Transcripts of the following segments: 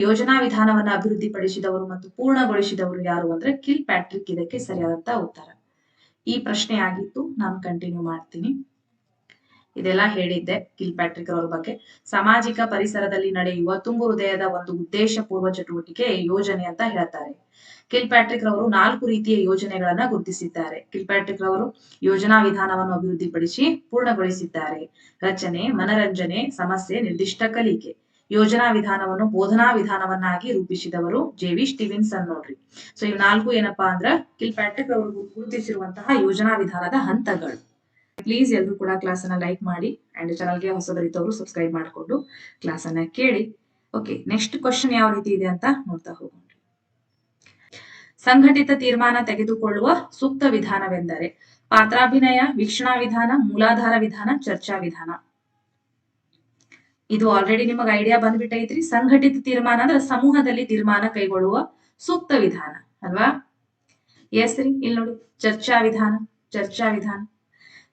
ಯೋಜನಾ ವಿಧಾನವನ್ನ ಅಭಿವೃದ್ಧಿಪಡಿಸಿದವರು ಮತ್ತು ಪೂರ್ಣಗೊಳಿಸಿದವರು ಯಾರು ಅಂದ್ರೆ ಕಿಲ್ ಪ್ಯಾಟ್ರಿಕ್ ಇದಕ್ಕೆ ಸರಿಯಾದಂತ ಉತ್ತರ. ಈ ಪ್ರಶ್ನೆ ಆಗಿತ್ತು, ನಾನು ಕಂಟಿನ್ಯೂ ಮಾಡ್ತೀನಿ. ಇದೆಲ್ಲ ಹೇಳಿದ್ದೆ ಕಿಲ್ ಪ್ಯಾಟ್ರಿಕ್ ಅವರ ಬಗ್ಗೆ. ಸಾಮಾಜಿಕ ಪರಿಸರದಲ್ಲಿ ನಡೆಯುವ ತುಂಬು ಹೃದಯದ ಒಂದು ಉದ್ದೇಶ ಪೂರ್ವ ಚಟುವಟಿಕೆ ಯೋಜನೆ ಅಂತ ಹೇಳ್ತಾರೆ. ಕಿಲ್ ಪ್ಯಾಟ್ರಿಕ್ ರವರು 4 ರೀತಿಯ ಯೋಜನೆಗಳನ್ನ ಗುರುತಿಸಿದ್ದಾರೆ. ಕಿಲ್ ಪ್ಯಾಟ್ರಿಕ್ ರವರು ಯೋಜನಾ ವಿಧಾನವನ್ನು ಅಭಿವೃದ್ಧಿಪಡಿಸಿ ಪೂರ್ಣಗೊಳಿಸಿದ್ದಾರೆ. ರಚನೆ, ಮನರಂಜನೆ, ಸಮಸ್ಯೆ, ನಿರ್ದಿಷ್ಟ ಕಲಿಕೆ. ಯೋಜನಾ ವಿಧಾನವನ್ನು ಬೋಧನಾ ವಿಧಾನವನ್ನಾಗಿ ರೂಪಿಸಿದವರು ಜೆ.ವಿ. ಸ್ಟೀವೆನ್ಸನ್ ನೋಡ್ರಿ. ಸೊ ಇವ್ 4 ಏನಪ್ಪಾ ಅಂದ್ರ ಕಿಲ್ ಪ್ಯಾಟ್ರಿಕ್ ಅವರು ಗುರುತಿಸಿರುವಂತಹ ಯೋಜನಾ ವಿಧಾನದ ಹಂತಗಳು. ಪ್ಲೀಸ್ ಎಲ್ಲರೂ ಕೂಡ ಕ್ಲಾಸ್ ಅನ್ನ ಲೈಕ್ ಮಾಡಿ ಅಂಡ್ ಚಾನಲ್ಗೆ ಹೊಸಬರಿದ್ದವರು ಸಬ್ಸ್ಕ್ರೈಬ್ ಮಾಡಿಕೊಂಡು ಕ್ಲಾಸ್ ಅನ್ನ ಕೇಳಿ. ಓಕೆ, ನೆಕ್ಸ್ಟ್ ಕ್ವಶನ್ ಯಾವ ರೀತಿ ಇದೆ ಅಂತ ನೋಡ್ತಾ ಹೋಗೋಣ. ಸಂಘಟಿತ ತೀರ್ಮಾನ ತೆಗೆದುಕೊಳ್ಳುವ ಸೂಕ್ತ ವಿಧಾನವೆಂದರೆ ಪಾತ್ರಾಭಿನಯ, ವೀಕ್ಷಣಾ ವಿಧಾನ, ಮೂಲಾಧಾರ ವಿಧಾನ, ಚರ್ಚಾ ವಿಧಾನ. ಇದು ಆಲ್ರೆಡಿ ನಿಮಗೆ ಐಡಿಯಾ ಬಂದ್ಬಿಟ್ಟೈತ್ರಿ. ಸಂಘಟಿತ ತೀರ್ಮಾನ ಅಂದ್ರೆ ಸಮೂಹದಲ್ಲಿ ತೀರ್ಮಾನ ಕೈಗೊಳ್ಳುವ ಸೂಕ್ತ ವಿಧಾನ ಅಲ್ವಾ? ಎಸ್ ರೀ. ಇಲ್ಲಿ ನೋಡಿ, ಚರ್ಚಾ ವಿಧಾನ.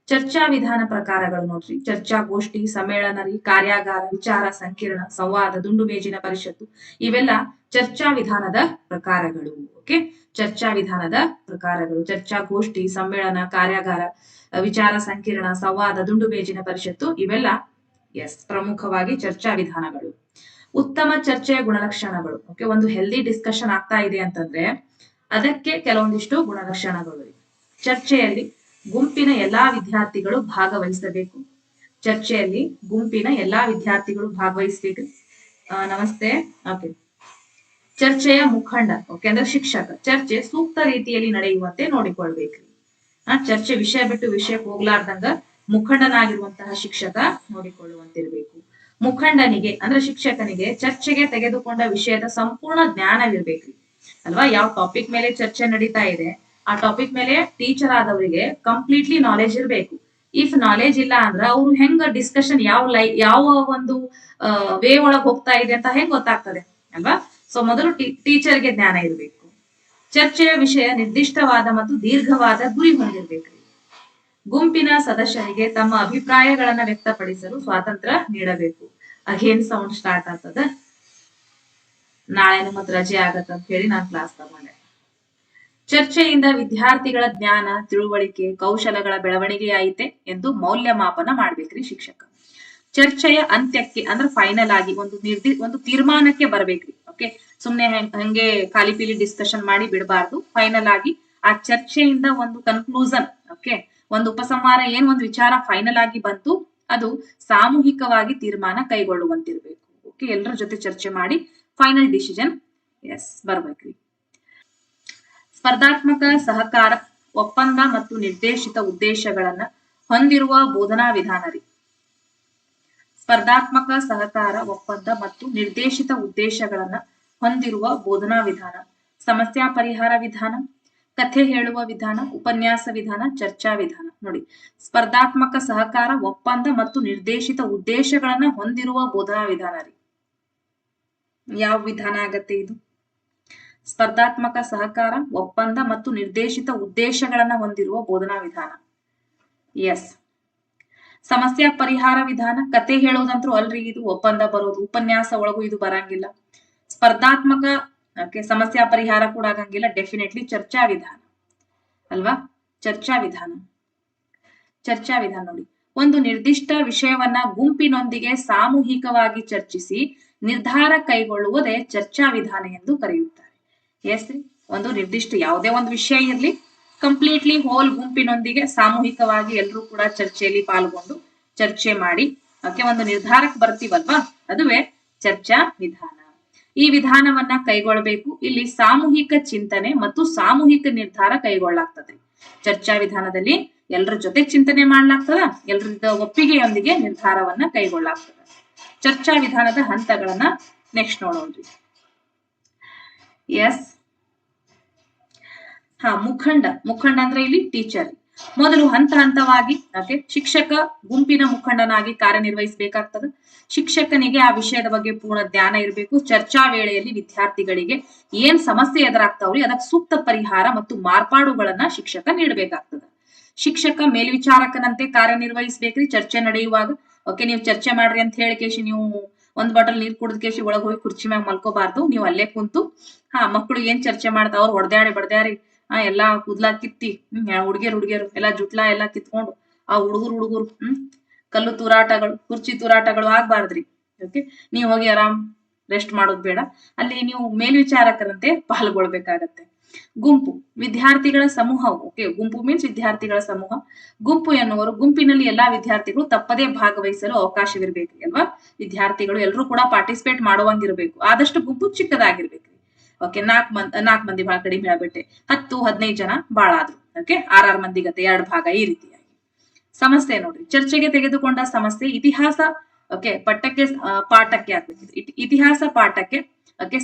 ಚರ್ಚಾ ವಿಧಾನ ಪ್ರಕಾರಗಳು ನೋಡ್ರಿ. ಚರ್ಚಾಗೋಷ್ಠಿ, ಸಮ್ಮೇಳನ ರೀ, ಕಾರ್ಯಾಗಾರ, ವಿಚಾರ ಸಂಕಿರಣ, ಸಂವಾದ, ದುಂಡು ಮೇಜಿನ ಪರಿಷತ್ತು, ಇವೆಲ್ಲ ಚರ್ಚಾ ವಿಧಾನದ ಪ್ರಕಾರಗಳು. ಓಕೆ, ಚರ್ಚಾ ವಿಧಾನದ ಪ್ರಕಾರಗಳು. ಚರ್ಚಾಗೋಷ್ಠಿ, ಸಮ್ಮೇಳನ, ಕಾರ್ಯಾಗಾರ, ವಿಚಾರ ಸಂಕಿರಣ, ಸಂವಾದ, ದುಂಡು ಮೇಜಿನ ಪರಿಷತ್ತು, ಇವೆಲ್ಲ ಪ್ರಮುಖವಾಗಿ ಚರ್ಚಾ ವಿಧಾನಗಳು. ಉತ್ತಮ ಚರ್ಚೆಯ ಗುಣಲಕ್ಷಣಗಳು. ಓಕೆ, ಒಂದು ಹೆಲ್ದಿ ಡಿಸ್ಕಷನ್ ಆಗ್ತಾ ಇದೆ ಅಂತಂದ್ರೆ ಅದಕ್ಕೆ ಕೆಲವೊಂದಿಷ್ಟು ಗುಣಲಕ್ಷಣಗಳು. ಚರ್ಚೆಯಲ್ಲಿ ಗುಂಪಿನ ಎಲ್ಲಾ ವಿದ್ಯಾರ್ಥಿಗಳು ಭಾಗವಹಿಸಬೇಕು. ಚರ್ಚೆಯಲ್ಲಿ ಗುಂಪಿನ ಎಲ್ಲಾ ವಿದ್ಯಾರ್ಥಿಗಳು ಭಾಗವಹಿಸಬೇಕು. ನಮಸ್ತೆ. ಓಕೆ, ಚರ್ಚೆಯ ಮುಖಂಡ. ಓಕೆ, ಅಂದ್ರೆ ಶಿಕ್ಷಕ. ಚರ್ಚೆ ಸೂಕ್ತ ರೀತಿಯಲ್ಲಿ ನಡೆಯುವಂತೆ ನೋಡಿಕೊಳ್ಬೇಕ್ರಿ. ಚರ್ಚೆ ವಿಷಯ ಬಿಟ್ಟು ವಿಷಯಕ್ಕೆ ಹೋಗ್ಲಾರ್ದಂಗ ಮುಖಂಡನಾಗಿರುವಂತಹ ಶಿಕ್ಷಕ ನೋಡಿಕೊಳ್ಳುವಂತಿರ್ಬೇಕು. ಮುಖಂಡನಿಗೆ ಅಂದ್ರೆ ಶಿಕ್ಷಕನಿಗೆ ಚರ್ಚೆಗೆ ತೆಗೆದುಕೊಂಡ ವಿಷಯದ ಸಂಪೂರ್ಣ ಜ್ಞಾನವಿರ್ಬೇಕ್ರಿ ಅಲ್ವಾ? ಯಾವ ಟಾಪಿಕ್ ಮೇಲೆ ಚರ್ಚೆ ನಡೀತಾ ಇದೆ ಆ ಟಾಪಿಕ್ ಮೇಲೆ ಟೀಚರ್ ಆದವರಿಗೆ ಕಂಪ್ಲೀಟ್ಲಿ ನಾಲೆಜ್ ಇರಬೇಕು. ಇಫ್ ನಾಲೆಜ್ ಇಲ್ಲ ಅಂದ್ರ ಅವ್ರು ಹೆಂಗ ಡಿಸ್ಕಷನ್ ಯಾವ ಒಂದು ವೇ ಒಳಗ್ ಹೋಗ್ತಾ ಇದೆ ಅಂತ ಹೆಂಗ್ ಗೊತ್ತಾಗ್ತದೆ ಅಲ್ವಾ? ಸೊ ಮೊದಲು ಟೀಚರ್ಗೆ ಜ್ಞಾನ ಇರಬೇಕು. ಚರ್ಚೆಯ ವಿಷಯ ನಿರ್ದಿಷ್ಟವಾದ ಮತ್ತು ದೀರ್ಘವಾದ ಗುರಿ ಹೊಂದಿರ್ಬೇಕ್ರಿ. ಗುಂಪಿನ ಸದಸ್ಯರಿಗೆ ತಮ್ಮ ಅಭಿಪ್ರಾಯಗಳನ್ನ ವ್ಯಕ್ತಪಡಿಸಲು ಸ್ವಾತಂತ್ರ್ಯ ನೀಡಬೇಕು. ಅಗೇನ್ ಸೌಂಡ್ ಸ್ಟಾರ್ಟ್ ಆಗ್ತದ. ನಾಳೆ ಮತ್ ರಜೆ ಆಗತ್ತ ಅಂತ ಹೇಳಿ ನಾನು ಕ್ಲಾಸ್ ತಗೊಂಡೆ. ಚರ್ಚೆಯಿಂದ ವಿದ್ಯಾರ್ಥಿಗಳ ಜ್ಞಾನ, ತಿಳುವಳಿಕೆ, ಕೌಶಲಗಳ ಬೆಳವಣಿಗೆ ಐತೆ ಎಂದು ಮೌಲ್ಯಮಾಪನ ಮಾಡ್ಬೇಕ್ರಿ ಶಿಕ್ಷಕ. ಚರ್ಚೆಯ ಅಂತ್ಯಕ್ಕೆ ಅಂದ್ರೆ ಫೈನಲ್ ಆಗಿ ಒಂದು ತೀರ್ಮಾನಕ್ಕೆ ಬರ್ಬೇಕ್ರಿ. ಓಕೆ, ಸುಮ್ನೆ ಹಂಗೆ ಖಾಲಿ ಪೀಲಿ ಡಿಸ್ಕಷನ್ ಮಾಡಿ ಬಿಡಬಾರ್ದು. ಫೈನಲ್ ಆಗಿ ಆ ಚರ್ಚೆಯಿಂದ ಒಂದು ಕನ್ಕ್ಲೂಷನ್, ಓಕೆ, ಒಂದು ಉಪಸಂಹಾರ, ಏನ್ ಒಂದು ವಿಚಾರ ಫೈನಲ್ ಆಗಿ ಬಂತು ಅದು ಸಾಮೂಹಿಕವಾಗಿ ತೀರ್ಮಾನ ಕೈಗೊಳ್ಳುವಂತಿರ್ಬೇಕು. ಓಕೆ, ಎಲ್ಲರ ಜೊತೆ ಚರ್ಚೆ ಮಾಡಿ ಫೈನಲ್ ಡಿಸಿಷನ್ ಬರ್ಬೇಕ್ರಿ. ಸ್ಪರ್ಧಾತ್ಮಕ ಸಹಕಾರ, ಒಪ್ಪಂದ ಮತ್ತು ನಿರ್ದೇಶಿತ ಉದ್ದೇಶಗಳನ್ನ ಹೊಂದಿರುವ ಬೋಧನಾ ವಿಧಾನ ರೀ. ಸ್ಪರ್ಧಾತ್ಮಕ ಸಹಕಾರ, ಒಪ್ಪಂದ ಮತ್ತು ನಿರ್ದೇಶಿತ ಉದ್ದೇಶಗಳನ್ನ ಹೊಂದಿರುವ ಬೋಧನಾ ವಿಧಾನ. ಸಮಸ್ಯಾ ಪರಿಹಾರ ವಿಧಾನ, ಕಥೆ ಹೇಳುವ ವಿಧಾನ, ಉಪನ್ಯಾಸ ವಿಧಾನ, ಚರ್ಚಾ ವಿಧಾನ. ನೋಡಿ, ಸ್ಪರ್ಧಾತ್ಮಕ ಸಹಕಾರ, ಒಪ್ಪಂದ ಮತ್ತು ನಿರ್ದೇಶಿತ ಉದ್ದೇಶಗಳನ್ನ ಹೊಂದಿರುವ ಬೋಧನಾ ವಿಧಾನ ರೀ. ಯಾವ ವಿಧಾನ ಆಗತ್ತೆ ಇದು? ಸ್ಪರ್ಧಾತ್ಮಕ ಸಹಕಾರ, ಒಪ್ಪಂದ ಮತ್ತು ನಿರ್ದೇಶಿತ ಉದ್ದೇಶಗಳನ್ನ ಹೊಂದಿರುವ ಬೋಧನಾ ವಿಧಾನ. ಎಸ್. ಸಮಸ್ಯಾ ಪರಿಹಾರ ವಿಧಾನ, ಕತೆ ಹೇಳೋದಂತ್ರು ಅಲ್ರಿ, ಇದು ಒಪ್ಪಂದ ಬರೋದು. ಉಪನ್ಯಾಸ ಒಳಗೂ ಇದು ಬರಂಗಿಲ್ಲ. ಸ್ಪರ್ಧಾತ್ಮಕ ಸಮಸ್ಯಾ ಪರಿಹಾರ ಕೂಡ ಆಗಂಗಿಲ್ಲ. ಡೆಫಿನೆಟ್ಲಿ ಚರ್ಚಾ ವಿಧಾನ ಅಲ್ವಾ? ಚರ್ಚಾ ವಿಧಾನ ನೋಡಿ, ಒಂದು ನಿರ್ದಿಷ್ಟ ವಿಷಯವನ್ನ ಗುಂಪಿನೊಂದಿಗೆ ಸಾಮೂಹಿಕವಾಗಿ ಚರ್ಚಿಸಿ ನಿರ್ಧಾರ ಕೈಗೊಳ್ಳುವುದೇ ಚರ್ಚಾ ವಿಧಾನ ಎಂದು ಕರೆಯುತ್ತಾರೆ. ಎಸ್ ರೀ, ಒಂದು ನಿರ್ದಿಷ್ಟ ಯಾವುದೇ ಒಂದು ವಿಷಯ ಇರ್ಲಿ, ಕಂಪ್ಲೀಟ್ಲಿ ಹೋಲ್ ಗುಂಪಿನೊಂದಿಗೆ ಸಾಮೂಹಿಕವಾಗಿ ಎಲ್ಲರೂ ಕೂಡ ಚರ್ಚೆಯಲ್ಲಿ ಪಾಲ್ಗೊಂಡು ಚರ್ಚೆ ಮಾಡಿ ಒಂದು ನಿರ್ಧಾರಕ್ಕೆ ಬರ್ತೀವಲ್ವಾ, ಅದುವೇ ಚರ್ಚಾ ವಿಧಾನ. ಈ ವಿಧಾನವನ್ನ ಕೈಗೊಳ್ಳಬೇಕು. ಇಲ್ಲಿ ಸಾಮೂಹಿಕ ಚಿಂತನೆ ಮತ್ತು ಸಾಮೂಹಿಕ ನಿರ್ಧಾರ ಕೈಗೊಳ್ಳಾಗ್ತದೆ. ಚರ್ಚಾ ವಿಧಾನದಲ್ಲಿ ಎಲ್ಲರ ಜೊತೆ ಚಿಂತನೆ ಮಾಡ್ಲಾಗ್ತದ, ಎಲ್ಲರ ಒಪ್ಪಿಗೆಯೊಂದಿಗೆ ನಿರ್ಧಾರವನ್ನ ಕೈಗೊಳ್ಳಾಗ್ತದ. ಚರ್ಚಾ ವಿಧಾನದ ಹಂತಗಳನ್ನ ನೆಕ್ಸ್ಟ್ ನೋಡೋಣ್ರಿ. ಎಸ್. ಮುಖಂಡ ಅಂದ್ರೆ ಇಲ್ಲಿ ಟೀಚರ್. ಮೊದಲು ಹಂತ ಹಂತವಾಗಿ ಶಿಕ್ಷಕ ಗುಂಪಿನ ಮುಖಂಡನಾಗಿ ಕಾರ್ಯನಿರ್ವಹಿಸಬೇಕಾಗ್ತದೆ. ಶಿಕ್ಷಕನಿಗೆ ಆ ವಿಷಯದ ಬಗ್ಗೆ ಪೂರ್ಣ ಜ್ಞಾನ ಇರಬೇಕು. ಚರ್ಚಾ ವೇಳೆಯಲ್ಲಿ ವಿದ್ಯಾರ್ಥಿಗಳಿಗೆ ಏನ್ ಸಮಸ್ಯೆ ಎದುರಾಗ್ತಾವ್ರಿ ಅದಕ್ಕೆ ಸೂಕ್ತ ಪರಿಹಾರ ಮತ್ತು ಮಾರ್ಪಾಡುಗಳನ್ನ ಶಿಕ್ಷಕ ನೀಡಬೇಕಾಗ್ತದೆ. ಶಿಕ್ಷಕ ಮೇಲ್ವಿಚಾರಕನಂತೆ ಕಾರ್ಯನಿರ್ವಹಿಸಬೇಕ್ರಿ ಚರ್ಚೆ ನಡೆಯುವಾಗ. ಓಕೆ, ನೀವು ಚರ್ಚೆ ಮಾಡ್ರಿ ಅಂತ ಹೇಳಿಕೇಶಿ ನೀವು ಒಂದ್ ಬಾಟಲ್ ನೀರ್ ಕುಡಿದ ಕೇಶಿ ಒಳಗ್ ಹೋಗಿ ಕುರ್ಚಿ ಮ್ಯಾಗ ಮಲ್ಕೋಬಾರ್ದು. ನೀವು ಅಲ್ಲೇ ಕುಂತು ಮಕ್ಕಳು ಏನ್ ಚರ್ಚೆ ಮಾಡ್ತಾವ ಅವ್ರು ಹೊಡೆದಾಡಿ ಬಡ್ದಾಡಿ ಎಲ್ಲಾ ಕೂದ್ಲಾ ಕಿತ್ತಿ ಹುಡುಗಿಯರು ಎಲ್ಲಾ ಜುಟ್ಲಾ ಎಲ್ಲಾ ಕಿತ್ಕೊಂಡು ಆ ಹುಡುಗರು ಕಲ್ಲು ತೂರಾಟಗಳು ಕುರ್ಚಿ ತೂರಾಟಗಳು ಆಗ್ಬಾರ್ದ್ರಿ. ಓಕೆ, ನೀವು ಹೋಗಿ ಆರಾಮ್ ರೆಸ್ಟ್ ಮಾಡೋದ್ ಬೇಡ. ಅಲ್ಲಿ ನೀವು ಮೇಲ್ವಿಚಾರಕರಂತೆ ಪಾಲ್ಗೊಳ್ಬೇಕಾಗತ್ತೆ. ಗುಂಪು ವಿದ್ಯಾರ್ಥಿಗಳ ಸಮೂಹ. ಓಕೆ, ಗುಂಪು ಮೀನ್ಸ್ ವಿದ್ಯಾರ್ಥಿಗಳ ಸಮೂಹ. ಗುಂಪು ಎನ್ನುವರು ಗುಂಪಿನಲ್ಲಿ ಎಲ್ಲಾ ವಿದ್ಯಾರ್ಥಿಗಳು ತಪ್ಪದೇ ಭಾಗವಹಿಸಲು ಅವಕಾಶವಿರ್ಬೇಕು ಅಲ್ವಾ. ವಿದ್ಯಾರ್ಥಿಗಳು ಎಲ್ಲರೂ ಕೂಡ ಪಾರ್ಟಿಸಿಪೇಟ್ ಮಾಡುವಂಗಿರ್ಬೇಕು. ಆದಷ್ಟು ಗುಂಪು ಚಿಕ್ಕದಾಗಿರ್ಬೇಕ್ರಿ. ಓಕೆ, ನಾಲ್ಕು ಮಂದಿ ಬಹಳ ಕಡಿಮೆ ಆಗ್ಬಿಟ್ಟೆ, 10-15 ಜನ ಬಾಳ ಆದ್ರು. ಓಕೆ, 6 ಮಂದಿ ಗತೆ 2 ಭಾಗ ಈ ರೀತಿಯಾಗಿ. ಸಮಸ್ಯೆ ನೋಡ್ರಿ, ಚರ್ಚೆಗೆ ತೆಗೆದುಕೊಂಡ ಸಮಸ್ಯೆ ಇತಿಹಾಸ ಪಾಠಕ್ಕೆ ಆಗ್ಬೇಕಿದೆ. ಇತಿಹಾಸ ಪಾಠಕ್ಕೆ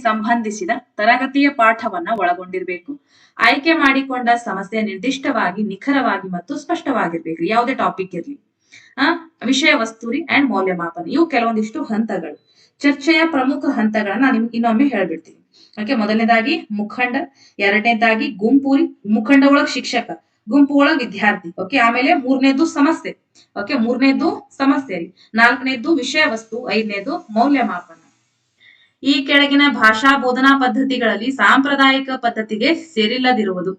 ಸಂಬಂಧಿಸಿದ ತರಗತಿಯ ಪಾಠವನ್ನ ಒಳಗೊಂಡಿರ್ಬೇಕು. ಆಯ್ಕೆ ಮಾಡಿಕೊಂಡ ಸಮಸ್ಯೆ ನಿರ್ದಿಷ್ಟವಾಗಿ, ನಿಖರವಾಗಿ ಮತ್ತು ಸ್ಪಷ್ಟವಾಗಿರ್ಬೇಕು. ಯಾವುದೇ ಟಾಪಿಕ್ ಇರ್ಲಿ. ವಿಷಯ ವಸ್ತುರಿ ಅಂಡ್ ಮೌಲ್ಯಮಾಪನ, ಇವು ಕೆಲವೊಂದಿಷ್ಟು ಹಂತಗಳು. ಚರ್ಚೆಯ ಪ್ರಮುಖ ಹಂತಗಳನ್ನ ನಿಮ್ಗೆ ಇನ್ನೊಮ್ಮೆ ಹೇಳ್ಬಿಡ್ತೀನಿ. ಓಕೆ, ಮೊದಲನೇದಾಗಿ ಮುಖಂಡ, ಎರಡನೇದಾಗಿ ಗುಂಪುರಿ, ಮುಖಂಡ ಒಳಗ್ ಶಿಕ್ಷಕ, ಗುಂಪು ಒಳಗ್ ವಿದ್ಯಾರ್ಥಿ. ಓಕೆ, ಆಮೇಲೆ ಮೂರನೇದು ಸಮಸ್ಯೆ. ಓಕೆ, ಮೂರನೇದು ಸಮಸ್ಯೆ ರೀ. 4ನೇದು ವಿಷಯ ವಸ್ತು, 5ನೇದು ಮೌಲ್ಯಮಾಪನ. ಈ ಕೆಳಗಿನ ಭಾಷಾ ಬೋಧನಾ ಪದ್ಧತಿಗಳಲ್ಲಿ ಸಾಂಪ್ರದಾಯಿಕ ಪದ್ಧತಿಗೆ ಸೇರಿಲ್ಲದಿರುವುದು.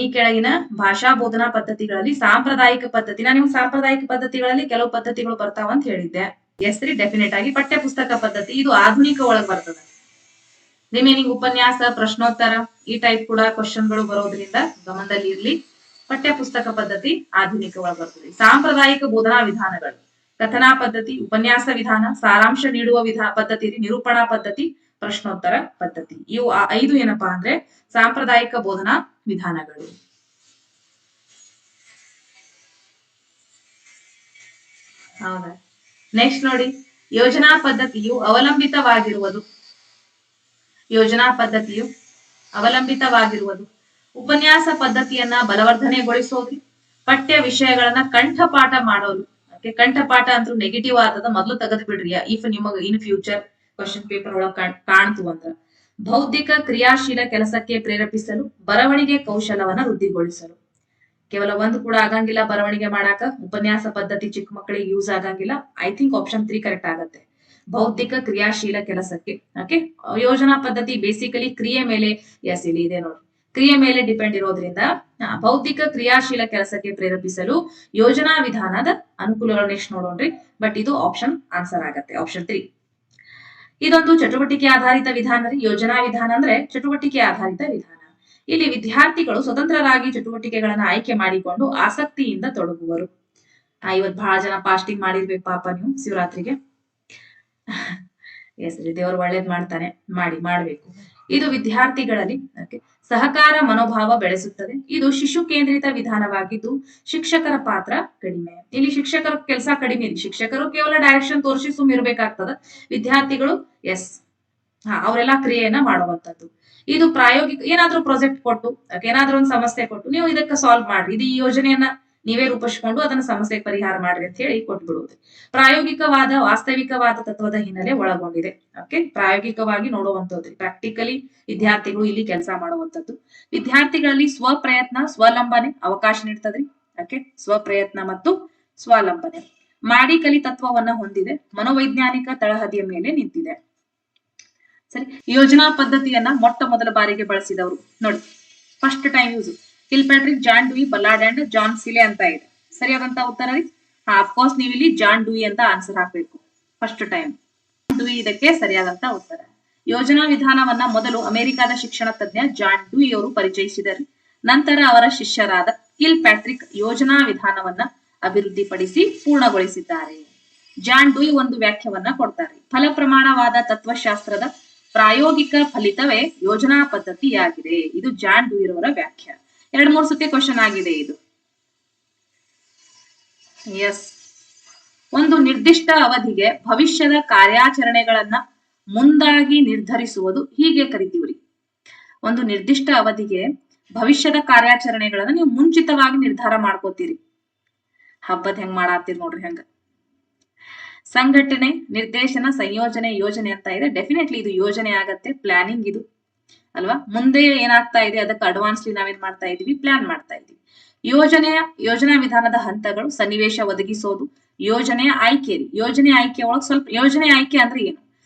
ಈ ಕೆಳಗಿನ ಭಾಷಾ ಬೋಧನಾ ಪದ್ಧತಿಗಳಲ್ಲಿ ಸಾಂಪ್ರದಾಯಿಕ ಪದ್ಧತಿ, ನಾನು ನಿಮ್ಗೆ ಸಾಂಪ್ರದಾಯಿಕ ಪದ್ಧತಿಗಳಲ್ಲಿ ಕೆಲವು ಪದ್ಧತಿಗಳು ಬರ್ತಾವ ಅಂತ ಹೇಳಿದ್ದೆ. ಎಸ್ ರೀ, ಡೆಫಿನೆಟ್ ಆಗಿ ಪಠ್ಯ ಪುಸ್ತಕ ಪದ್ಧತಿ ಇದು ಆಧುನಿಕ ಒಳಗ್ ಬರ್ತದ. ರಿಮೇನಿಂಗ್ ಉಪನ್ಯಾಸ, ಪ್ರಶ್ನೋತ್ತರ ಈ ಟೈಪ್ ಕೂಡ ಕ್ವಶನ್ಗಳು ಬರೋದ್ರಿಂದ ಗಮನದಲ್ಲಿ ಇರ್ಲಿ. ಪಠ್ಯ ಪುಸ್ತಕ ಪದ್ಧತಿ ಆಧುನಿಕ ಒಳಗ್ ಬರ್ತದೆ. ಸಾಂಪ್ರದಾಯಿಕ ಬೋಧನಾ ವಿಧಾನಗಳು ಕಥನಾ ಪದ್ಧತಿ, ಉಪನ್ಯಾಸ ವಿಧಾನ, ಸಾರಾಂಶ ನೀಡುವ ಪದ್ಧತಿ, ನಿರೂಪಣಾ ಪದ್ಧತಿ, ಪ್ರಶ್ನೋತ್ತರ ಪದ್ಧತಿ. ಇವು 5 ಏನಪ್ಪಾ ಅಂದ್ರೆ ಸಾಂಪ್ರದಾಯಿಕ ಬೋಧನಾ ವಿಧಾನಗಳು. ಹೌದಾ, ನೆಕ್ಸ್ಟ್ ನೋಡಿ, ಯೋಜನಾ ಪದ್ಧತಿಯು ಅವಲಂಬಿತವಾಗಿರುವುದು. ಯೋಜನಾ ಪದ್ಧತಿಯು ಅವಲಂಬಿತವಾಗಿರುವುದು. ಉಪನ್ಯಾಸ ಪದ್ಧತಿಯನ್ನ ಬಲವರ್ಧನೆಗೊಳಿಸೋದು. ಪಠ್ಯ ವಿಷಯಗಳನ್ನ ಕಂಠಪಾಠ ಮಾಡೋದು. ಕಂಠಪಾಠ ಅಂತೂ ನೆಗೆಟಿವ್ ಆದದ, ಮೊದಲು ತೆಗೆದು ಬಿಡ್ರಿ ಇಫ್ ನಿಮಗ ಇನ್ ಫ್ಯೂಚರ್ ಕ್ವಶನ್ ಪೇಪರ್ ಒಳಗ್ ಕಾಣ್ತು ಅಂದ್ರ. ಬೌದ್ಧಿಕ ಕ್ರಿಯಾಶೀಲ ಕೆಲಸಕ್ಕೆ ಪ್ರೇರೇಪಿಸಲು, ಬರವಣಿಗೆ ಕೌಶಲವನ್ನ ವೃದ್ಧಿಗೊಳಿಸಲು. ಕೇವಲ ಒಂದು ಕೂಡ ಆಗಂಗಿಲ್ಲ ಬರವಣಿಗೆ ಮಾಡಾಕ. ಉಪನ್ಯಾಸ ಪದ್ಧತಿ ಚಿಕ್ಕ ಮಕ್ಕಳಿಗೆ ಯೂಸ್ ಆಗಂಗಿಲ್ಲ. ಐ ಥಿಂಕ್ ಆಪ್ಷನ್ 3 ಕರೆಕ್ಟ್ ಆಗತ್ತೆ. ಬೌದ್ಧಿಕ ಕ್ರಿಯಾಶೀಲ ಕೆಲಸಕ್ಕೆ. ಓಕೆ, ಯೋಜನಾ ಪದ್ಧತಿ ಬೇಸಿಕಲಿ ಕ್ರಿಯೆ ಮೇಲೆ, ಎಸ್ ಇಲ್ಲಿ ಇದೆ ನೋಡಿ, ಕ್ರಿಯೆ ಮೇಲೆ ಡಿಪೆಂಡ್ ಇರೋದ್ರಿಂದ ಬೌದ್ಧಿಕ ಕ್ರಿಯಾಶೀಲ ಕೆಲಸಕ್ಕೆ ಪ್ರೇರೇಪಿಸಲು ಯೋಜನಾ ವಿಧಾನದ ಅನುಕೂಲಗಳು ನೆಕ್ಸ್ಟ್ ನೋಡೋಣ್ರಿ. ಬಟ್ ಇದು ಆಪ್ಷನ್ ಆನ್ಸರ್ ಆಗತ್ತೆ, ಆಪ್ಷನ್ 3. ಇದೊಂದು ಚಟುವಟಿಕೆ ಆಧಾರಿತ ವಿಧಾನ ರೀ. ಯೋಜನಾ ವಿಧಾನ ಅಂದ್ರೆ ಚಟುವಟಿಕೆ ಆಧಾರಿತ ವಿಧಾನ. ಇಲ್ಲಿ ವಿದ್ಯಾರ್ಥಿಗಳು ಸ್ವತಂತ್ರರಾಗಿ ಚಟುವಟಿಕೆಗಳನ್ನ ಆಯ್ಕೆ ಮಾಡಿಕೊಂಡು ಆಸಕ್ತಿಯಿಂದ ತೊಡಗುವರು. ಇವತ್ ಬಹಳ ಜನ ಫಾಸ್ಟಿಂಗ್ ಮಾಡಿರ್ಬೇಕು ಪಾಪ ನೀವು ಶಿವರಾತ್ರಿಗೆ. ಎಸ್ ರೀ, ದೇವರು ಒಳ್ಳೇದ್ ಮಾಡ್ತಾನೆ, ಮಾಡ್ಬೇಕು. ಇದು ವಿದ್ಯಾರ್ಥಿಗಳಲ್ಲಿ ಸಹಕಾರ ಮನೋಭಾವ ಬೆಳೆಸುತ್ತದೆ. ಇದು ಶಿಶು ಕೇಂದ್ರಿತ ವಿಧಾನವಾಗಿದ್ದು ಶಿಕ್ಷಕರ ಪಾತ್ರ ಕಡಿಮೆ. ಇಲ್ಲಿ ಶಿಕ್ಷಕರ ಕೆಲಸ ಕಡಿಮೆ. ಶಿಕ್ಷಕರು ಕೇವಲ ಡೈರೆಕ್ಷನ್ ತೋರಿಸಿ ಇರ್ಬೇಕಾಗ್ತದ. ವಿದ್ಯಾರ್ಥಿಗಳು ಅವರೆಲ್ಲಾ ಕ್ರಿಯೆಯನ್ನ ಮಾಡುವಂತದ್ದು. ಇದು ಪ್ರಾಯೋಗಿಕ, ಏನಾದ್ರೂ ಪ್ರಾಜೆಕ್ಟ್ ಕೊಟ್ಟು, ಏನಾದ್ರೂ ಒಂದು ಸಮಸ್ಯೆ ಕೊಟ್ಟು ನೀವು ಇದಕ್ಕೆ ಸಾಲ್ವ್ ಮಾಡ್ರಿ, ಇದು ಈ ಯೋಜನೆಯನ್ನ ನೀವೇ ರೂಪಿಸಿಕೊಂಡು ಅದನ್ನ ಸಮಸ್ಯೆ ಪರಿಹಾರ ಮಾಡ್ರಿ ಅಂತ ಹೇಳಿ ಕೊಟ್ಬಿಡುವುದು. ಪ್ರಾಯೋಗಿಕವಾದ ವಾಸ್ತವಿಕವಾದ ತತ್ವದ ಹಿನ್ನೆಲೆ ಒಳಗೊಂಡಿದೆ. ಓಕೆ, ಪ್ರಾಯೋಗಿಕವಾಗಿ ನೋಡುವಂತದ್ದು, ಪ್ರಾಕ್ಟಿಕಲಿ ವಿದ್ಯಾರ್ಥಿಗಳು ಇಲ್ಲಿ ಕೆಲಸ ಮಾಡುವಂತದ್ದು. ವಿದ್ಯಾರ್ಥಿಗಳಲ್ಲಿ ಸ್ವಪ್ರಯತ್ನ, ಸ್ವಲಂಬನೆ ಅವಕಾಶ ನೀಡ್ತದ್ರಿ. ಓಕೆ, ಸ್ವಪ್ರಯತ್ನ ಮತ್ತು ಸ್ವಲಂಬನೆ ಮಾಡಿ ಕಲಿ ತತ್ವವನ್ನ ಹೊಂದಿದೆ. ಮನೋವೈಜ್ಞಾನಿಕ ತಳಹದಿಯ ಮೇಲೆ ನಿಂತಿದೆ. ಸರಿ, ಯೋಜನಾ ಪದ್ಧತಿಯನ್ನ ಮೊಟ್ಟ ಮೊದಲ ಬಾರಿಗೆ ಬಳಸಿದವರು ನೋಡಿ, first time use Kilpatrick, John Dewey, Ballard and John Seeley ಅಂತ ಇದೆ. ಸರಿಯಾದಂತ ಉತ್ತರ ರೀ. ಅಫ್ಕೋರ್ಸ್ ನೀವು ಇಲ್ಲಿ ಜಾನ್ ಡ್ಯೂಯಿ ಅಂತ ಆನ್ಸರ್ ಹಾಕ್ಬೇಕು. ಫಸ್ಟ್ ಟೈಮ್ ಡ್ಯೂಯಿ ಇದಕ್ಕೆ ಸರಿಯಾದಂತ ಉತ್ತರ. ಯೋಜನಾ ವಿಧಾನವನ್ನ ಮೊದಲು ಅಮೆರಿಕದ ಶಿಕ್ಷಣ ತಜ್ಞ ಜಾನ್ ಡ್ಯೂಯಿ ಅವರು ಪರಿಚಯಿಸಿದರು. ನಂತರ ಅವರ ಶಿಷ್ಯರಾದ ಕಿಲ್ಪ್ಯಾಟ್ರಿಕ್ ಯೋಜನಾ ವಿಧಾನವನ್ನ ಅಭಿವೃದ್ಧಿಪಡಿಸಿ ಪೂರ್ಣಗೊಳಿಸಿದ್ದಾರೆ. ಜಾನ್ ಡ್ಯೂಯಿ ಒಂದು ವ್ಯಾಖ್ಯವನ್ನ ಕೊಡ್ತಾರೆ. ಫಲ ಪ್ರಮಾಣವಾದ ತತ್ವಶಾಸ್ತ್ರದ ಪ್ರಾಯೋಗಿಕ ಫಲಿತವೇ ಯೋಜನಾ ಪದ್ಧತಿಯಾಗಿದೆ. ಇದು ಜಾನ್ ಡ್ಯೂಯಿ ಅವರ ವ್ಯಾಖ್ಯ. 2-3 ಸತಿ ಕ್ವಶನ್ ಆಗಿದೆ ಇದು. ಎಸ್, ಒಂದು ನಿರ್ದಿಷ್ಟ ಅವಧಿಗೆ ಭವಿಷ್ಯದ ಕಾರ್ಯಾಚರಣೆಗಳನ್ನ ಮುಂದಾಗಿ ನಿರ್ಧರಿಸುವುದು ಹೀಗೆ ಕರಿತೀವ್ರಿ. ಒಂದು ನಿರ್ದಿಷ್ಟ ಅವಧಿಗೆ ಭವಿಷ್ಯದ ಕಾರ್ಯಾಚರಣೆಗಳನ್ನ ನೀವು ಮುಂಚಿತವಾಗಿ ನಿರ್ಧಾರ ಮಾಡ್ಕೋತೀರಿ. ಹಬ್ಬದ ಹೆಂಗ್ ಮಾಡಾತೀರಿ ನೋಡ್ರಿ ಹಂಗ. ಸಂಘಟನೆ, ನಿರ್ದೇಶನ, ಸಂಯೋಜನೆ, ಯೋಜನೆ ಅಂತ ಇದೆ. ಡೆಫಿನೆಟ್ಲಿ ಇದು ಯೋಜನೆ ಆಗತ್ತೆ, ಪ್ಲಾನಿಂಗ್ ಇದು ಅಲ್ವಾ. ಮುಂದೆ ಏನಾಗ್ತಾ ಇದೆ ಅದಕ್ಕೆ ಅಡ್ವಾನ್ಸ್ಲಿ ನಾವೇನ್ ಮಾಡ್ತಾ ಇದೀವಿ, ಪ್ಲಾನ್ ಮಾಡ್ತಾ ಇದೀವಿ. ಯೋಜನಾ ವಿಧಾನದ ಹಂತಗಳು, ಸನ್ನಿವೇಶ ಒದಗಿಸೋದು, ಯೋಜನೆಯ ಆಯ್ಕೆ. ಯೋಜನೆ ಆಯ್ಕೆ ಒಳಗೆ ಸ್ವಲ್ಪ ಯೋಜನೆ ಆಯ್ಕೆ ಅಂದ್ರೆ ಏನು?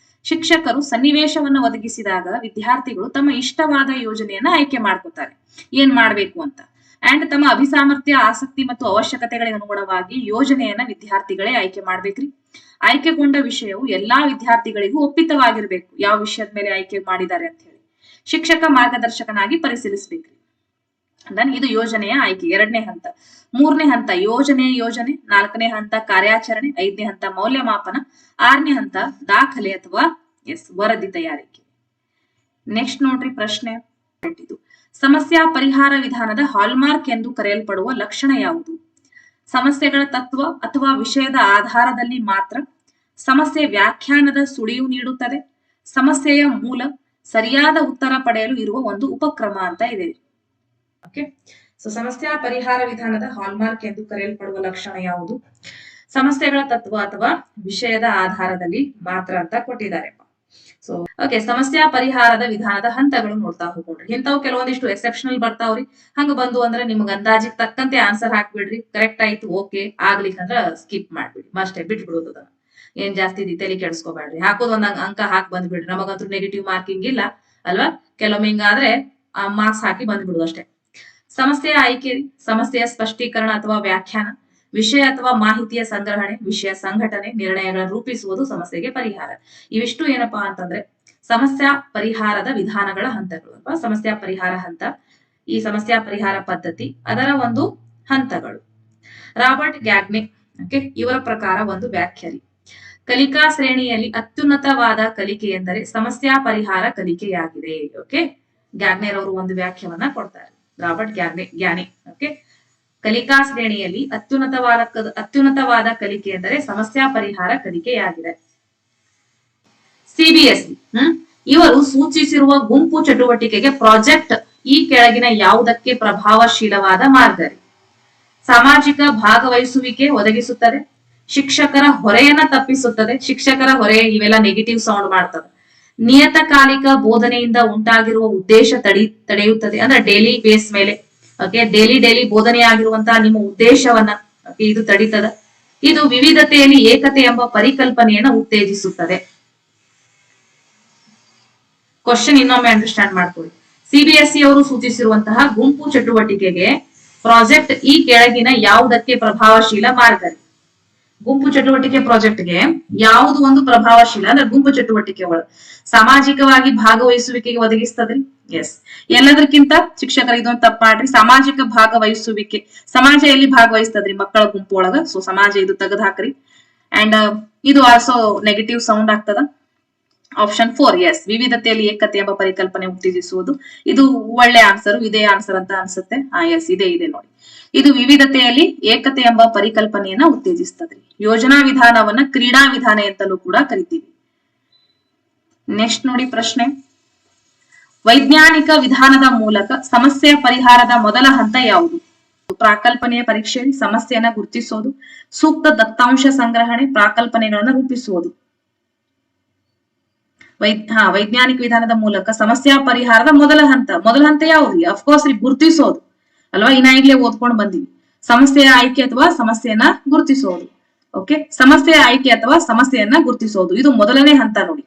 ಶಿಕ್ಷಕರು ಸನ್ನಿವೇಶವನ್ನು ಒದಗಿಸಿದಾಗ ವಿದ್ಯಾರ್ಥಿಗಳು ತಮ್ಮ ಇಷ್ಟವಾದ ಯೋಜನೆಯನ್ನ ಆಯ್ಕೆ ಮಾಡ್ಕೋತಾರೆ, ಏನ್ ಮಾಡ್ಬೇಕು ಅಂತ. ಅಂಡ್ ತಮ್ಮ ಅಭಿಸಾಮರ್ಥ್ಯ, ಆಸಕ್ತಿ ಮತ್ತು ಅವಶ್ಯಕತೆಗಳಿಗೆ ಅನುಗುಣವಾಗಿ ಯೋಜನೆಯನ್ನ ವಿದ್ಯಾರ್ಥಿಗಳೇ ಆಯ್ಕೆ ಮಾಡ್ಬೇಕ್ರಿ. ಆಯ್ಕೆಗೊಂಡ ವಿಷಯವು ಎಲ್ಲಾ ವಿದ್ಯಾರ್ಥಿಗಳಿಗೂ ಒಪ್ಪಿತವಾಗಿರ್ಬೇಕು, ಯಾವ ವಿಷಯದ ಮೇಲೆ ಆಯ್ಕೆ ಮಾಡಿದ್ದಾರೆ ಅಂತ ಹೇಳಿ ಶಿಕ್ಷಕ ಮಾರ್ಗದರ್ಶಕನಾಗಿ ಪರಿಶೀಲಿಸ್ಬೇಕ್ರಿ. ಇದು ಯೋಜನೆಯ ಆಯ್ಕೆ, 2ನೇ ಹಂತ. 3ನೇ ಹಂತ ಯೋಜನೆ. 4ನೇ ಹಂತ ಕಾರ್ಯಾಚರಣೆ. 5ನೇ ಹಂತ ಮೌಲ್ಯಮಾಪನ. 6ನೇ ಹಂತ ದಾಖಲೆ ಅಥವಾ ವರದಿ ತಯಾರಿಕೆ. ನೆಕ್ಸ್ಟ್ ನೋಡ್ರಿ ಪ್ರಶ್ನೆ. ಇದು ಸಮಸ್ಯಾ ಪರಿಹಾರ ವಿಧಾನದ ಹಾಲ್ಮಾರ್ಕ್ ಎಂದು ಕರೆಯಲ್ಪಡುವ ಲಕ್ಷಣ ಯಾವುದು? ಸಮಸ್ಯೆಗಳ ತತ್ವ ಅಥವಾ ವಿಷಯದ ಆಧಾರದಲ್ಲಿ ಮಾತ್ರ, ಸಮಸ್ಯೆ ವ್ಯಾಖ್ಯಾನದ ಸುಳಿವು ನೀಡುತ್ತದೆ, ಸಮಸ್ಯೆಯ ಮೂಲ, ಸರಿಯಾದ ಉತ್ತರ ಪಡೆಯಲು ಇರುವ ಒಂದು ಉಪಕ್ರಮ ಅಂತ ಇದೆ. ಓಕೆ, ಸೊ ಸಮಸ್ಯಾ ಪರಿಹಾರ ವಿಧಾನದ ಹಾಲ್ಮಾರ್ಕ್ ಎಂದು ಕರೆಯಲ್ಪಡುವ ಲಕ್ಷಣ ಯಾವುದು? ಸಮಸ್ಯೆಗಳ ತತ್ವ ಅಥವಾ ವಿಷಯದ ಆಧಾರದಲ್ಲಿ ಮಾತ್ರ ಅಂತ ಕೊಟ್ಟಿದ್ದಾರೆ. ಸೊ ಓಕೆ, ಸಮಸ್ಯಾ ಪರಿಹಾರದ ವಿಧಾನದ ಹಂತಗಳು ನೋಡ್ತಾ ಹೋಗ್ರಿ. ಇಂಥವು ಕೆಲವೊಂದಿಷ್ಟು ಎಕ್ಸೆಪ್ಷನಲ್ ಬರ್ತಾವ್ರಿ. ಹಂಗ ಬಂದು ಅಂದ್ರೆ ನಿಮ್ಗೆ ಅಂದಾಜಿಗೆ ತಕ್ಕಂತೆ ಆನ್ಸರ್ ಹಾಕ್ಬಿಡ್ರಿ. ಕರೆಕ್ಟ್ ಆಯ್ತು ಓಕೆ, ಆಗ್ಲಿಕ್ಕಂದ್ರ ಸ್ಕಿಪ್ ಮಾಡ್ಬಿಡಿ, ಅಷ್ಟೇ ಬಿಟ್ಬಿಡೋದು. ಅದನ್ನ ಏನ್ ಜಾಸ್ತಿ ತಲೆ ಕೆಡಿಸ್ಕೋಬೇಡ್ರಿ. ಹಾಕೋದ್ ಒಂದ್ ಅಂಕ ಹಾಕಿ ಬಂದ್ಬಿಡ್ರಿ. ನಮಗಂತೂ ನೆಗೆಟಿವ್ ಮಾರ್ಕಿಂಗ್ ಇಲ್ಲ ಅಲ್ವಾ? ಕೆಲವೊಮ್ಮೆ ಹಿಂಗಾದ್ರೆ ಮಾರ್ಕ್ಸ್ ಹಾಕಿ ಬಂದ್ಬಿಡುದು ಅಷ್ಟೇ. ಸಮಸ್ಯೆಯ ಆಯ್ಕೆ, ಸಮಸ್ಯೆಯ ಸ್ಪಷ್ಟೀಕರಣ ಅಥವಾ ವ್ಯಾಖ್ಯಾನ, ವಿಷಯ ಅಥವಾ ಮಾಹಿತಿಯ ಸಂಗ್ರಹಣೆ, ವಿಷಯ ಸಂಘಟನೆ, ನಿರ್ಣಯಗಳ ರೂಪಿಸುವುದು ಸಮಸ್ಯೆಗೆ ಪರಿಹಾರ. ಇವಿಷ್ಟು ಏನಪ್ಪಾ ಅಂತಂದ್ರೆ ಸಮಸ್ಯಾ ಪರಿಹಾರದ ವಿಧಾನಗಳ ಹಂತಗಳು ಅಥವಾ ಸಮಸ್ಯಾ ಪರಿಹಾರ ಹಂತ, ಈ ಸಮಸ್ಯಾ ಪರಿಹಾರ ಪದ್ಧತಿ, ಅದರ ಒಂದು ಹಂತಗಳು. ರಾಬರ್ಟ್ ಗ್ಯಾಗ್ನೆ ಇವರ ಪ್ರಕಾರ ಒಂದು ವ್ಯಾಖ್ಯಾರಿ, ಕಲಿಕಾ ಶ್ರೇಣಿಯಲ್ಲಿ ಅತ್ಯುನ್ನತವಾದ ಕಲಿಕೆ ಎಂದರೆ ಸಮಸ್ಯಾ ಪರಿಹಾರ ಕಲಿಕೆಯಾಗಿದೆ. ಓಕೆ, ಗ್ಯಾಗ್ನೆರ್ ಅವರು ಒಂದು ವ್ಯಾಖ್ಯಾನವನ್ನ ಕೊಡ್ತಾರೆ. ರಾಬರ್ಟ್ ಗ್ಯಾನಿ. ಓಕೆ, ಕಲಿಕಾ ಶ್ರೇಣಿಯಲ್ಲಿ ಅತ್ಯುನ್ನತವಾದ ಕಲಿಕೆ ಎಂದರೆ ಸಮಸ್ಯಾ ಪರಿಹಾರ ಕಲಿಕೆಯಾಗಿದೆ. ಸಿಬಿಎಸ್ಇ ಇವರು ಸೂಚಿಸಿರುವ ಗುಂಪು ಚಟುವಟಿಕೆಗೆ ಪ್ರಾಜೆಕ್ಟ್ ಈ ಕೆಳಗಿನ ಯಾವುದಕ್ಕೆ ಪ್ರಭಾವಶೀಲವಾದ ಮಾರ್ಗರಿ? ಸಾಮಾಜಿಕ ಭಾಗವಹಿಸುವಿಕೆ ಒದಗಿಸುತ್ತದೆ, ಶಿಕ್ಷಕರ ಹೊರೆಯನ್ನ ತಪ್ಪಿಸುತ್ತದೆ. ಶಿಕ್ಷಕರ ಹೊರೆ ಇವೆಲ್ಲ ನೆಗೆಟಿವ್ ಸೌಂಡ್ ಮಾಡ್ತದೆ. ನಿಯತಕಾಲಿಕ ಬೋಧನೆಯಿಂದ ಉಂಟಾಗಿರುವ ಉದ್ದೇಶ ತಡೆಯುತ್ತದೆ, ಅಂದ್ರೆ ಡೈಲಿ ಬೇಸ್ ಮೇಲೆ. ಓಕೆ, ಡೈಲಿ ಬೋಧನೆ ಆಗಿರುವಂತಹ ನಿಮ್ಮ ಉದ್ದೇಶವನ್ನ ಇದು ತಡೀತದ. ಇದು ವಿವಿಧತೆಯಲ್ಲಿ ಏಕತೆ ಎಂಬ ಪರಿಕಲ್ಪನೆಯನ್ನ ಉತ್ತೇಜಿಸುತ್ತದೆ. ಕ್ವಶನ್ ಇನ್ನೊಮ್ಮೆ ಅಂಡರ್ಸ್ಟ್ಯಾಂಡ್ ಮಾಡ್ಕೊಳ್ಳಿ. ಸಿಬಿಎಸ್ಇ ಅವರು ಸೂಚಿಸಿರುವಂತಹ ಗುಂಪು ಚಟುವಟಿಕೆಗೆ ಪ್ರಾಜೆಕ್ಟ್ ಈ ಕೆಳಗಿನ ಯಾವುದಕ್ಕೆ ಪ್ರಭಾವಶೀಲ ಮಾರ್ಗರಿ? ಗುಂಪು ಚಟುವಟಿಕೆ ಪ್ರಾಜೆಕ್ಟ್ಗೆ ಯಾವುದು ಒಂದು ಪ್ರಭಾವಶೀಲ ಅಂದ್ರೆ ಗುಂಪು ಚಟುವಟಿಕೆ ಒಳಗೆ ಸಾಮಾಜಿಕವಾಗಿ ಭಾಗವಹಿಸುವಿಕೆಗೆ ಒದಗಿಸ್ತದ್ರಿ. ಎಸ್, ಎಲ್ಲದಕ್ಕಿಂತ ಶಿಕ್ಷಕರಿಗೆ ಇದೊಂದು ತಪ್ಪ ಮಾಡ್ರಿ. ಸಾಮಾಜಿಕ ಭಾಗವಹಿಸುವಿಕೆ, ಸಮಾಜ ಎಲ್ಲಿ ಭಾಗವಹಿಸ್ತದ್ರಿ? ಮಕ್ಕಳ ಗುಂಪು ಒಳಗ. ಸೊ ಸಮಾಜ ಇದು ತೆಗೆದು ಹಾಕ್ರಿ. ಅಂಡ್ ಇದು ಆಲ್ಸೋ ನೆಗೆಟಿವ್ ಸೌಂಡ್ ಆಗ್ತದ. ಆಪ್ಷನ್ 4 ಎಸ್, ವಿವಿಧತೆಯಲ್ಲಿ ಏಕತೆ ಎಂಬ ಪರಿಕಲ್ಪನೆ ಉತ್ತೇಜಿಸುವುದು. ಇದು ಒಳ್ಳೆ ಆನ್ಸರ್, ಇದೇ ಆನ್ಸರ್ ಅಂತ ಅನ್ಸುತ್ತೆ. ಎಸ್, ಇದೆ ನೋಡಿ. ಇದು ವಿವಿಧತೆಯಲ್ಲಿ ಏಕತೆ ಎಂಬ ಪರಿಕಲ್ಪನೆಯನ್ನ ಉತ್ತೇಜಿಸ್ತದ್ರಿ. ಯೋಜನಾ ವಿಧಾನವನ್ನ ಕ್ರೀಡಾ ವಿಧಾನ ಅಂತಲೂ ಕೂಡ ಕರಿತೀವಿ. ನೆಕ್ಸ್ಟ್ ನೋಡಿ ಪ್ರಶ್ನೆ. ವೈಜ್ಞಾನಿಕ ವಿಧಾನದ ಮೂಲಕ ಸಮಸ್ಯೆ ಪರಿಹಾರದ ಮೊದಲ ಹಂತ ಯಾವುದು? ಪ್ರಾಕಲ್ಪನೆಯ ಪರೀಕ್ಷೆ, ಸಮಸ್ಯೆಯನ್ನ ಗುರುತಿಸೋದು, ಸೂಕ್ತ ದತ್ತಾಂಶ ಸಂಗ್ರಹಣೆ, ಪ್ರಾಕಲ್ಪನೆಗಳನ್ನ ರೂಪಿಸುವುದು. ವೈಜ್ಞಾನಿಕ ವಿಧಾನದ ಮೂಲಕ ಸಮಸ್ಯಾ ಪರಿಹಾರದ ಮೊದಲ ಹಂತ ಯಾವ್ದು? ಅಫ್ಕೋರ್ಸ್ ಗುರುತಿಸೋದು ಅಲ್ವಾ? ಈಗಾಗಲೇ ಓದ್ಕೊಂಡು ಬಂದಿವಿ. ಸಮಸ್ಯೆಯ ಆಯ್ಕೆ ಅಥವಾ ಸಮಸ್ಯೆಯನ್ನ ಗುರುತಿಸೋದು. ಓಕೆ, ಸಮಸ್ಯೆಯ ಆಯ್ಕೆ ಅಥವಾ ಸಮಸ್ಯೆಯನ್ನ ಗುರುತಿಸೋದು ಇದು ಮೊದಲನೇ ಹಂತ ನೋಡಿ.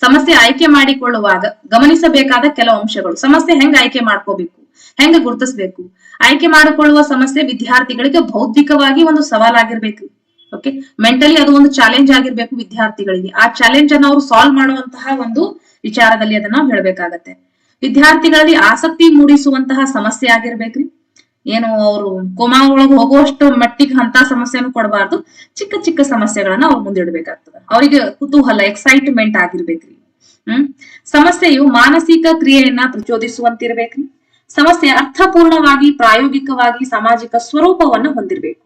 ಸಮಸ್ಯೆ ಆಯ್ಕೆ ಮಾಡಿಕೊಳ್ಳುವಾಗ ಗಮನಿಸಬೇಕಾದ ಕೆಲವು ಅಂಶಗಳು. ಸಮಸ್ಯೆ ಹೆಂಗ್ ಆಯ್ಕೆ ಮಾಡ್ಕೋಬೇಕು, ಹೆಂಗ್ ಗುರುತಿಸ್ಬೇಕು? ಆಯ್ಕೆ ಮಾಡಿಕೊಳ್ಳುವ ಸಮಸ್ಯೆ ವಿದ್ಯಾರ್ಥಿಗಳಿಗೆ ಬೌದ್ಧಿಕವಾಗಿ ಒಂದು ಸವಾಲಾಗಿರ್ಬೇಕು. ಓಕೆ, ಮೆಂಟಲಿ ಅದು ಒಂದು ಚಾಲೆಂಜ್ ಆಗಿರ್ಬೇಕು ವಿದ್ಯಾರ್ಥಿಗಳಿಗೆ. ಆ ಚಾಲೆಂಜ್ ಅನ್ನು ಅವರು ಸಾಲ್ವ್ ಮಾಡುವಂತಹ ಒಂದು ವಿಚಾರದಲ್ಲಿ ಅದನ್ನ ನಾವು ಹೇಳ್ಬೇಕಾಗತ್ತೆ. ವಿದ್ಯಾರ್ಥಿಗಳಲ್ಲಿ ಆಸಕ್ತಿ ಮೂಡಿಸುವಂತಹ ಸಮಸ್ಯೆ ಆಗಿರ್ಬೇಕ್ರಿ. ಏನು ಅವರು ಕೋಮಾ ಒಳಗೆ ಹೋಗುವಷ್ಟು ಮಟ್ಟಿಗೆ ಅಂತ ಸಮಸ್ಯೆಯನ್ನು ಕೊಡಬಾರ್ದು. ಚಿಕ್ಕ ಚಿಕ್ಕ ಸಮಸ್ಯೆಗಳನ್ನ ಅವ್ರು ಮುಂದಿಡ್ಬೇಕಾಗ್ತದೆ. ಅವರಿಗೆ ಕುತೂಹಲ, ಎಕ್ಸೈಟ್ಮೆಂಟ್ ಆಗಿರ್ಬೇಕ್ರಿ. ಸಮಸ್ಯೆಯು ಮಾನಸಿಕ ಕ್ರಿಯೆಯನ್ನ ಪ್ರಚೋದಿಸುವಂತಿರ್ಬೇಕ್ರಿ. ಸಮಸ್ಯೆ ಅರ್ಥಪೂರ್ಣವಾಗಿ, ಪ್ರಾಯೋಗಿಕವಾಗಿ, ಸಾಮಾಜಿಕ ಸ್ವರೂಪವನ್ನು ಹೊಂದಿರ್ಬೇಕು.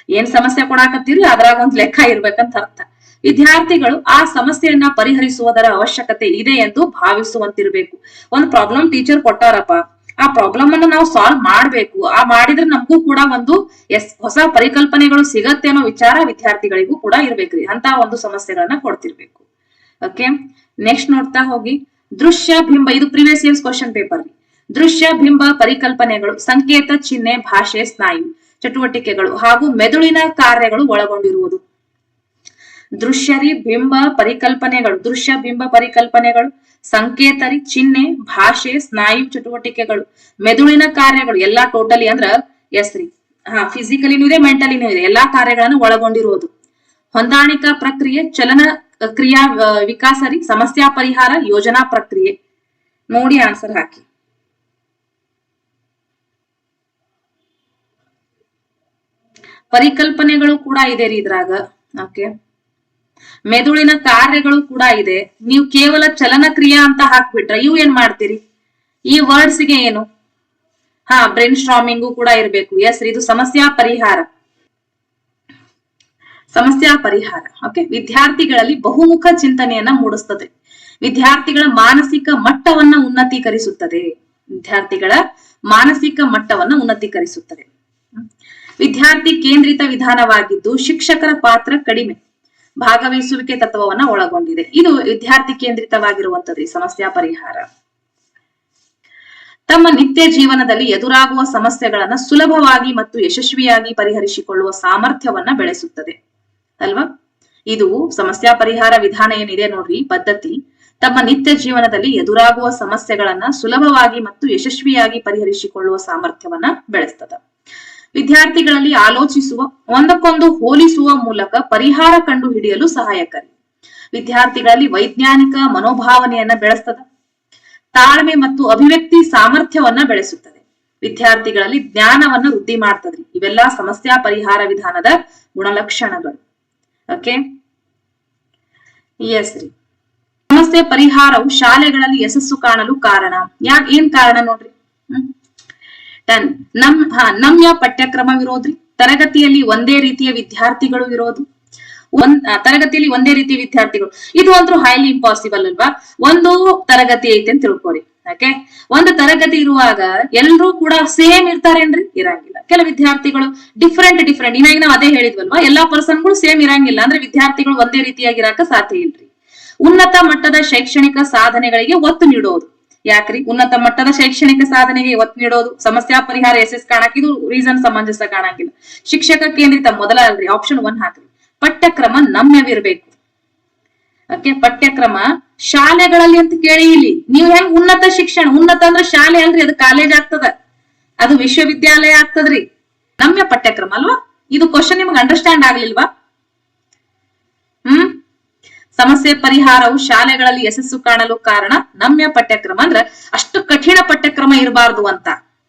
ಏನ್ ಸಮಸ್ಯೆ ಕೊಡಾಕತ್ತೀರಿ ಅದ್ರಾಗ ಒಂದ್ ಲೆಕ್ಕ ಇರ್ಬೇಕಂತ ಅರ್ಥ. ವಿದ್ಯಾರ್ಥಿಗಳು ಆ ಸಮಸ್ಯೆಯನ್ನ ಪರಿಹರಿಸುವುದರ ಅವಶ್ಯಕತೆ ಇದೆ ಎಂದು ಭಾವಿಸುವಂತಿರ್ಬೇಕು. ಒಂದು ಪ್ರಾಬ್ಲಮ್ ಟೀಚರ್ ಕೊಟ್ಟಾರಪ್ಪ, ಆ ಪ್ರಾಬ್ಲಮ್ ಅನ್ನ ನಾವು ಸಾಲ್ವ್ ಮಾಡ್ಬೇಕು. ಮಾಡಿದ್ರೆ ನಮಗೂ ಕೂಡ ಒಂದು ಹೊಸ ಪರಿಕಲ್ಪನೆಗಳು ಸಿಗತ್ತೆ ಅನ್ನೋ ವಿಚಾರ ವಿದ್ಯಾರ್ಥಿಗಳಿಗೂ ಕೂಡ ಇರ್ಬೇಕ್ರಿ. ಅಂತ ಒಂದು ಸಮಸ್ಯೆಗಳನ್ನ ಕೊಡ್ತಿರ್ಬೇಕು. ಓಕೆ, ನೆಕ್ಸ್ಟ್ ನೋಡ್ತಾ ಹೋಗಿ. ದೃಶ್ಯ ಬಿಂಬ, ಇದು ಪ್ರಿವಿಯಸ್ ಇಯರ್ಸ್ ಕ್ವಶನ್ ಪೇಪರ್. ದೃಶ್ಯ ಬಿಂಬ ಪರಿಕಲ್ಪನೆಗಳು ಸಂಕೇತ ಚಿಹ್ನೆ ಭಾಷೆ ಸ್ನಾಯು ಚಟುವಟಿಕೆಗಳು ಹಾಗೂ ಮೆದುಳಿನ ಕಾರ್ಯಗಳು ಒಳಗೊಂಡಿರುವುದು. ದೃಶ್ಯರಿ ಬಿಂಬ ಪರಿಕಲ್ಪನೆಗಳು ದೃಶ್ಯ ಬಿಂಬ ಪರಿಕಲ್ಪನೆಗಳು ಸಂಕೇತರಿ ಚಿಹ್ನೆ ಭಾಷೆ ಸ್ನಾಯು ಚಟುವಟಿಕೆಗಳು ಮೆದುಳಿನ ಕಾರ್ಯಗಳು ಎಲ್ಲಾ ಟೋಟಲಿ ಅಂದ್ರ ಎಸ್ ರೀ ಫಿಸಿಕಲಿನೂ ಇದೆ ಮೆಂಟಲಿನೂ ಇದೆ ಎಲ್ಲಾ ಕಾರ್ಯಗಳನ್ನು ಒಳಗೊಂಡಿರುವುದು. ಹೊಂದಾಣಿಕಾ ಪ್ರಕ್ರಿಯೆ ಚಲನ ಕ್ರಿಯಾ ವಿಕಾಸರಿ ಸಮಸ್ಯಾ ಪರಿಹಾರ ಯೋಜನಾ ಪ್ರಕ್ರಿಯೆ. ನೋಡಿ ಆನ್ಸರ್ ಹಾಕಿ. ಪರಿಕಲ್ಪನೆಗಳು ಕೂಡ ಇದೆ ರೀ ಇದ್ರಾಗ. ಓಕೆ, ಮೆದುಳಿನ ಕಾರ್ಯಗಳು ಕೂಡ ಇದೆ. ನೀವು ಕೇವಲ ಚಲನ ಕ್ರಿಯಾ ಅಂತ ಹಾಕ್ಬಿಟ್ರೆ ಇವು ಏನ್ ಮಾಡ್ತೀರಿ? ಈ ವರ್ಡ್ಸ್ ಗೆ ಏನು ಬ್ರೈನ್ ಸ್ಟ್ರಾಮಿಂಗು ಕೂಡ ಇರಬೇಕು. ಎಸ್, ಇದು ಸಮಸ್ಯಾ ಪರಿಹಾರ. ಸಮಸ್ಯಾ ಪರಿಹಾರ ಓಕೆ. ವಿದ್ಯಾರ್ಥಿಗಳಲ್ಲಿ ಬಹುಮುಖ ಚಿಂತನೆಯನ್ನ ಮೂಡಿಸ್ತದೆ. ವಿದ್ಯಾರ್ಥಿಗಳ ಮಾನಸಿಕ ಮಟ್ಟವನ್ನ ಉನ್ನತೀಕರಿಸುತ್ತದೆ. ವಿದ್ಯಾರ್ಥಿಗಳ ಮಾನಸಿಕ ಮಟ್ಟವನ್ನ ಉನ್ನತೀಕರಿಸುತ್ತದೆ. ವಿದ್ಯಾರ್ಥಿ ಕೇಂದ್ರಿತ ವಿಧಾನವಾಗಿದ್ದು ಶಿಕ್ಷಕರ ಪಾತ್ರ ಕಡಿಮೆ. ಭಾಗವಹಿಸುವಿಕೆ ತತ್ವವನ್ನ ಒಳಗೊಂಡಿದೆ. ಇದು ವಿದ್ಯಾರ್ಥಿ ಕೇಂದ್ರಿತವಾಗಿರುವಂತದ್ದು ಸಮಸ್ಯಾ ಪರಿಹಾರ. ತಮ್ಮ ನಿತ್ಯ ಜೀವನದಲ್ಲಿ ಎದುರಾಗುವ ಸಮಸ್ಯೆಗಳನ್ನ ಸುಲಭವಾಗಿ ಮತ್ತು ಯಶಸ್ವಿಯಾಗಿ ಪರಿಹರಿಸಿಕೊಳ್ಳುವ ಸಾಮರ್ಥ್ಯವನ್ನ ಬೆಳೆಸುತ್ತದೆ ಅಲ್ವಾ. ಇದು ಸಮಸ್ಯಾ ಪರಿಹಾರ ವಿಧಾನ ಏನಿದೆ ನೋಡ್ರಿ ಪದ್ಧತಿ, ತಮ್ಮ ನಿತ್ಯ ಜೀವನದಲ್ಲಿ ಎದುರಾಗುವ ಸಮಸ್ಯೆಗಳನ್ನ ಸುಲಭವಾಗಿ ಮತ್ತು ಯಶಸ್ವಿಯಾಗಿ ಪರಿಹರಿಸಿಕೊಳ್ಳುವ ಸಾಮರ್ಥ್ಯವನ್ನ ಬೆಳೆಸ್ತದ. ವಿದ್ಯಾರ್ಥಿಗಳಲ್ಲಿ ಆಲೋಚಿಸುವ ಒಂದಕ್ಕೊಂದು ಹೋಲಿಸುವ ಮೂಲಕ ಪರಿಹಾರ ಕಂಡು ಹಿಡಿಯಲು ಸಹಾಯಕಾರಿ. ವಿದ್ಯಾರ್ಥಿಗಳಲ್ಲಿ ವೈಜ್ಞಾನಿಕ ಮನೋಭಾವನೆಯನ್ನ ಬೆಳೆಸ್ತದ. ತಾಳ್ಮೆ ಮತ್ತು ಅಭಿವ್ಯಕ್ತಿ ಸಾಮರ್ಥ್ಯವನ್ನ ಬೆಳೆಸುತ್ತದೆ. ವಿದ್ಯಾರ್ಥಿಗಳಲ್ಲಿ ಜ್ಞಾನವನ್ನ ವೃದ್ಧಿ ಮಾಡ್ತದ್ರಿ. ಇವೆಲ್ಲಾ ಸಮಸ್ಯಾ ಪರಿಹಾರ ವಿಧಾನದ ಗುಣಲಕ್ಷಣಗಳು. ಓಕೆ, ಎಸ್ ರೀ. ಸಮಸ್ಯೆ ಪರಿಹಾರವು ಶಾಲೆಗಳಲ್ಲಿ ಯಶಸ್ಸು ಕಾಣಲು ಕಾರಣ. ಏನ್ ಕಾರಣ ನೋಡ್ರಿ. ನಮ್ಯ ಪಠ್ಯಕ್ರಮವಿರೋದ್ರಿ. ತರಗತಿಯಲ್ಲಿ ಒಂದೇ ರೀತಿಯ ವಿದ್ಯಾರ್ಥಿಗಳು ಇರೋದು. ತರಗತಿಯಲ್ಲಿ ಒಂದೇ ರೀತಿಯ ವಿದ್ಯಾರ್ಥಿಗಳು ಇದು ಅಂತೂ ಹೈಲಿ ಇಂಪಾಸಿಬಲ್ ಅಲ್ವಾ. ಒಂದು ತರಗತಿ ಐತೆ ಅಂತ ತಿಳ್ಕೊರಿ. ಯಾಕೆ ಒಂದು ತರಗತಿ ಇರುವಾಗ ಎಲ್ರೂ ಕೂಡ ಸೇಮ್ ಇರ್ತಾರೇನ್ರಿ? ಇರಂಗಿಲ್ಲ. ಕೆಲ ವಿದ್ಯಾರ್ಥಿಗಳು ಡಿಫ್ರೆಂಟ್ ಈಗ ನಾವು ಅದೇ ಹೇಳಿದ್ವಲ್ವಾ, ಎಲ್ಲಾ ಪರ್ಸನ್ಗಳು ಸೇಮ್ ಇರಂಗಿಲ್ಲ. ಅಂದ್ರೆ ವಿದ್ಯಾರ್ಥಿಗಳು ಒಂದೇ ರೀತಿಯಾಗಿರಾಕ ಸಾಧ್ಯ ಇಲ್ರಿ. ಉನ್ನತ ಮಟ್ಟದ ಶೈಕ್ಷಣಿಕ ಸಾಧನೆಗಳಿಗೆ ಒತ್ತು ನೀಡೋದು. ಯಾಕ್ರಿ ಉನ್ನತ ಮಟ್ಟದ ಶೈಕ್ಷಣಿಕ ಸಾಧನೆಗೆ ಒತ್ತು ನೀಡೋದು? ಸಮಸ್ಯಾ ಪರಿಹಾರ ಎಸ್ ಕಾಣಕ್ ಇದು ರೀಸನ್ ಸಮಂಜಸ ಕಾಣಂಗಿಲ್ಲ. ಶಿಕ್ಷಕ ಕೇಂದ್ರಿತ ಮೊದಲ ಅಲ್ರಿ, ಆಪ್ಷನ್ 1 ಹಾಕ್ರಿ. ಪಠ್ಯಕ್ರಮ ನಮ್ಯವಿರ್ಬೇಕು. ಓಕೆ, ಪಠ್ಯಕ್ರಮ ಶಾಲೆಗಳಲ್ಲಿ ಅಂತ ಕೇಳಿ ಇಲ್ಲಿ ನೀವು ಹೆಂಗ್ ಉನ್ನತ ಶಿಕ್ಷಣ, ಉನ್ನತ ಅಂದ್ರೆ ಶಾಲೆ ಅಲ್ರಿ, ಅದು ಕಾಲೇಜ್ ಆಗ್ತದ, ಅದು ವಿಶ್ವವಿದ್ಯಾಲಯ ಆಗ್ತದ್ರಿ. ನಮ್ಯ ಪಠ್ಯಕ್ರಮ ಅಲ್ವಾ. ಇದು ಕ್ವಶನ್ ನಿಮ್ಗೆ ಅಂಡರ್ಸ್ಟ್ಯಾಂಡ್ ಆಗ್ಲಿಲ್ವಾ? ಸಮಸ್ಯೆ ಪರಿಹಾರವು ಶಾಲೆಗಳಲ್ಲಿ ಯಶಸ್ಸು ಕಾಣಲು ಕಾರಣ ನಮ್ಯ ಪಠ್ಯಕ್ರಮ. ಅಂದ್ರೆ ಅಷ್ಟು ಕಠಿಣ ಪಠ್ಯಕ್ರಮ ಇರಬಾರ್ದು ಅಂತ.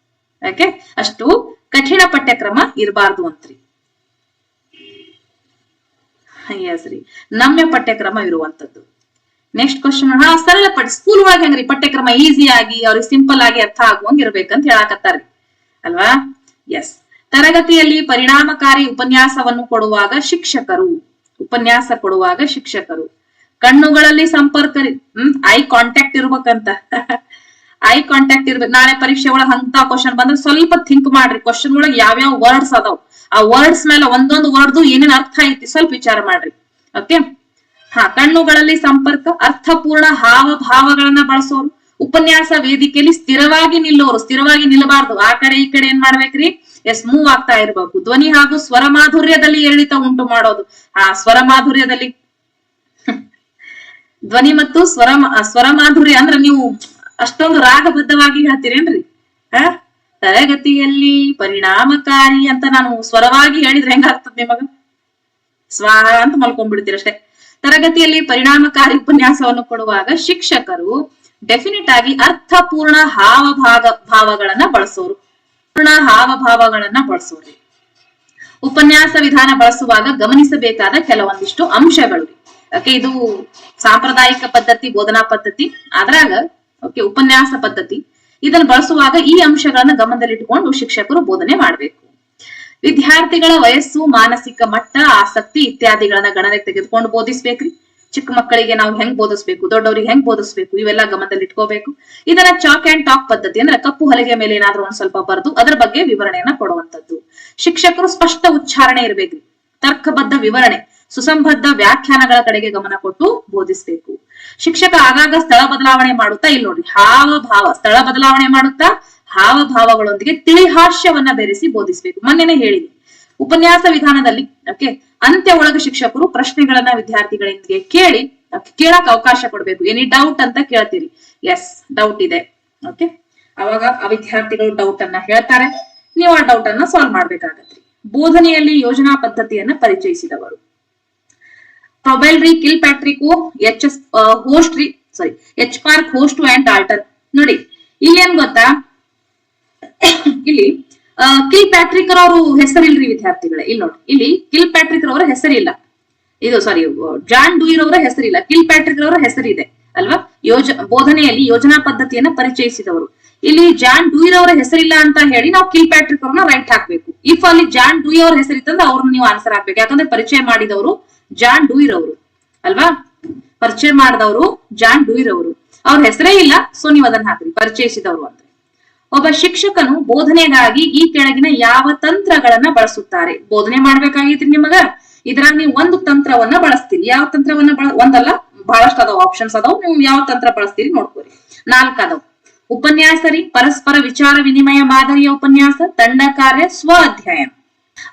ಯಾಕೆ ಅಷ್ಟು ಕಠಿಣ ಪಠ್ಯಕ್ರಮ ಇರಬಾರ್ದು ಅಂತ್ರಿ. ಎಸ್ ರೀ, ನಮ್ಯ ಪಠ್ಯಕ್ರಮ ಇರುವಂತದ್ದು. ನೆಕ್ಸ್ಟ್ ಕ್ವಶನ್, ಸರಳ ಸ್ಕೂಲ್ ಒಳಗೆ ಹೆಂಗ್ರಿ ಪಠ್ಯಕ್ರಮ ಈಸಿ ಆಗಿ ಅವ್ರಿಗೆ ಸಿಂಪಲ್ ಆಗಿ ಅರ್ಥ ಆಗುವಂಗ ಇರ್ಬೇಕಂತ ಹೇಳಾಕತ್ತಾರ್ರಿ ಅಲ್ವಾ. ಎಸ್, ತರಗತಿಯಲ್ಲಿ ಪರಿಣಾಮಕಾರಿ ಉಪನ್ಯಾಸವನ್ನು ಕೊಡುವಾಗ ಶಿಕ್ಷಕರು ಕಣ್ಣುಗಳಲ್ಲಿ ಸಂಪರ್ಕ ಐ ಕಾಂಟ್ಯಾಕ್ಟ್ ಇರ್ಬೇಕಂತ. ಐ ಕಾಂಟ್ಯಾಕ್ಟ್ ಇರ್ಬೇಕು. ನಾಳೆ ಪರೀಕ್ಷೆ ಒಳಗೆ ಅಂತ ಕ್ವಶನ್ ಬಂದ್ರೆ ಸ್ವಲ್ಪ ಥಿಂಕ್ ಮಾಡ್ರಿ. ಕ್ವಶನ್ ಒಳಗೆ ಯಾವ್ಯಾವ ವರ್ಡ್ಸ್ ಅದಾವ್, ಆ ವರ್ಡ್ಸ್ ಮೇಲೆ ಒಂದೊಂದು ವರ್ಡ್ ಏನೇನ್ ಅರ್ಥ ಐತಿ ಸ್ವಲ್ಪ ವಿಚಾರ ಮಾಡ್ರಿ. ಓಕೆ, ಕಣ್ಣುಗಳಲ್ಲಿ ಸಂಪರ್ಕ, ಅರ್ಥಪೂರ್ಣ ಹಾವಭಾವಗಳನ್ನ ಬಳಸೋರು, ಉಪನ್ಯಾಸ ವೇದಿಕೆಯಲ್ಲಿ ಸ್ಥಿರವಾಗಿ ನಿಲ್ಲಬಾರ್ದು. ಆ ಕಡೆ ಈ ಕಡೆ ಏನ್ ಮಾಡ್ಬೇಕ್ರಿ? ಎಸ್, ಮೂವ್ ಆಗ್ತಾ ಇರ್ಬೇಕು. ಧ್ವನಿ ಹಾಗೂ ಸ್ವರ ಮಾಧುರ್ಯದಲ್ಲಿ ಏರಿಳಿತ ಉಂಟು ಮಾಡೋದು. ಸ್ವರ ಮಾಧುರ್ಯದಲ್ಲಿ ಧ್ವನಿ ಮತ್ತು ಸ್ವರ ಮಾಧುರ್ಯ ಅಂದ್ರೆ ನೀವು ಅಷ್ಟೊಂದು ರಾಗಬದ್ಧವಾಗಿ ಹೇಳ್ತೀರೇನ್ರಿ? ತರಗತಿಯಲ್ಲಿ ಪರಿಣಾಮಕಾರಿ ಅಂತ ನಾನು ಸ್ವರವಾಗಿ ಹೇಳಿದ್ರೆ ಹೆಂಗಾಗ್ತದೆ ನಿಮಗ? ಸ್ವಾಹ ಅಂತ ಮಲ್ಕೊಂಡ್ಬಿಡ್ತೀರ ಅಷ್ಟೇ. ತರಗತಿಯಲ್ಲಿ ಪರಿಣಾಮಕಾರಿ ಉಪನ್ಯಾಸವನ್ನು ಕೊಡುವಾಗ ಶಿಕ್ಷಕರು ಡೆಫಿನೆಟ್ ಆಗಿ ಅರ್ಥಪೂರ್ಣ ಭಾವಗಳನ್ನ ಬಳಸೋರು. ಉಪನ್ಯಾಸ ವಿಧಾನ ಬಳಸುವಾಗ ಗಮನಿಸಬೇಕಾದ ಕೆಲವೊಂದಿಷ್ಟು ಅಂಶಗಳು. ಓಕೆ, ಇದು ಸಾಂಪ್ರದಾಯಿಕ ಪದ್ಧತಿ, ಬೋಧನಾ ಪದ್ಧತಿ. ಅದ್ರಾಗ ಓಕೆ ಉಪನ್ಯಾಸ ಪದ್ಧತಿ, ಇದನ್ನು ಬಳಸುವಾಗ ಈ ಅಂಶಗಳನ್ನ ಗಮನದಲ್ಲಿಟ್ಟುಕೊಂಡು ಶಿಕ್ಷಕರು ಬೋಧನೆ ಮಾಡಬೇಕು. ವಿದ್ಯಾರ್ಥಿಗಳ ವಯಸ್ಸು, ಮಾನಸಿಕ ಮಟ್ಟ, ಆಸಕ್ತಿ ಇತ್ಯಾದಿಗಳನ್ನ ಗಣನೆಗೆ ತೆಗೆದುಕೊಂಡು ಬೋಧಿಸ್ಬೇಕ್ರಿ. ಚಿಕ್ಕ ಮಕ್ಕಳಿಗೆ ನಾವು ಹೆಂಗ್ ಬೋಧಿಸ್ಬೇಕು, ದೊಡ್ಡವರಿಗೆ ಹೆಂಗ್ ಬೋಧಿಸ್ಬೇಕು, ಇವೆಲ್ಲ ಗಮನದಲ್ಲಿ ಇಟ್ಕೋಬೇಕು. ಇದನ್ನ ಚಾಕ್ ಅಂಡ್ ಟಾಕ್ ಪದ್ಧತಿ ಅಂದ್ರೆ ಕಪ್ಪು ಹಲಗೆ ಮೇಲೆ ಏನಾದ್ರೂ ಒಂದ್ ಸ್ವಲ್ಪ ಬರೆದು ಅದರ ಬಗ್ಗೆ ವಿವರಣೆಯನ್ನ ಕೊಡುವಂತದ್ದು. ಶಿಕ್ಷಕರು ಸ್ಪಷ್ಟ ಉಚ್ಚಾರಣೆ ಇರ್ಬೇಕ್ರಿ, ತರ್ಕಬದ್ಧ ವಿವರಣೆ, ಸುಸಂಬದ್ಧ ವ್ಯಾಖ್ಯಾನಗಳ ಕಡೆಗೆ ಗಮನ ಕೊಟ್ಟು ಬೋಧಿಸಬೇಕು. ಶಿಕ್ಷಕ ಆಗಾಗ ಸ್ಥಳ ಬದಲಾವಣೆ ಮಾಡುತ್ತಾ, ಇಲ್ಲಿ ನೋಡ್ರಿ ಹಾವಭಾವ, ಸ್ಥಳ ಬದಲಾವಣೆ ಮಾಡುತ್ತಾ ಹಾವಭಾವಗಳೊಂದಿಗೆ ತಿಳಿಹಾಸ್ಯವನ್ನ ಬೆರೆಸಿ ಬೋಧಿಸಬೇಕು. ಮೊನ್ನೆನೆ ಹೇಳಿನಿ ಉಪನ್ಯಾಸ ವಿಧಾನದಲ್ಲಿ ಓಕೆ ಅಂತ್ಯ ಒಳಗ ಶಿಕ್ಷಕರು ಪ್ರಶ್ನೆಗಳನ್ನ ವಿದ್ಯಾರ್ಥಿಗಳಿಂದ ಕೇಳಕ್ ಅವಕಾಶ ಕೊಡ್ಬೇಕು. ಎನಿ ಡೌಟ್ ಅಂತ ಕೇಳ್ತೀರಿ, ಎಸ್ ಡೌಟ್ ಇದೆ ಓಕೆ, ಅವಾಗ ಆ ವಿದ್ಯಾರ್ಥಿಗಳು ಡೌಟ್ ಅನ್ನ ಹೇಳ್ತಾರೆ, ನೀವು ಆ ಡೌಟ್ ಅನ್ನ ಸಾಲ್ವ್ ಮಾಡ್ಬೇಕಾಗತ್ರಿ. ಬೋಧನೆಯಲ್ಲಿ ಯೋಜನಾ ಪದ್ಧತಿಯನ್ನ ಪರಿಚಯಿಸಿದವರು ಪ್ರೊಬೆಲ್ರಿ, Kilpatrick, H Parkhurst and Dalton. ನೋಡಿ ಇಲ್ಲಿ ಏನ್ ಗೊತ್ತಾ, ಇಲ್ಲಿ ಕಿಲ್ ಪ್ಯಾಟ್ರಿಕ್ ಅವರು ಹೆಸರಿಲ್ರಿ ವಿದ್ಯಾರ್ಥಿಗಳೇ. ಇಲ್ಲಿ ನೋಡಿ, ಇಲ್ಲಿ ಕಿಲ್ ಪ್ಯಾಟ್ರಿಕ್ ಅವರ ಹೆಸರಿಲ್ಲ, ಇದು ಸಾರಿ ಜಾನ್ ಡೂಯಿರ್ ಅವರ ಹೆಸರಿಲ್ಲ, ಕಿಲ್ ಪ್ಯಾಟ್ರಿಕ್ ಅವರ ಹೆಸರಿದೆ ಅಲ್ವಾ. ಬೋಧನೆಯಲ್ಲಿ ಯೋಜನಾ ಪದ್ಧತಿಯನ್ನ ಪರಿಚಯಿಸಿದವರು. ಇಲ್ಲಿ ಜಾನ್ ಡೂಯಿರ್ ಅವರ ಹೆಸರಿಲ್ಲ ಅಂತ ಹೇಳಿ ನಾವು ಕಿಲ್ ಪ್ಯಾಟ್ರಿಕ್ ಅವ್ರನ್ನ ರೈಟ್ ಹಾಕ್ಬೇಕು. ಇಫ್ ಅಲ್ಲಿ ಜಾನ್ ಡೂಯಿ ಅವ್ರ ಹೆಸರಿತ್ತಂದ್ರೆ ಅವ್ರನ್ನ ನೀವು ಆನ್ಸರ್ ಹಾಕ್ಬೇಕು. ಯಾಕಂದ್ರೆ ಪರಿಚಯ ಮಾಡಿದವರು ಜಾನ್ ಡೂಯಿರ್ ಅವರು ಅಲ್ವಾ, ಪರಿಚಯ ಮಾಡಿದವರು ಜಾನ್ ಡೂಯಿರ್ ಅವರು, ಅವ್ರ ಹೆಸರೇ ಇಲ್ಲ, ಸೊ ನೀವು ಅದನ್ನ ಹಾಕ್ರಿ ಪರಿಚಯಿಸಿದವರು ಅಂತ. ಒಬ್ಬ ಶಿಕ್ಷಕನು ಬೋಧನೆಗಾಗಿ ಈ ಕೆಳಗಿನ ಯಾವ ತಂತ್ರಗಳನ್ನ ಬಳಸುತ್ತಾರೆ? ಬೋಧನೆ ಮಾಡ್ಬೇಕಾಗಿತ್ರಿ ನಿಮಗ, ಇದ್ರಾಗ ನೀವು ಒಂದು ತಂತ್ರವನ್ನ ಬಳಸ್ತೀರಿ. ಯಾವ ತಂತ್ರವನ್ನ ಒಂದಲ್ಲ ಬಹಳಷ್ಟು ಅದಾವ, ಆಪ್ಷನ್ಸ್ ಅದಾವ, ನೀವು ಯಾವ ತಂತ್ರ ಬಳಸ್ತೀರಿ ನೋಡ್ಕೋರಿ. 4 ಅದಾವ. ಉಪನ್ಯಾಸರಿ, ಪರಸ್ಪರ ವಿಚಾರ ವಿನಿಮಯ ಮಾದರಿಯ ಉಪನ್ಯಾಸ, ತಂಡ ಕಾರ್ಯ, ಸ್ವ ಅಧ್ಯಯನ.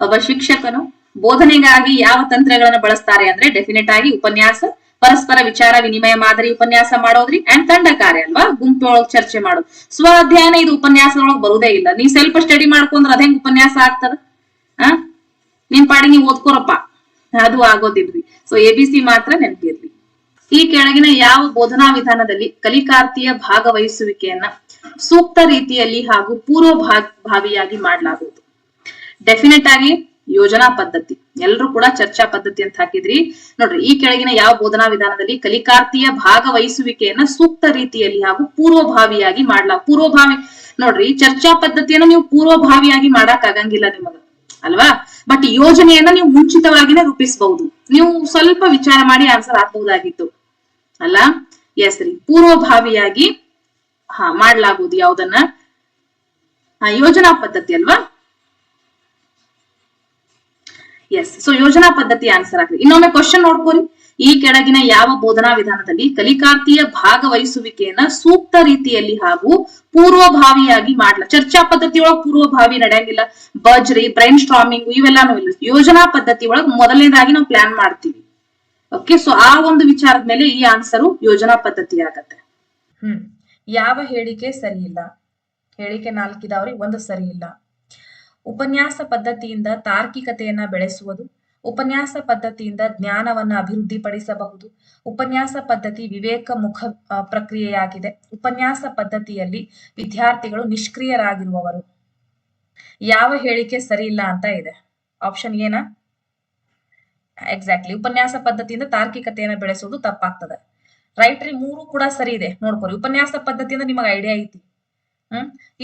ಒಬ್ಬ ಶಿಕ್ಷಕನು ಬೋಧನೆಗಾಗಿ ಯಾವ ತಂತ್ರಗಳನ್ನ ಬಳಸ್ತಾರೆ ಅಂದ್ರೆ ಡೆಫಿನೆಟ್ ಆಗಿ ಉಪನ್ಯಾಸ, ಪರಸ್ಪರ ವಿಚಾರ ವಿನಿಮಯ ಮಾದರಿ ಉಪನ್ಯಾಸ ಮಾಡೋದ್ರಿ, ಅಂಡ್ ತಂಡ ಕಾರ್ಯ ಅಲ್ವಾ, ಗುಂಪೊಳಗ್ ಚರ್ಚೆ ಮಾಡೋದು. ಸ್ವ ಅಧ್ಯಯನ ಇದು ಉಪನ್ಯಾಸದೊಳಗೆ ಬರುದೇ ಇಲ್ಲ. ನೀವ್ ಸೆಲ್ಫ್ ಸ್ಟಡಿ ಮಾಡ್ಕೊಂಡ್ರೆ ಅದ್ ಹೆಂಗ್ ಉಪನ್ಯಾಸ ಆಗ್ತದ? ನಿಮ್ ಪಾಡಿಗೆ ನೀವು ಓದ್ಕೋರಪ್ಪ, ಅದು ಆಗೋದಿಲ್ರಿ. ಸೊ ABC ಮಾತ್ರ ನೆನಪಿರ್ಲಿ. ಈ ಕೆಳಗಿನ ಯಾವ ಬೋಧನಾ ವಿಧಾನದಲ್ಲಿ ಕಲಿಕಾರ್ಥಿಯ ಭಾಗವಹಿಸುವಿಕೆಯನ್ನ ಸೂಕ್ತ ರೀತಿಯಲ್ಲಿ ಹಾಗೂ ಪೂರ್ವಭಾವಿಯಾಗಿ ಮಾಡಲಾಗುವುದು? ಡೆಫಿನೆಟ್ ಆಗಿ ಯೋಜನಾ ಪದ್ಧತಿ. ಎಲ್ಲರೂ ಕೂಡ ಚರ್ಚಾ ಪದ್ಧತಿ ಅಂತ ಹಾಕಿದ್ರಿ. ನೋಡ್ರಿ, ಈ ಕೆಳಗಿನ ಯಾವ ಬೋಧನಾ ವಿಧಾನದಲ್ಲಿ ಕಲಿಕಾರ್ಥಿಯ ಭಾಗವಹಿಸುವಿಕೆಯನ್ನ ಸೂಕ್ತ ರೀತಿಯಲ್ಲಿ ಹಾಗೂ ಪೂರ್ವಭಾವಿಯಾಗಿ ಪೂರ್ವಭಾವಿ ನೋಡ್ರಿ, ಚರ್ಚಾ ಪದ್ಧತಿಯನ್ನು ನೀವು ಪೂರ್ವಭಾವಿಯಾಗಿ ಮಾಡಕ್ ಆಗಂಗಿಲ್ಲ ನಿಮಗ ಅಲ್ವಾ. ಬಟ್ ಯೋಜನೆಯನ್ನ ನೀವು ಮುಂಚಿತವಾಗಿನೇ ರೂಪಿಸಬಹುದು. ನೀವು ಸ್ವಲ್ಪ ವಿಚಾರ ಮಾಡಿ ಆನ್ಸರ್ ಹಾಕಬಹುದಾಗಿತ್ತು ಅಲ್ಲ. ಎಸ್ ರೀ, ಪೂರ್ವಭಾವಿಯಾಗಿ ಮಾಡ್ಲಾಗುವುದು ಯಾವ್ದನ್ನ? ಯೋಜನಾ ಪದ್ಧತಿ ಅಲ್ವಾ. ಎಸ್, ಸೊ ಯೋಜನಾ ಪದ್ಧತಿ ಆನ್ಸರ್ ಆಗ್ತದೆ. ಇನ್ನೊಮ್ಮೆ ಕ್ವಶನ್ ನೋಡ್ಕೋರಿ. ಈ ಕೆಳಗಿನ ಯಾವ ಬೋಧನಾ ವಿಧಾನದಲ್ಲಿ ಕಲಿಕಾರ್ಥಿಯ ಭಾಗವಹಿಸುವಿಕೆಯನ್ನ ಸೂಕ್ತ ರೀತಿಯಲ್ಲಿ ಹಾಗೂ ಪೂರ್ವಭಾವಿಯಾಗಿ ಚರ್ಚಾ ಪದ್ಧತಿ ಒಳಗ್ ಪೂರ್ವಭಾವಿ ನಡೆಯಂಗಿಲ್ಲ. ಬಜ್ರಿ, ಬ್ರೈನ್ ಸ್ಟ್ರಾಮಿಂಗ್ ಇವೆಲ್ಲಾನು ಇಲ್ಲ. ಯೋಜನಾ ಪದ್ಧತಿ ಒಳಗ್ ಮೊದಲನೇದಾಗಿ ನಾವು ಪ್ಲಾನ್ ಮಾಡ್ತೀವಿ. ಓಕೆ, ಸೊ ಆ ಒಂದು ವಿಚಾರದ ಮೇಲೆ ಈ ಆನ್ಸರು ಯೋಜನಾ ಪದ್ಧತಿ ಆಗತ್ತೆ. ಯಾವ ಹೇಳಿಕೆ ಸರಿ ಇಲ್ಲ? ಹೇಳಿಕೆ 4 ಇದಾವ್ರಿ, ಒಂದು ಸರಿ ಇಲ್ಲ. ಉಪನ್ಯಾಸ ಪದ್ಧತಿಯಿಂದ ತಾರ್ಕಿಕತೆಯನ್ನ ಬೆಳೆಸುವುದು, ಉಪನ್ಯಾಸ ಪದ್ಧತಿಯಿಂದ ಜ್ಞಾನವನ್ನ ಅಭಿವೃದ್ಧಿಪಡಿಸಬಹುದು, ಉಪನ್ಯಾಸ ಪದ್ಧತಿ ವಿವೇಕ ಮುಖ ಪ್ರಕ್ರಿಯೆಯಾಗಿದೆ, ಉಪನ್ಯಾಸ ಪದ್ಧತಿಯಲ್ಲಿ ವಿದ್ಯಾರ್ಥಿಗಳು ನಿಷ್ಕ್ರಿಯರಾಗಿರುವವರು. ಯಾವ ಹೇಳಿಕೆ ಸರಿ ಇಲ್ಲ ಅಂತ ಇದೆ? ಆಪ್ಷನ್ ಏನ? ಎಕ್ಸಾಕ್ಟ್ಲಿ, ಉಪನ್ಯಾಸ ಪದ್ಧತಿಯಿಂದ ತಾರ್ಕಿಕತೆಯನ್ನ ಬೆಳೆಸುವುದು ತಪ್ಪಾಗ್ತದೆ. ರೈಟ್ ರೀ, 3 ಕೂಡ ಸರಿ ಇದೆ ನೋಡ್ಕೊರಿ. ಉಪನ್ಯಾಸ ಪದ್ಧತಿಯಿಂದ ನಿಮಗೆ ಐಡಿಯಾ ಐತಿ.